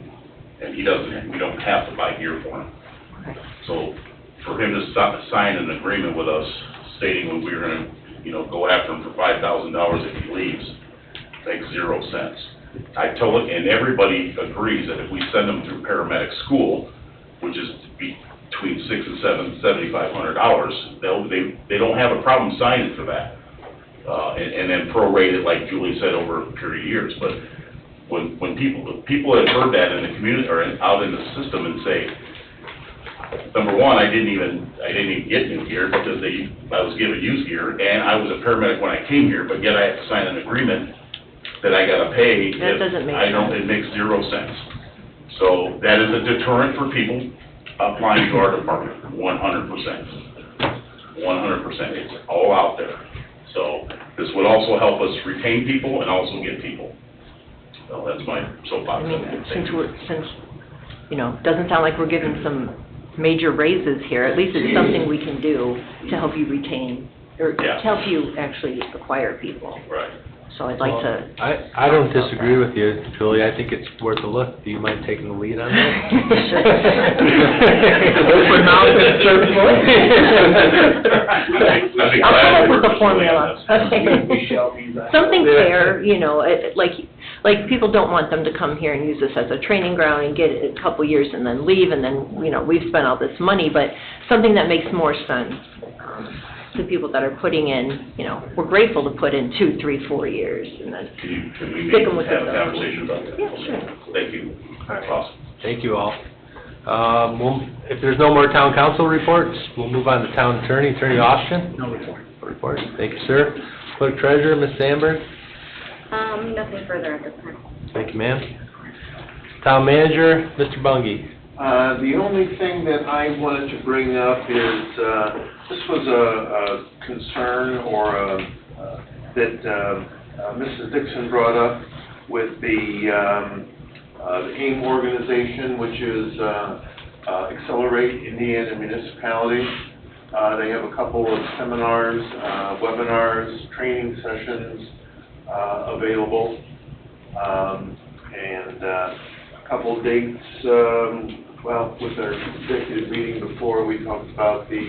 and we don't have to buy gear for him. So for him to sign an agreement with us stating when we were going to, go after him for $5,000 if he leaves, makes 0 sense. I told him, and everybody agrees that if we send them through paramedic school, which is between $600 and $7,500, they don't have a problem signing for that. And then prorate it, like Julie said, over a period of years. But when people have heard that in the community or out in the system and say, number one, I didn't even get new gear because I was given used gear, and I was a paramedic when I came here, but yet I have to sign an agreement that I got to pay. That doesn't make sense. It makes 0 sense. So that is a deterrent for people applying to our department, 100%. 100%. It's all out there. So this would also help us retain people and also get people. So that's my soapbox. Since doesn't sound like we're giving some major raises here, at least it's something we can do to help you retain, or to help you actually acquire people. Right. So I'd like to... I don't disagree with you, Julie. I think it's worth a look. Do you mind taking the lead on that? Open mouth and certain I'll come up with a formula. Something fair, like people don't want them to come here and use this as a training ground and get it a couple years and then leave, and then, we've spent all this money, but something that makes more sense. The people that are putting in, we're grateful to put in 2, 3, 4 years, and then Can we stick them with have the a conversation about that? Yeah, sure. Thank you. That's awesome. Thank you all. If there's no more town council reports, we'll move on to town attorney. Attorney Austin? No report. Report. Thank you, sir. Clerk treasurer, Ms. Sandberg? Nothing further at this time. Thank you, ma'am. Town manager, Mr. Bungie? The only thing that I wanted to bring up is, this was a concern or that Mrs. Dixon brought up with the AIM organization, which is Accelerate Indiana Municipalities. They have a couple of seminars, webinars, training sessions available, and a couple dates. With our executive meeting before, we talked about the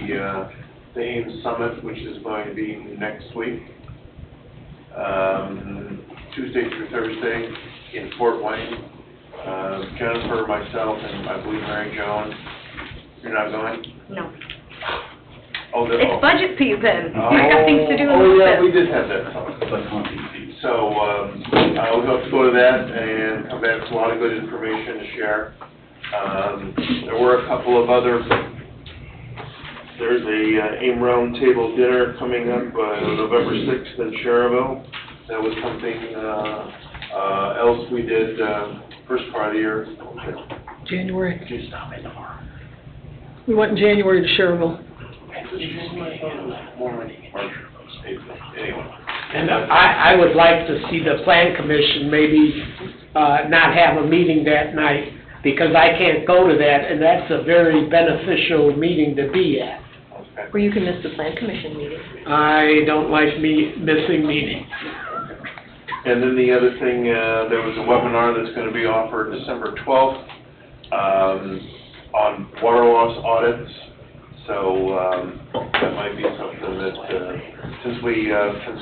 AIM Summit, which is going to be next week, Tuesday through Thursday in Fort Wayne. Jennifer, myself, and I believe Mary Jo, you're not going? No. Oh, It's budget season. You've got things to do in yeah, the we did have that talk. So, we'll have to go to that and come back with a lot of good information to share. There were a couple of other, there's a AIM Roundtable dinner coming up, November 6th in Cherville. That was something, else we did, first part of the year. January. We went in January to Cherville. Anyway. And I would like to see the Plan Commission maybe not have a meeting that night, because I can't go to that, and that's a very beneficial meeting to be at. Or you can miss the Plan Commission meeting. I don't like missing meetings. And then the other thing, there was a webinar that's going to be offered December 12th on water loss audits. So that might be something that, since we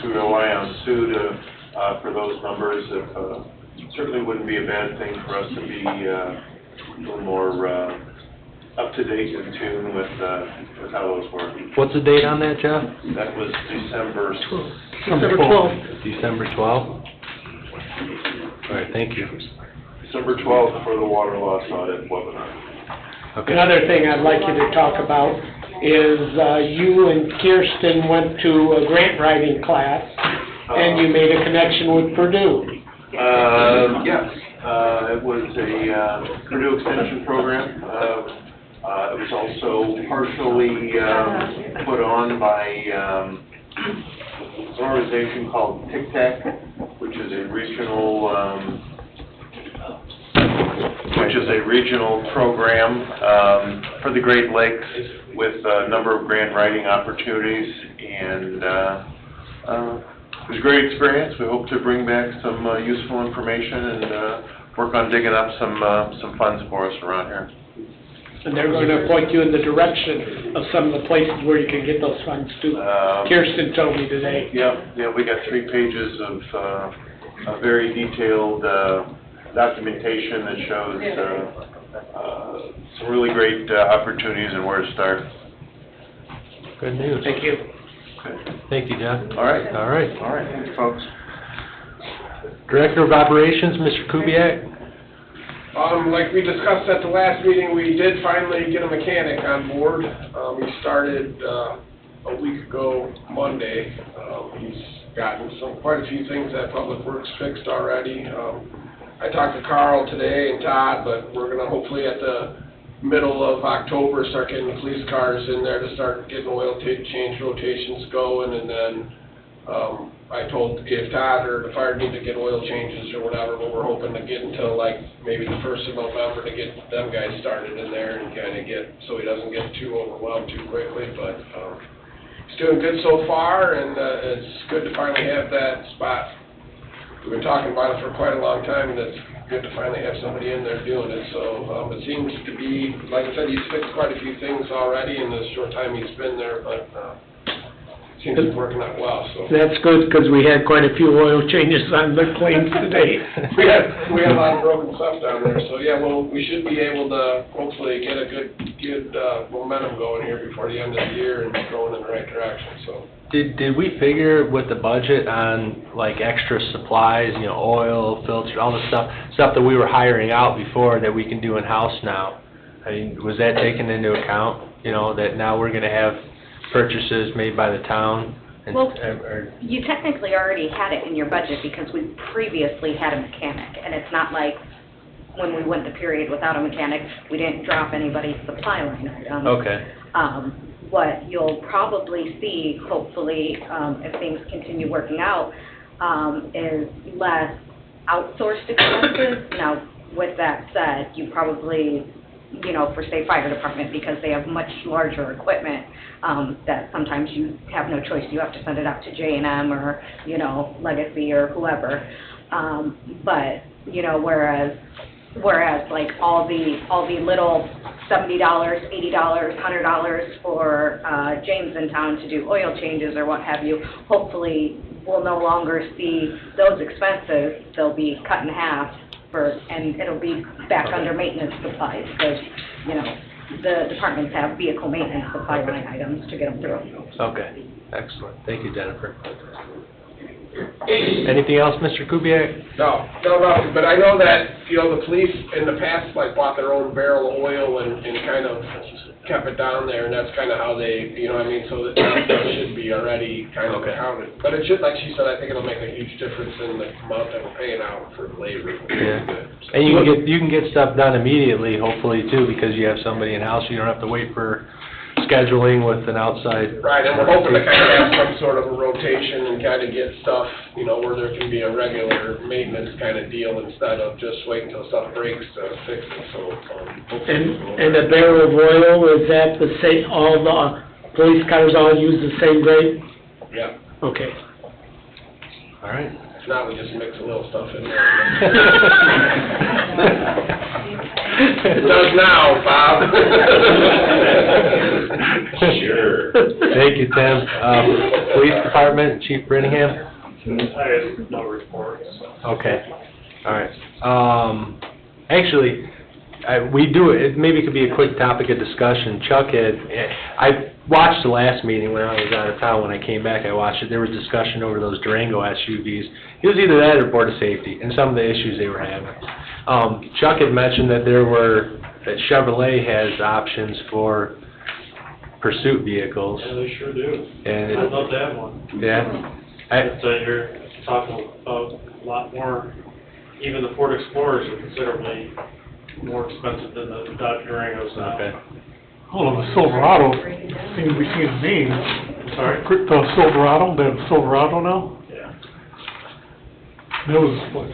rely on Sue for those numbers, certainly wouldn't be a bad thing for us to be a little more up to date and in tune with how those work. What's the date on that, Jeff? That was December 12th. December 12th? All right, thank you. December 12th for the water loss audit webinar. Okay. Another thing I'd like you to talk about is you and Kirsten went to a grant writing class, and you made a connection with Purdue. Yes, it was a Purdue Extension program. It was also partially put on by an organization called Tic Tac, which is a regional program for the Great Lakes with a number of grant writing opportunities, and it was a great experience. We hope to bring back some useful information and work on digging up some funds for us around here. And they're going to point you in the direction of some of the places where you can get those funds too. Kirsten told me today. Yeah, we got 3 pages of a very detailed documentation that shows some really great opportunities and where to start. Good news. Thank you. Okay. Thank you, Jeff. All right. All right. All right, thanks, folks. Director of Operations, Mr. Kubiak. Like we discussed at the last meeting, we did finally get a mechanic on board. He started a week ago Monday. He's gotten quite a few things at Public Works fixed already. I talked to Carl today and Todd, but we're going to hopefully at the middle of October start getting the police cars in there to start getting oil change rotations going, and then I told if Todd or the fire need to get oil changes or whatever, but we're hoping to get until like maybe the 1st of November to get them guys started in there and kind of get, so he doesn't get too overwhelmed too quickly, but he's doing good so far, and it's good to finally have that spot. We've been talking about it for quite a long time, and it's good to finally have somebody in there doing it, so it seems to be, like I said, he's fixed quite a few things already in the short time he's been there, but seems to be working out well, so. That's good, because we had quite a few oil changes on the claims today. We had a lot of broken stuff down there, so yeah, well, we should be able to hopefully get a good momentum going here before the end of the year and going in the right direction, so. Did we figure with the budget on like extra supplies, oil, filters, all the stuff that we were hiring out before that we can do in-house now? I mean, was that taken into account, that now we're gonna have purchases made by the town? Well, you technically already had it in your budget because we previously had a mechanic, and it's not like when we went the period without a mechanic, we didn't drop anybody's supply line item. Okay. What you'll probably see, hopefully, if things continue working out, is less outsourced expenses. Now, with that said, you probably, you know, for say fire department, because they have much larger equipment, that sometimes you have no choice, you have to send it out to J&M or, you know, Legacy or whoever. But, you know, whereas like all the little $70, $80, $100 for James in town to do oil changes or what have you, hopefully we'll no longer see those expenses. They'll be cut in half and it'll be back under maintenance supplies, because, you know, the departments have vehicle maintenance supply line items to get them through. Okay, excellent. Thank you, Jennifer. Anything else, Mr. Kubiak? No, nothing, but I know that, you know, the police in the past, like, bought their own barrel of oil and kind of kept it down there, and that's kind of how they, you know what I mean, so that should be already kind of accounted. But it should, like she said, I think it'll make a huge difference in the amount that we're paying out for labor. Yeah. And you can get stuff done immediately, hopefully, too, because you have somebody in-house. You don't have to wait for scheduling with an outside. Right, and we're hoping to kind of have some sort of a rotation and kind of get stuff, you know, where there can be a regular maintenance kind of deal instead of just waiting until stuff breaks to fix it, so. And the barrel of oil, is that the same, all the police cars all use the same grade? Yeah. Okay. All right. If not, we just mix a little stuff in there. It does now, Bob. Sure. Thank you, Tim. Police Department, Chief Brittingham? I have no reports. Okay, all right. Actually, we do it, maybe it could be a quick topic of discussion. Chuck I watched the last meeting when I was out of town. When I came back, I watched it. There was discussion over those Durango SUVs. It was either that or Board of Safety and some of the issues they were having. Chuck had mentioned that that Chevrolet has options for pursuit vehicles. Yeah, they sure do. And I'd love to have one. Yeah. You're talking about a lot more, even the Ford Explorers are considerably more expensive than the Dodge Durangos now. Okay. Oh, the Silverado, seems to be seeing a name. Sorry? The Silverado, they have a Silverado now? Yeah. That was what?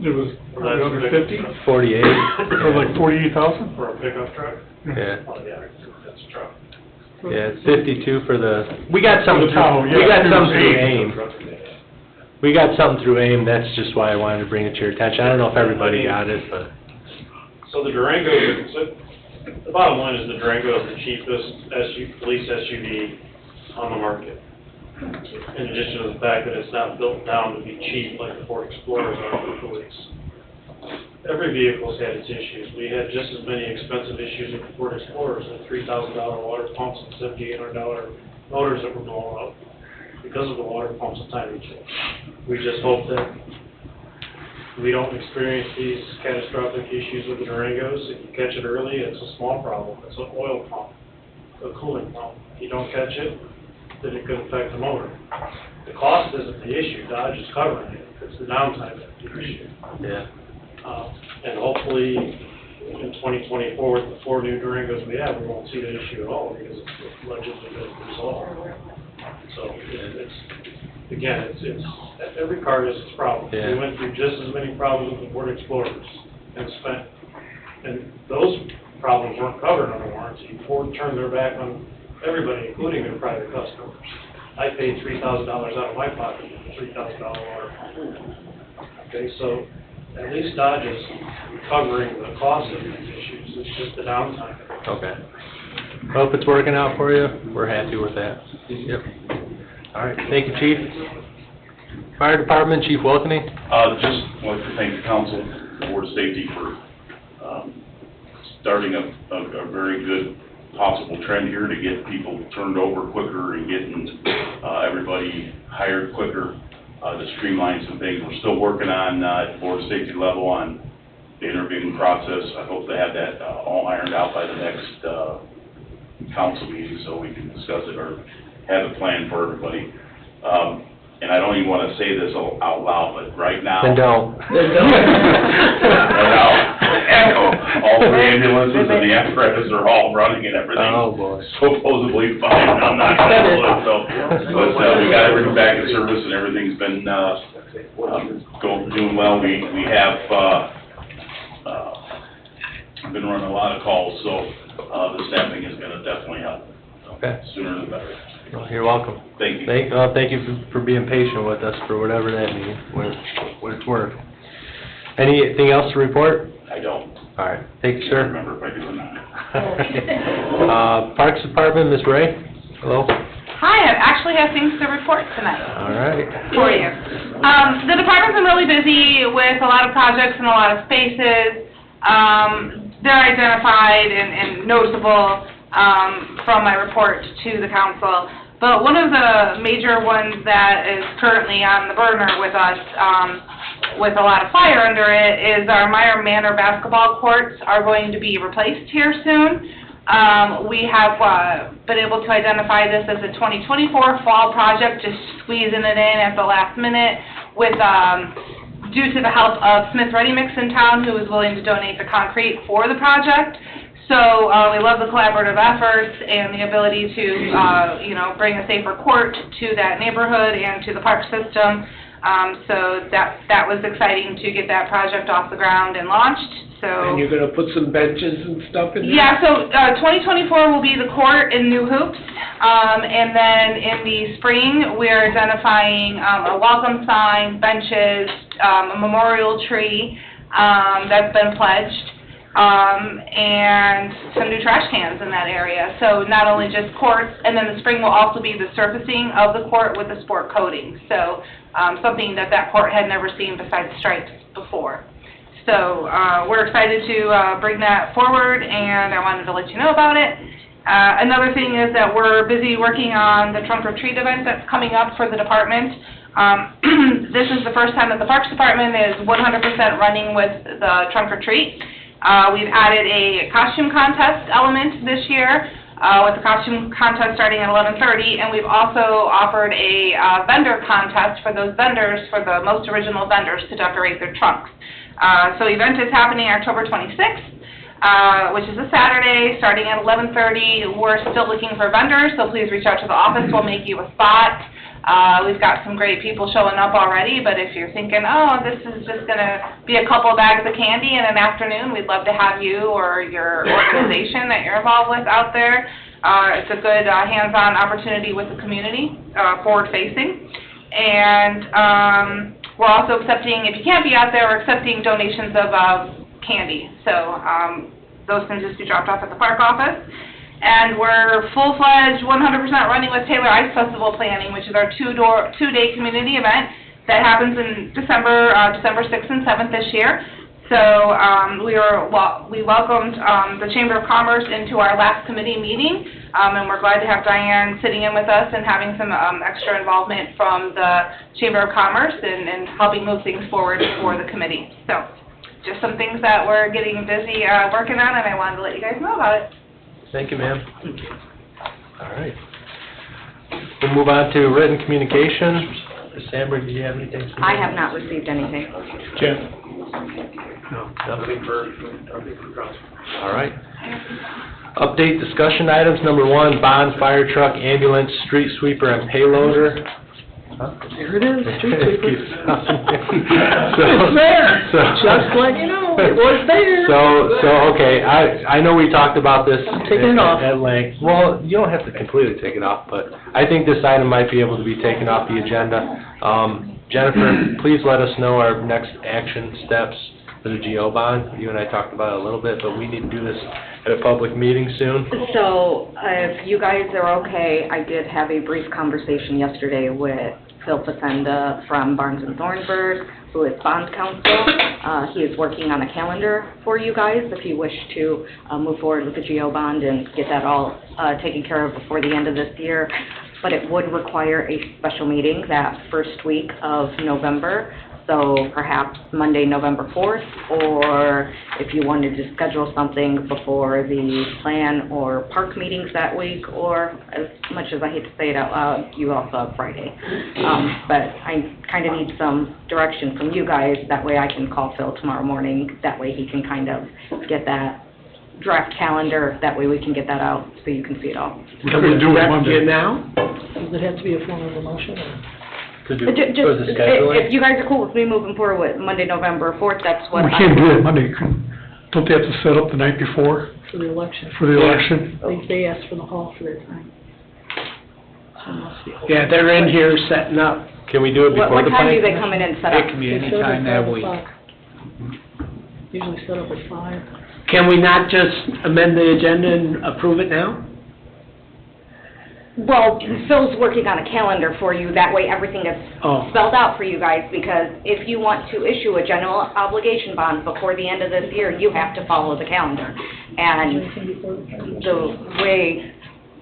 It was probably under 50? 48. Or like 48,000? For a pickup truck? Yeah. Oh, yeah, that's a truck. Yeah, 52 for the, we got some For the Tahoe, yeah. we got some through AIM. AIM. We got some through AIM, that's just why I wanted to bring it to your attention. I don't know if everybody got it, but. So the Durango, the bottom line is the Durango is the cheapest police SUV on the market. In addition to the fact that it's not built down to be cheap like the Ford Explorers are for police. Every vehicle's had its issues. We had just as many expensive issues with the Ford Explorers, with $3,000 water pumps and $7,800 motors that were blown up because of the water pumps and timing chips. We just hope that we don't experience these catastrophic issues with the Durangos. If you catch it early, it's a small problem. It's an oil pump, a cooling pump. If you don't catch it, then it could affect the motor. The cost isn't the issue. Dodge is covering it. It's the downtime that's the issue. Yeah. And hopefully, in 2024, with the 4 new Durangos we have, we won't see that issue at all because it's allegedly been resolved. So it's every car has its problems. Yeah. We went through just as many problems with the Ford Explorers and those problems weren't covered under warranty. Ford turned their back on everybody, including their private customers. I paid $3,000 out of my pocket for $3,000 water pump. Okay, so at least Dodge is covering the cost of these issues. It's just the downtime. Okay. Well, if it's working out for you, we're happy with that. Yep. All right, thank you, Chief. Fire Department, Chief Welkening. Just like to thank the council, the Board of Safety for starting a very good possible trend here to get people turned over quicker and getting everybody hired quicker, to streamline some things. We're still working on, at the Board of Safety level on the interviewing process. I hope to have that all ironed out by the next council meeting so we can discuss it or have a plan for everybody. And I don't even want to say this out loud, but right now. Then don't. Right now, echo. All the ambulances and the apparatus are all running and everything. Oh, boy. Supposedly fine, I'm not gonna do it, so. But, we got everything back in service and everything's been, doing well. We have, been running a lot of calls, so, the staffing is gonna definitely help. Okay. Sooner the better. Well, you're welcome. Thank you. Thank you for being patient with us for whatever that means, what it's worth. Anything else to report? I don't. All right, thank you, Can't sir. remember if I do or not. Parks Department, Ms. Ray? Hello? Hi, I actually have things to report tonight All right. for you. The department's been really busy with a lot of projects and a lot of spaces. They're identified and noticeable from my report to the council. But one of the major ones that is currently on the burner with us, with a lot of fire under it, is our Meyer Manor basketball courts are going to be replaced here soon. We have been able to identify this as a 2024 fall project, just squeezing it in at the last minute with due to the help of Smith Ready Mix in town, who is willing to donate the concrete for the project. So we love the collaborative efforts and the ability to, bring a safer court to that neighborhood and to the park system. So that was exciting to get that project off the ground and launched. So And you're gonna put some benches and stuff in there? yeah, so 2024 will be the court and new hoops. And then in the spring, we're identifying a welcome sign, benches, a memorial tree that's been pledged. And some new trash cans in that area. So not only just courts, and then the spring will also be the surfacing of the court with the sport coating. So something that court had never seen besides stripes before. So we're excited to bring that forward, and I wanted to let you know about it. Another thing is that we're busy working on the trunk or treat event that's coming up for the department. This is the first time that the Parks Department is 100% running with the trunk or treat. We've added a costume contest element this year, with the costume contest starting at 11:30, and we've also offered a vendor contest for those vendors, for the most original vendors, to decorate their trunks. So the event is happening October 26th, which is a Saturday, starting at 11:30. We're still looking for vendors, so please reach out to the office. We'll make you a spot. We've got some great people showing up already, but if you're thinking, oh, this is just going to be a couple of bags of candy in an afternoon, we'd love to have you or your organization that you're involved with out there. It's a good hands-on opportunity with the community, forward-facing. And we're also accepting, if you can't be out there, we're accepting donations of candy. So those can just be dropped off at the park office. And we're full-fledged, 100% running with Taylor Ice Festival planning, which is our two-day community event that happens in December 6th and 7th this year. So we welcomed the Chamber of Commerce into our last committee meeting, and we're glad to have Diane sitting in with us and having some extra involvement from the Chamber of Commerce and helping move things forward for the committee. So just some things that we're getting busy working on, and I wanted to let you guys know about it. Thank you, ma'am. All right. We'll move on to written communication. Ms. Sandberg, do you have anything? I have not received anything. Jeff? No. Nothing for all right. Update discussion items. Number 1, bond, fire truck, ambulance, street sweeper, and payloader. Huh? There it is, street sweeper. It's there, just like you know, it was there. So okay, I know we talked about this Taking it off. at length. Well, you don't have to completely take it off, but I think this item might be able to be taken off the agenda. Jennifer, please let us know our next action steps for the GO bond. You and I talked about it a little bit, but we need to do this at a public meeting soon. So if you guys are okay, I did have a brief conversation yesterday with Phil Facenda from Barnes & Thornburg, who is bond counsel. He is working on a calendar for you guys if you wish to move forward with the GO bond and get that all taken care of before the end of this year. But it would require a special meeting that first week of November. So perhaps Monday, November 4th, or if you wanted to schedule something before the plan or park meetings that week, or as much as I hate to say it out loud, you also have Friday. But I kind of need some direction from you guys, that way I can call Phil tomorrow morning, that way he can kind of get that draft calendar, that way we can get that out so you can see it all. Can we do it Monday? now? Does it have to be a form of a motion, or? To do, Just, for the scheduling? if you guys are cool with me moving forward with Monday, November 4th, that's what We can't do it Monday. Don't they have to set up the night before For the election. for the election? They asked for the hall for their time. So it must be open. Yeah, they're in here setting up. Can we do it before What the time do planning they come in and set It up? can be They any set up time at that 5 week. o'clock. Usually set up at 5. Can we not just amend the agenda and approve it now? Well, Phil's working on a calendar for you, that way everything is Oh. spelled out for you guys, because if you want to issue a general obligation bond before the end of this year, you have to follow the calendar. And Anything before the planning? the way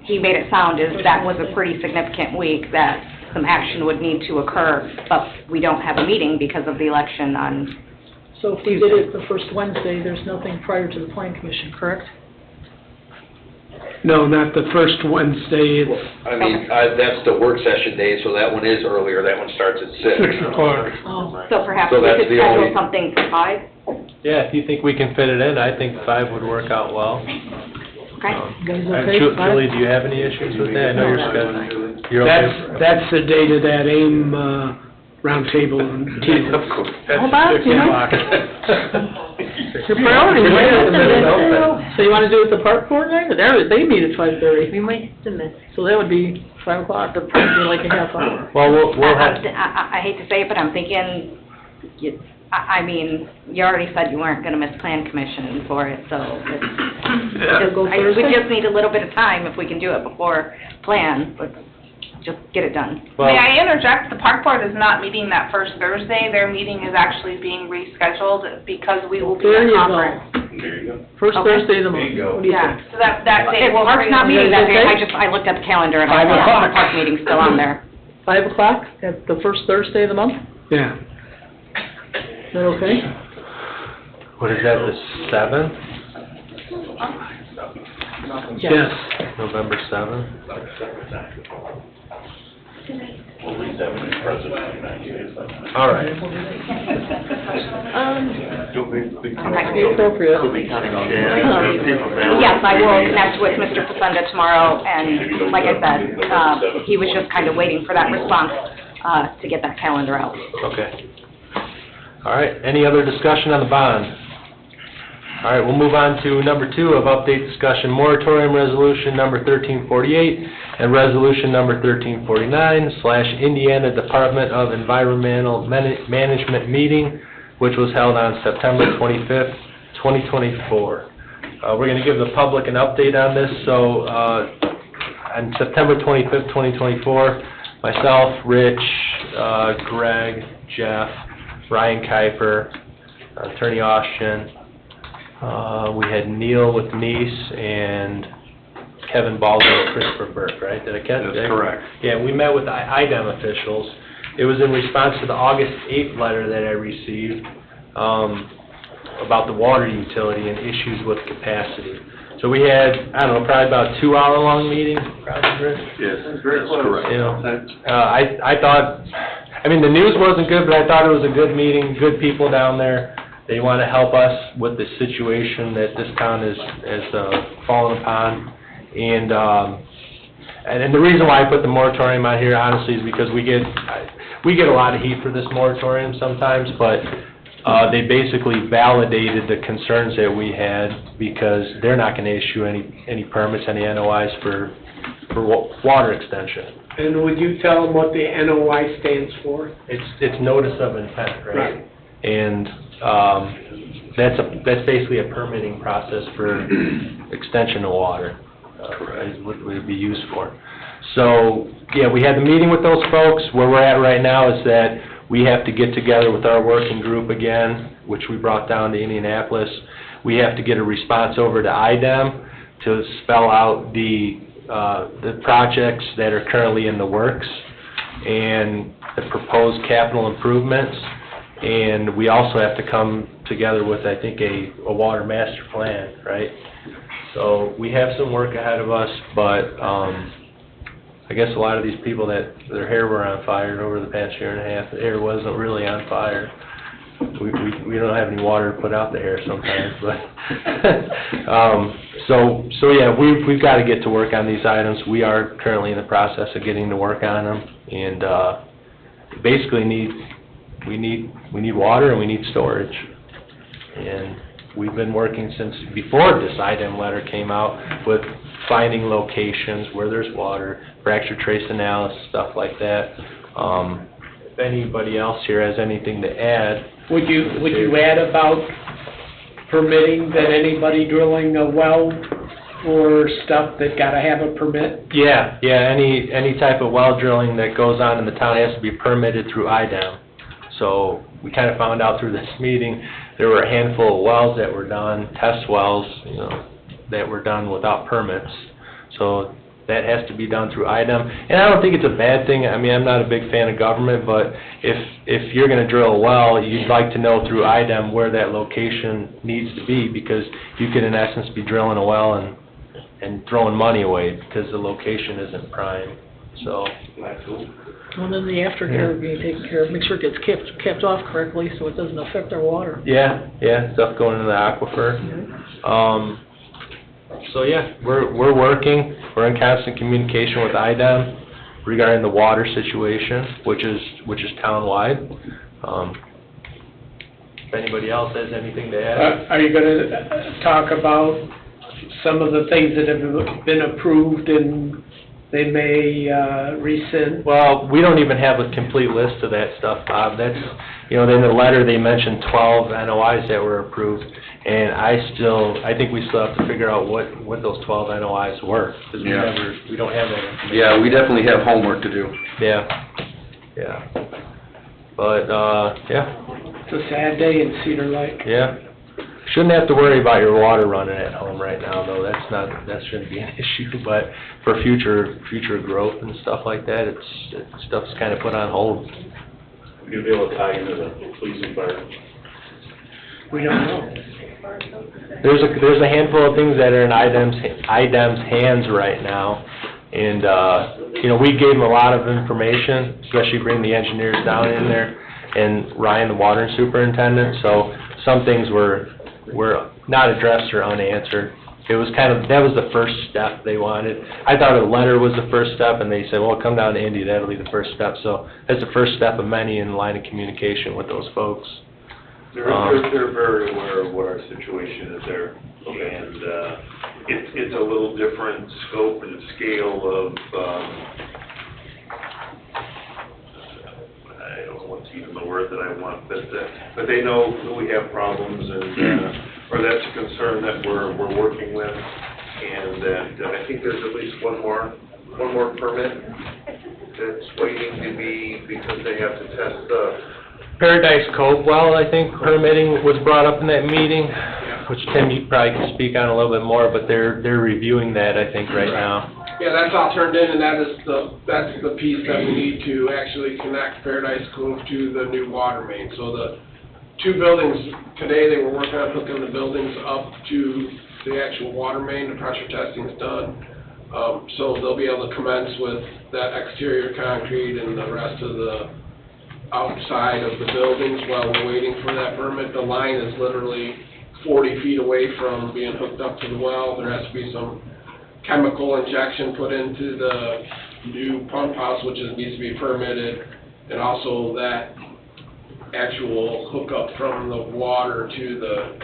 he made it sound is that was a pretty significant week, that some action would need to occur, but we don't have a meeting because of the election on, So if we did it the first Wednesday, there's nothing prior to the planning commission, correct? No, not the first Wednesday, it's, I mean, that's the work session day, so that one is earlier, that one starts at 6. 6 o'clock. Oh, so perhaps So we that's could the schedule only- something for 5, Yeah, if you think we can fit it in, I think 5 would work out well. okay? you guys And okay? with 5? Julie, do you have any issues with that? I know you're scheduled. You're okay? that's the date of that AIM, roundtable on Tuesday. Of course. Hold on, 6 you know. o'clock. Your priorities, We're right? gonna do it open. So you wanna do it the park board night? They meet at 5:30, We might have to miss. so that would be 5 o'clock, that'd probably be like a half hour. Well, we'll have, I hate to say it, but I'm thinking, I mean, you already said you weren't gonna miss plan commission for it, so it's, Go we Thursday? just need a little bit of time if we can do it before plan, but just get it done. May I interject? The park board is not meeting that first Thursday. Their meeting is actually being rescheduled because we will be There at you conference. go. There you go. First Okay. Thursday of the month. There you go. What do you Yeah, think? so that day If will. Mark's not bring- meeting that day, Okay. I looked at the calendar and I 5 saw the o'clock. park meeting's still on there. 5 o'clock at the first Thursday of the month? Yeah. Is that okay? what is that, the 7th? Yes. November 7th? Well, at least that would be president in 90 days. All right. Be appropriate. Yes, I will connect with Mr. Facenda tomorrow, and like I said, he was just kind of waiting for that response, to get that calendar out. Okay. All right, any other discussion on the bond? All right, we'll move on to number 2 of update discussion, moratorium resolution number 1348 and resolution number 1349/Indiana Department of Environmental Management meeting, which was held on September 25th, 2024. We're going to give the public an update on this. So on September 25th, 2024, myself, Rich, Greg, Jeff, Ryan Kuiper, Attorney Austin, we had Neil with Nice, and Kevin Baldwin and Christopher Burke, right? Did I catch that? That's correct. Yeah, we met with the IDEM officials. It was in response to the August 8th letter that I received about the water utility and issues with capacity. So we had, I don't know, probably about a 2-hour-long meeting, probably, Rich? Yes, that's correct. You know, I thought, I mean, the news wasn't good, but I thought it was a good meeting, good people down there. They want to help us with the situation that this town has fallen upon. And the reason why I put the moratorium on here, honestly, is because we get a lot of heat for this moratorium sometimes, but they basically validated the concerns that we had, because they're not going to issue any permits, any NOIs for water extension. And would you tell them what the NOI stands for? It's notice of intent, right? Right. And that's basically a permitting process for extension of water. Is what it would be used for. So, yeah, we had the meeting with those folks. Where we're at right now is that we have to get together with our working group again, which we brought down to Indianapolis. We have to get a response over to IDEM to spell out the projects that are currently in the works and the proposed capital improvements. And we also have to come together with, I think, a water master plan, right? So we have some work ahead of us, but I guess a lot of these people that their hair were on fire over the past year and a half, the hair wasn't really on fire. We don't have any water to put out the hair sometimes, but so yeah, we've got to get to work on these items. We are currently in the process of getting to work on them, and basically we need water and we need storage. And we've been working since before this IDEM letter came out with finding locations where there's water, fracture trace analysis, stuff like that. If anybody else here has anything to add. Would you add about permitting that anybody drilling a well for stuff that gotta have a permit? Yeah, any type of well drilling that goes on in the town has to be permitted through IDEM. So we kind of found out through this meeting, there were a handful of wells that were done, test wells, that were done without permits. So that has to be done through IDEM. And I don't think it's a bad thing. I mean, I'm not a big fan of government, but if you're going to drill a well, you'd like to know through IDEM where that location needs to be, because you could, in essence, be drilling a well and throwing money away because the location isn't prime. So, Well, then the aftercare being taken care of, make sure it gets kept off correctly so it doesn't affect our water. Yeah, stuff going into the aquifer. So yeah, we're working. We're in constant communication with IDEM regarding the water situation, which is town-wide. If anybody else has anything to add? Are you gonna talk about some of the things that have been approved and they may rescind? Well, we don't even have a complete list of that stuff, Bob. That's, in the letter they mentioned 12 NOIs that were approved, and I think we still have to figure out what those 12 NOIs were, because we don't have that information. Yeah, we definitely have homework to do. Yeah. But, It's a sad day in Cedar Lake. Yeah. Shouldn't have to worry about your water running at home right now, though. That shouldn't be an issue. But for future growth and stuff like that, stuff's kind of put on hold. You'll be able to tie into the police and fire. We don't know. There's a handful of things that are in IDEM's hands right now, and we gave them a lot of information, especially bringing the engineers down in there, and Ryan, the water superintendent. So some things were not addressed or unanswered. It was that was the first step they wanted. I thought a letter was the first step, and they said, well, come down to Indy, that'll be the first step. So that's the first step of many in line of communication with those folks. They're very aware of what our situation is there, and it's a little different scope and scale of, I don't know what's even the word that I want, but they know that we have problems, and or that's a concern that we're working with, and that I think there's at least one more permit that's waiting to be, because they have to test the Paradise Cove well, I think permitting was brought up in that meeting, which Tim, you probably can speak on a little bit more, but they're reviewing that, I think, right now. Yeah, that's all turned in, and that's the piece that we need to actually connect Paradise Cove to the new water main. So the two buildings, today they were working on hooking the buildings up to the actual water main. The pressure testing's done. So they'll be able to commence with that exterior concrete and the rest of the outside of the buildings while we're waiting for that permit. The line is literally 40 feet away from being hooked up to the well. There has to be some chemical injection put into the new pump house, which needs to be permitted, and also that actual hookup from the water to the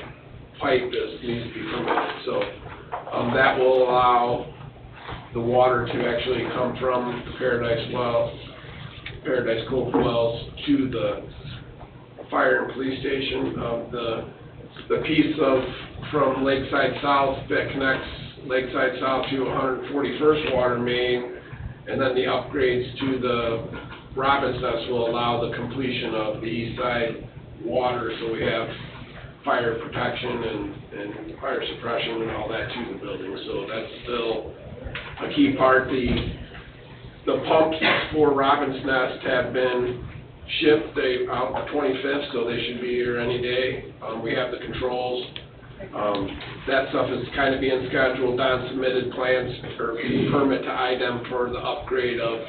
pipe needs to be permitted. So that will allow the water to actually come from the Paradise Cove wells to the fire and police station. The piece from Lakeside South that connects Lakeside South to 141st water main, and then the upgrades to the Robbins Nest will allow the completion of the east side water, so we have fire protection and fire suppression and all that to the building. So that's still a key part. The pumps for Robbins Nest have been shift, they, out the 25th, so they should be here any day. We have the controls. That stuff is kind of being scheduled. Don submitted plans or permit to IDEM for the upgrade of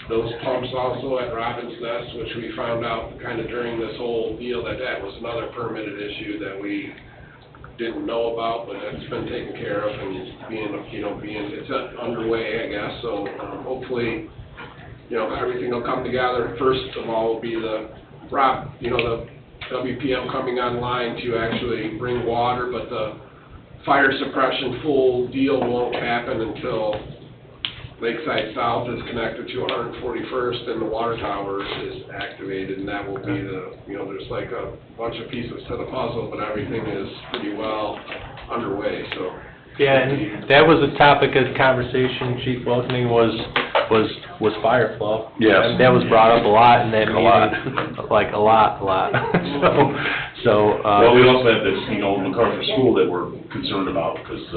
those pumps also at Robin's Nest, which we found out kind of during this whole deal that that was another permitted issue that we didn't know about, but it's been taken care of and it's underway, I guess. So hopefully, everything will come together. First of all will be the WPM coming online to actually bring water, but the fire suppression full deal won't happen until Lakeside South is connected to 141st and the water tower is activated, and that will be there's like a bunch of pieces to the puzzle, but everything is pretty well underway, so. Yeah, and that was a topic of conversation, Chief Welkening, was fire flow. Yes. And that was brought up a lot in that meeting. Like a lot. So. Well, we also have this, MacArthur School that we're concerned about, because,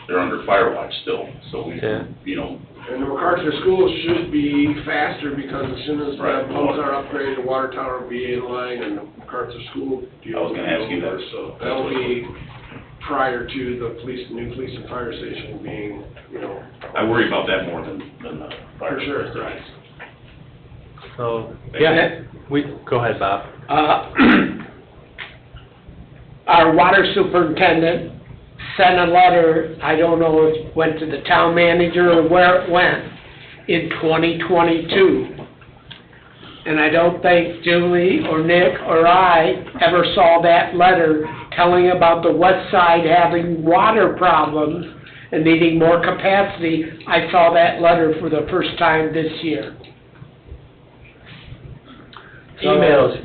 they're under fire watch still, so we, And the MacArthur School should be faster, because as soon as the pumps are upgraded, the water tower will be in line, and the MacArthur School deal. I was gonna ask you that. So that'll be prior to the new police and fire station being, I worry about that more than the fire. For sure, right. So, yeah, go ahead, Bob. Our water superintendent sent a letter, I don't know if it went to the town manager or where it went, in 2022. And I don't think Julie or Nick or I ever saw that letter telling about the west side having water problems and needing more capacity. I saw that letter for the first time this year. Emails,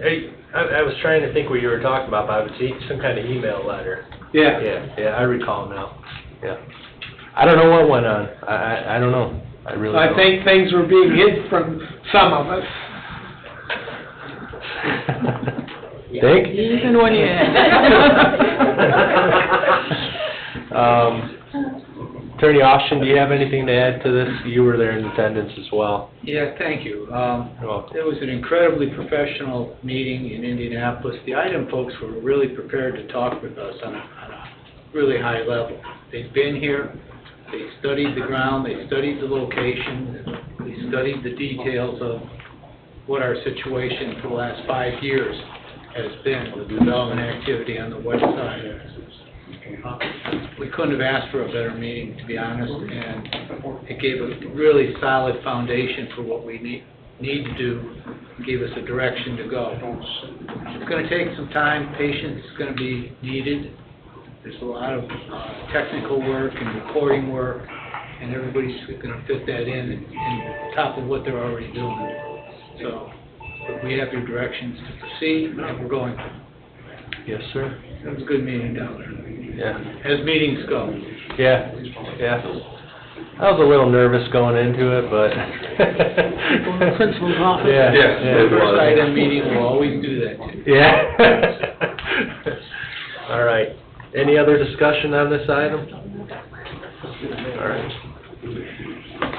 I was trying to think what you were talking about, Bob. It's some kind of email letter. Yeah. Yeah, I recall now. Yeah. I don't know what went on. I don't know. I really don't. I think things were being hid from some of us. Think? Even when you Attorney Austin, do you have anything to add to this? You were there in attendance as well. Yeah, thank you. It was an incredibly professional meeting in Indianapolis. The IDEM folks were really prepared to talk with us on a really high level. They've been here, they studied the ground, they studied the location, they studied the details of what our situation for the last 5 years has been with development activity on the west side. We couldn't have asked for a better meeting, to be honest, and it gave a really solid foundation for what we need to do, gave us a direction to go. It's going to take some time, patience is going to be needed. There's a lot of technical work and reporting work, and everybody's going to fit that in on top of what they're already doing. So, but we have your directions to proceed, and we're going to. Yes, sir. It was a good meeting down there. Yeah. As meetings go. Yeah. I was a little nervous going into it, but... Going to the principal's office. Yeah. The first IDEM meeting will always do that too. Yeah. All right. Any other discussion on this item? All right.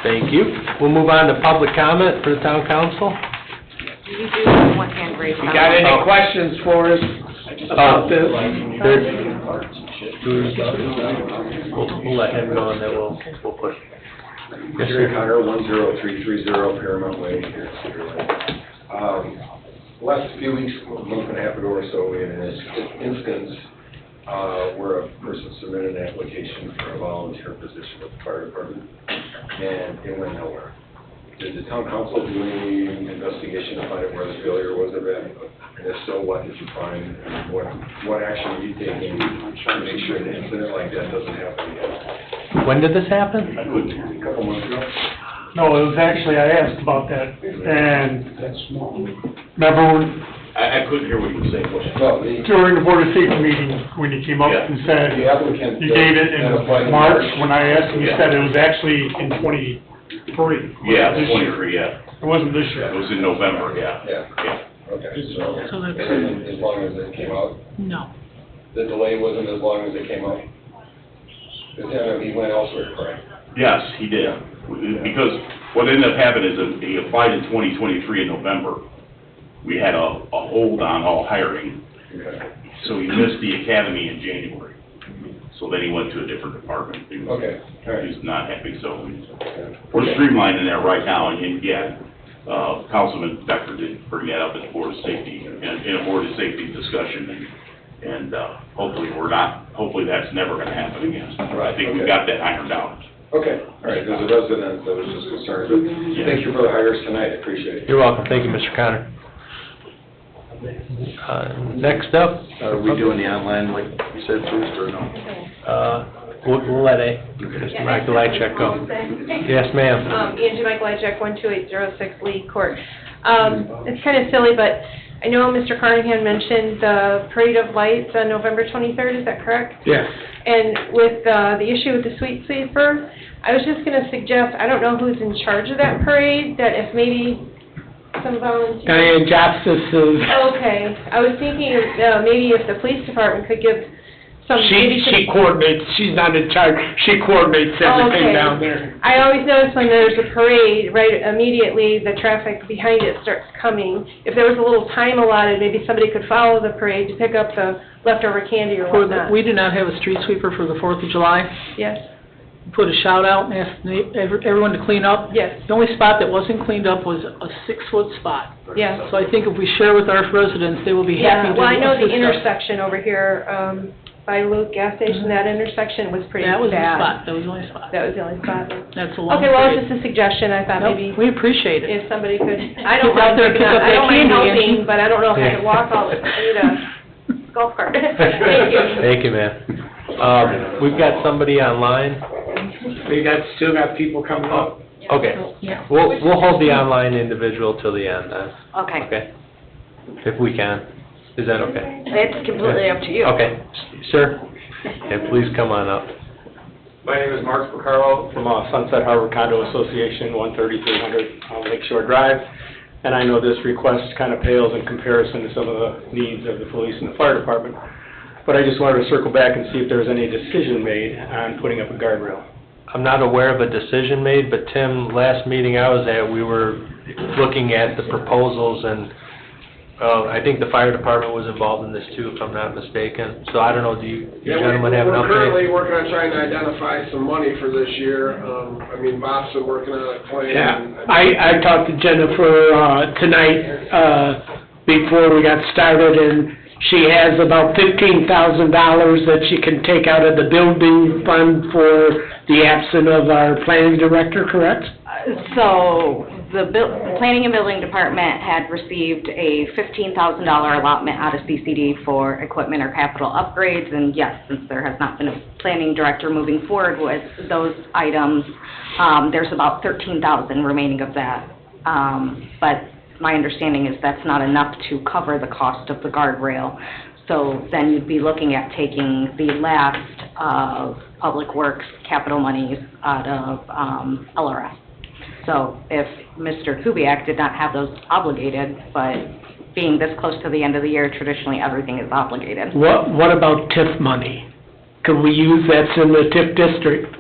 Thank you. We'll move on to public comment for the town council. You do have one hand raised. You got any questions for us about this? We'll let him go and then we'll push. Yes, Jerry sir. Connor, 10330 Paramount Way here in Cedar Lake. Last few weeks, a month and a half ago or so, we had an instance where a person submitted an application for a volunteer position with the fire department, and it went nowhere. Did the town council do any investigation to find out where the failure was of it? And if so, what did you find? And what action are you taking to make sure an incident like that doesn't happen again? When did this happen? A couple months ago. No, it was actually, I asked about that, and remember when, I couldn't hear what you were saying. during the Board of Safety meeting, when you came up and said, The applicant. you gave it in March, when I asked him, he said it was actually in 23. Yeah, This year. 23, yeah. It wasn't this year. It was in November, yeah. Okay, so, So that's- it wasn't as long as it came out? No. The delay wasn't as long as it came out? Because he went elsewhere, correct? Yes, he did. Because what ended up happening is that he applied in 2023 in November, we had a hold on all hiring. Okay. So he missed the academy in January. So then he went to a different department. He was- Okay, all right. He's not happy, so we're streamlining that right now, and yeah, Councilman Becker did bring that up at the Board of Safety, in a Board of Safety discussion, and hopefully that's never gonna happen again. I think we got that ironed out. Okay, all right, there's a resident that was just concerned, but thank you for the hires tonight, I appreciate it. You're welcome. Thank you, Mr. Connor. Next up. Are we doing the online, like you said, first, or no? We'll let Mr. Michaelajczak go. Yes, ma'am. Angie Michaelajczak, 12806 Lee Court. It's kind of silly, but I know Mr. Carnahan mentioned the Parade of Lights on November 23rd, is that correct? Yes. And with the issue with the street sweeper, I was just going to suggest, I don't know who's in charge of that parade, that if maybe some volunteers... Diane Justice is... Okay. I was thinking maybe if the police department could give some... She coordinates, she's not in charge, she coordinates everything Okay. down there. I always notice when there's a parade, right immediately, the traffic behind it starts coming. If there was a little time allotted, maybe somebody could follow the parade to pick up the leftover candy or whatnot. We do not have a street sweeper for the 4th of July. Yes, Put a shout out and ask everyone to clean up. yes, The only spot that wasn't cleaned up was a 6-foot spot. yes. So I think if we share with our residents, they will be happy Yeah, to well, I know the assist us. intersection over here, by Luke gas station, that intersection was pretty bad. That was the spot, that was the only spot. That was the only spot. That's a long Okay, well, parade. it's just a suggestion, I thought Nope, maybe we appreciate it. if somebody could, I don't Get out mind there and picking pick up, up I that don't mind candy, helping, Angie. but I don't know if I could walk all, I need a golf cart. Thank you. Thank you, ma'am. We've got somebody online. We still got people coming up. Okay. Yeah. We'll hold the online individual till the end then. Okay. Okay? If we can. Is that okay? It's completely up to you. Okay. Sir, and please come on up. My name is Mark Picaro from Sunset Harbor Condo Association, 13300 Lakeshore Drive. And I know this request kind of pales in comparison to some of the needs of the police and the fire department. But I just wanted to circle back and see if there was any decision made on putting up a guardrail. I'm not aware of a decision made, but Tim, last meeting I was at, we were looking at the proposals, and I think the fire department was involved in this too, if I'm not mistaken. So I don't know, do you gentlemen have an We're currently update? working on trying to identify some money for this year. I mean, Bob's been working on a plan. Yeah, I talked to Jennifer, tonight, before we got started, and she has about $15,000 that she can take out of the building fund for the absence of our planning director, correct? So, the Planning and Building Department had received a $15,000 allotment out of CCD for equipment or capital upgrades, and yes, since there has not been a planning director moving forward with those items, there's about $13,000 remaining of that. But my understanding is that's not enough to cover the cost of the guardrail. So then you'd be looking at taking the last of Public Works capital monies out of LRF. So if Mr. Kubiak did not have those obligated, but being this close to the end of the year, traditionally everything is obligated. What about TIF money? Can we use that's in the TIF district?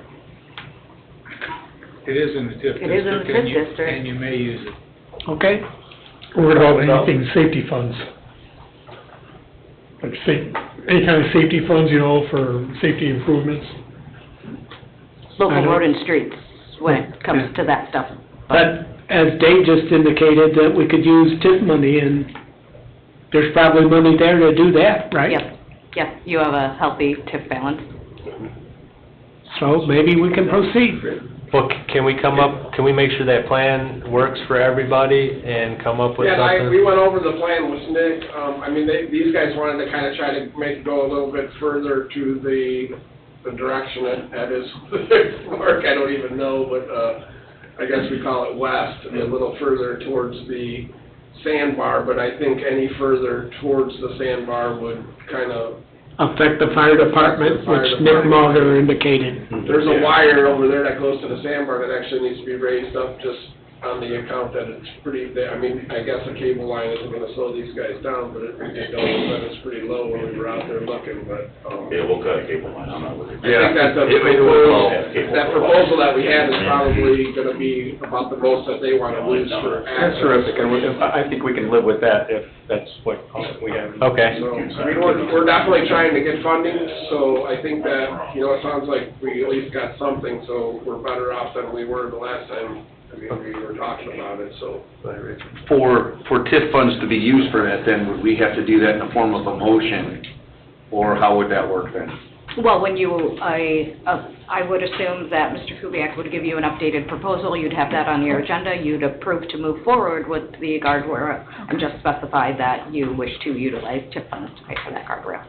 It is in the TIF district. It is in the TIF district. And you may use it. Okay. What about anything safety funds? Like any kind of safety funds, for safety improvements? Local road and streets, when it comes to that stuff. But as Dave just indicated, that we could use TIF money, and there's probably money there to do that, right? Yes, you have a healthy TIF balance. So maybe we can proceed. Well, can we make sure that plan works for everybody and come up with Yeah, something? we went over the plan with Nick. I mean, these guys wanted to kind of try to make it go a little bit further to the direction that is work. I don't even know, but I guess we call it west, a little further towards the sandbar. But I think any further towards the sandbar would kind of Affect the fire department, which Nick Mulder indicated. There's a wire over there that goes to the sandbar that actually needs to be raised up just on the account that it's pretty, I mean, I guess a cable line isn't gonna slow these guys down, but it all of a sudden it's pretty low when we were out there looking, but, Yeah, we'll cut a cable line, I'm not with you. I think that's a that proposal that we had is probably gonna be about the most that they wanna lose for That's access. terrific, and I think we can live with that if that's what we have. Okay. So, I mean, we're definitely trying to get funding, so I think that, you know, it sounds like we at least got something, so we're better off than we were the last time, I mean, we were talking about it, so. For TIF funds to be used for that, then would we have to do that in the form of a motion? Or how would that work then? Well, when you, I would assume that Mr. Kubiak would give you an updated proposal, you'd have that on your agenda, you'd approve to move forward with the guardrail, and just specify that you wish to utilize TIF funds to pay for that guardrail.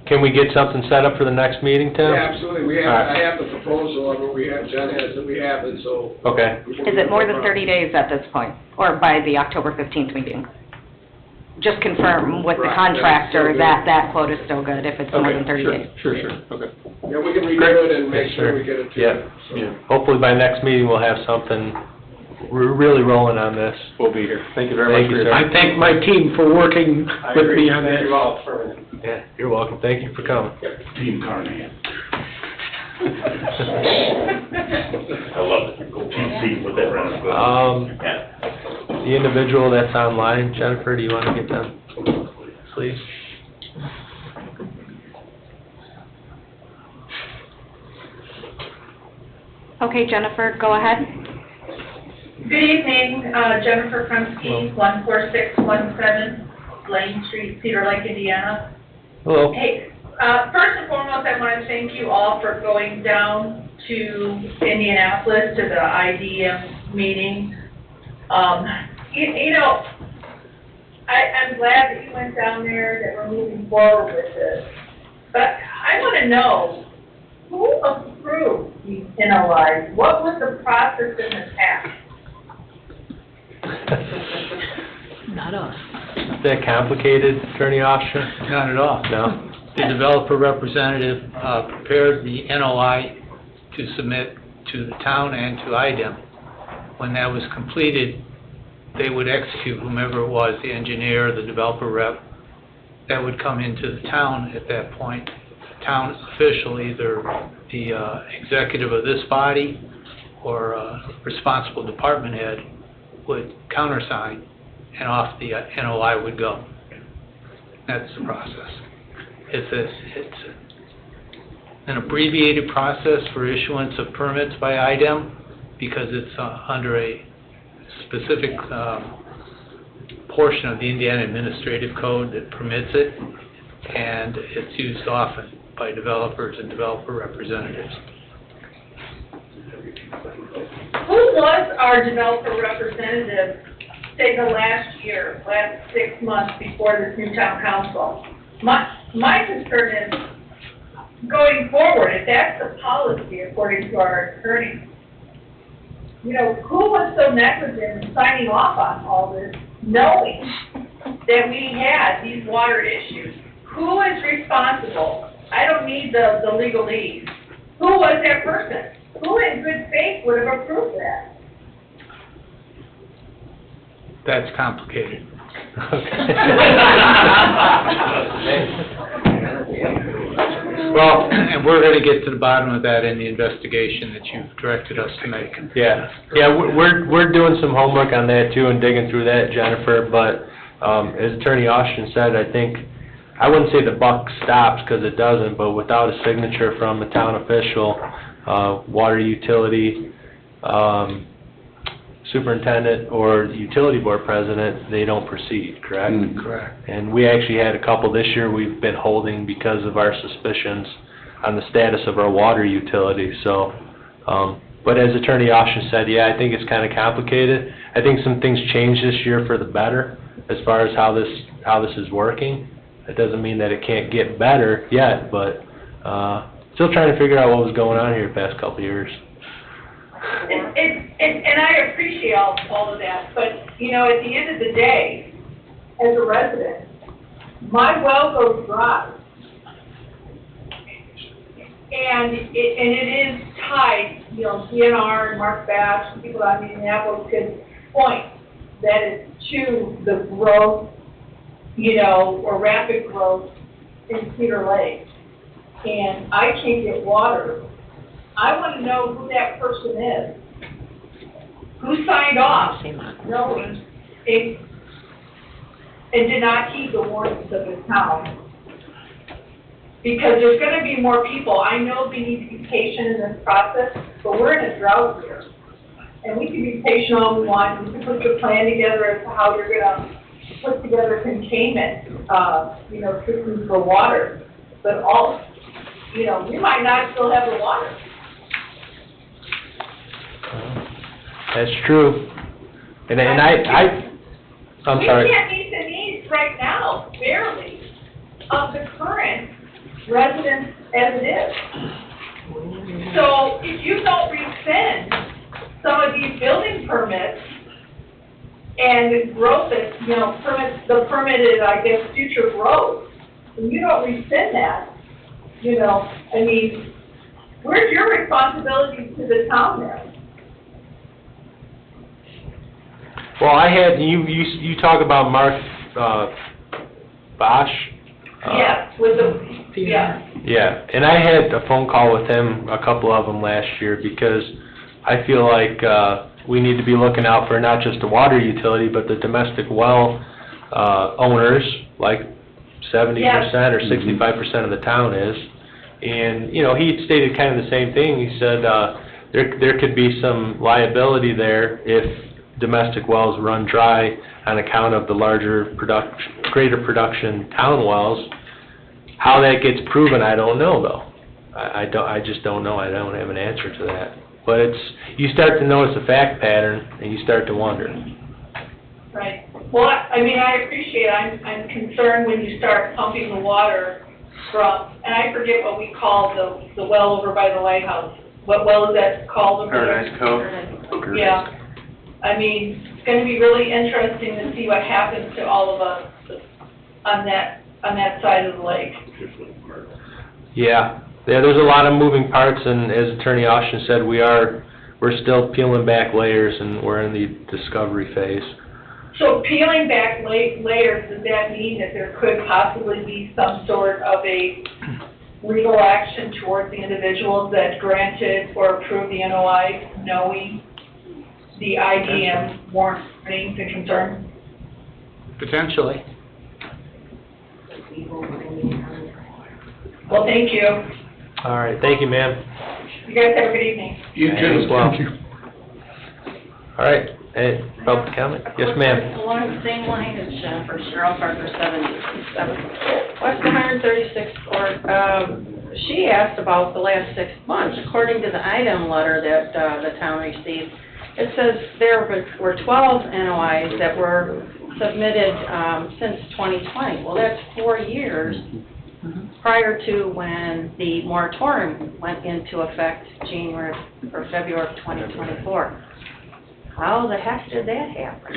Can we get something set up for the next meeting, Tim? Yeah, absolutely, we have, I have the proposal, I mean, we have, Jen has it, we have it, so. Okay. Is it more than 30 days at this point, or by the October 15th meeting? Just confirm with the Right, contractor that's that that quote is still good if it's more than 30 days. Sure, okay. Yeah, we can redo it and make sure we get it to you. Yeah, so. yeah. Hopefully by next meeting, we'll have something really rolling on this. We'll be here. Thank you very much Thank for you, your sir. time. I thank my team for working with me on Thank that. you all for Yeah, you're welcome. Thank you for coming. Team Carnahan. I love it. Go TC with that round. The individual that's online, Jennifer, do you want to get them, please? Okay, Jennifer, go ahead. Good evening, Jennifer Krumsky, 14617 Lane Street, Cedar Lake, Indiana. Hello. Hey, first and foremost, I want to thank you all for going down to Indianapolis to the IDM meeting. You know, I'm glad that you went down there, that we're moving forward with this. But I want to know, who approved these NOIs? What was the process in the past? Not us. Is that complicated, Attorney Oshra? Not at all. No? The developer representative prepared the NOI to submit to the town and to IDEM. When that was completed, they would execute, whomever it was, the engineer, the developer rep, that would come into the town at that point. The town official, either the executive of this body or responsible department head, would countersign, and off the NOI would go. That's the process. It's an abbreviated process for issuance of permits by IDEM because it's under a specific portion of the Indiana Administrative Code that permits it, and it's used often by developers and developer representatives. Who was our developer representative, say the last 6 months before this new town council? My concern is, going forward, if that's the policy according to our attorney, you know, who was so negligent in signing off on all this, knowing that we had these water issues? Who is responsible? I don't need the legalese. Who was that person? Who in good faith would have approved that? That's complicated. Well, and we're going to get to the bottom of that in the investigation that you've directed us to make. Yeah, we're doing some homework on that too and digging through that, Jennifer, but as Attorney Austin said, I think, I wouldn't say the buck stops because it doesn't, but without a signature from a town official, water utility, superintendent, or utility board president, they don't proceed, correct? Correct. And we actually had a couple this year we've been holding because of our suspicions on the status of our water utility, so, but as Attorney Austin said, yeah, I think it's kind of complicated. I think some things changed this year for the better as far as how this is working. It doesn't mean that it can't get better yet, but still trying to figure out what was going on here the past couple of years. And I appreciate all of that, but, you know, at the end of the day, as a resident, my well goes dry. And it is tied, you know, DNR and Mark Bash, people on Indianapolis could point that is to the growth, you know, or rapid growth in Cedar Lake. And I can't get water. I want to know who that person is. Who signed off, knowing it, and did not heed the warnings of the town. Because there's going to be more people. I know we need to be patient in this process, but we're in a drought here. And we can be patient all we want. We can put the plan together as to how you're going to put together containment, you know, systems for water. But all, you know, we might not still have the water. That's true. I'm sorry. We can't meet the needs right now, barely, of the current residents as it is. So if you don't rescind some of these building permits and the growth that, you know, the permitted, I guess, future growth, and you don't rescind that, you know, I mean, where's your responsibility to the town there? Well, you talk about Mark, Bosch? Yes, with the, yeah. Yeah, and I had a phone call with him, a couple of them last year, because I feel like, we need to be looking out for not just the water utility, but the domestic well, owners, like 70% or 65% of the town is. And, you know, he stated kind of the same thing. He said, there could be some liability there if domestic wells run dry on account of the greater production town wells. How that gets proven, I don't know, though. I just don't know. I don't have an answer to that. But you start to notice a fact pattern, and you start to wonder. Right. Well, I mean, I appreciate it. I'm concerned when you start pumping the water from, and I forget what we call the well over by the lighthouse. What well is that called? Paradise Cove. Yeah. I mean, it's going to be really interesting to see what happens to all of us on that side of the lake. Yeah, there's a lot of moving parts, and as Attorney Austin said, we're still peeling back layers, and we're in the discovery phase. So peeling back layers, does that mean that there could possibly be some sort of a legal action towards the individuals that granted or approved the NOI, knowing the IDM warnings and concerns? Potentially. Well, thank you. All right, thank you, ma'am. You guys have a good evening. You too. As well. Thank you. All right, public comment? Yes, ma'am. Along the same line as Jennifer, Cheryl Parker, 77, West 136th Court. She asked about the last 6 months. According to the item letter that the town received, it says there were 12 NOIs that were submitted since 2020. Well, that's 4 years prior to when the moratorium went into effect January or February of 2024. How the heck did that happen?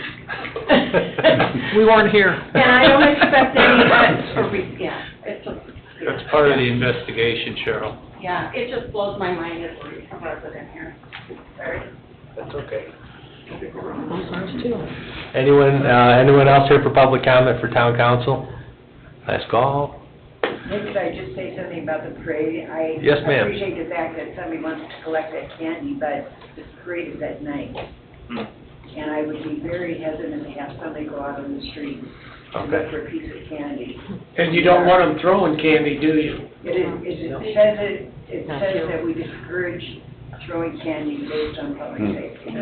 We weren't here. And I don't expect any, That's part of the investigation, Cheryl. Yeah, it just blows my mind as a resident here. Sorry. That's okay. Anyone else here for public comment for town council? Last call. Maybe could I just say something about the parade? Yes, ma'am. I appreciate the fact that somebody wants to collect that candy, but the parade is at night. And I would be very hesitant to have somebody go out on the street and look for a piece of candy. And you don't want them throwing candy, do you? It says that we discourage throwing candy based on public safety.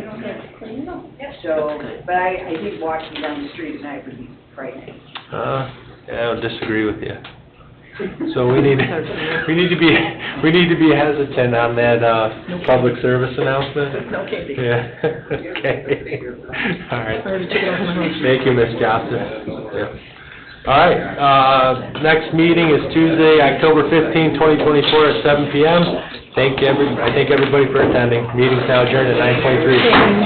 So, but I think walking down the street at night would be frightening. I don't disagree with you. So we need to be hesitant on that public service announcement. No candy. Yeah. Okay. All right. Thank you, Ms. Johnson. Yeah. All right. Next meeting is Tuesday, October 15, 2024, at 7 p.m. I thank everybody for attending. Meeting's now adjourned at 9:23.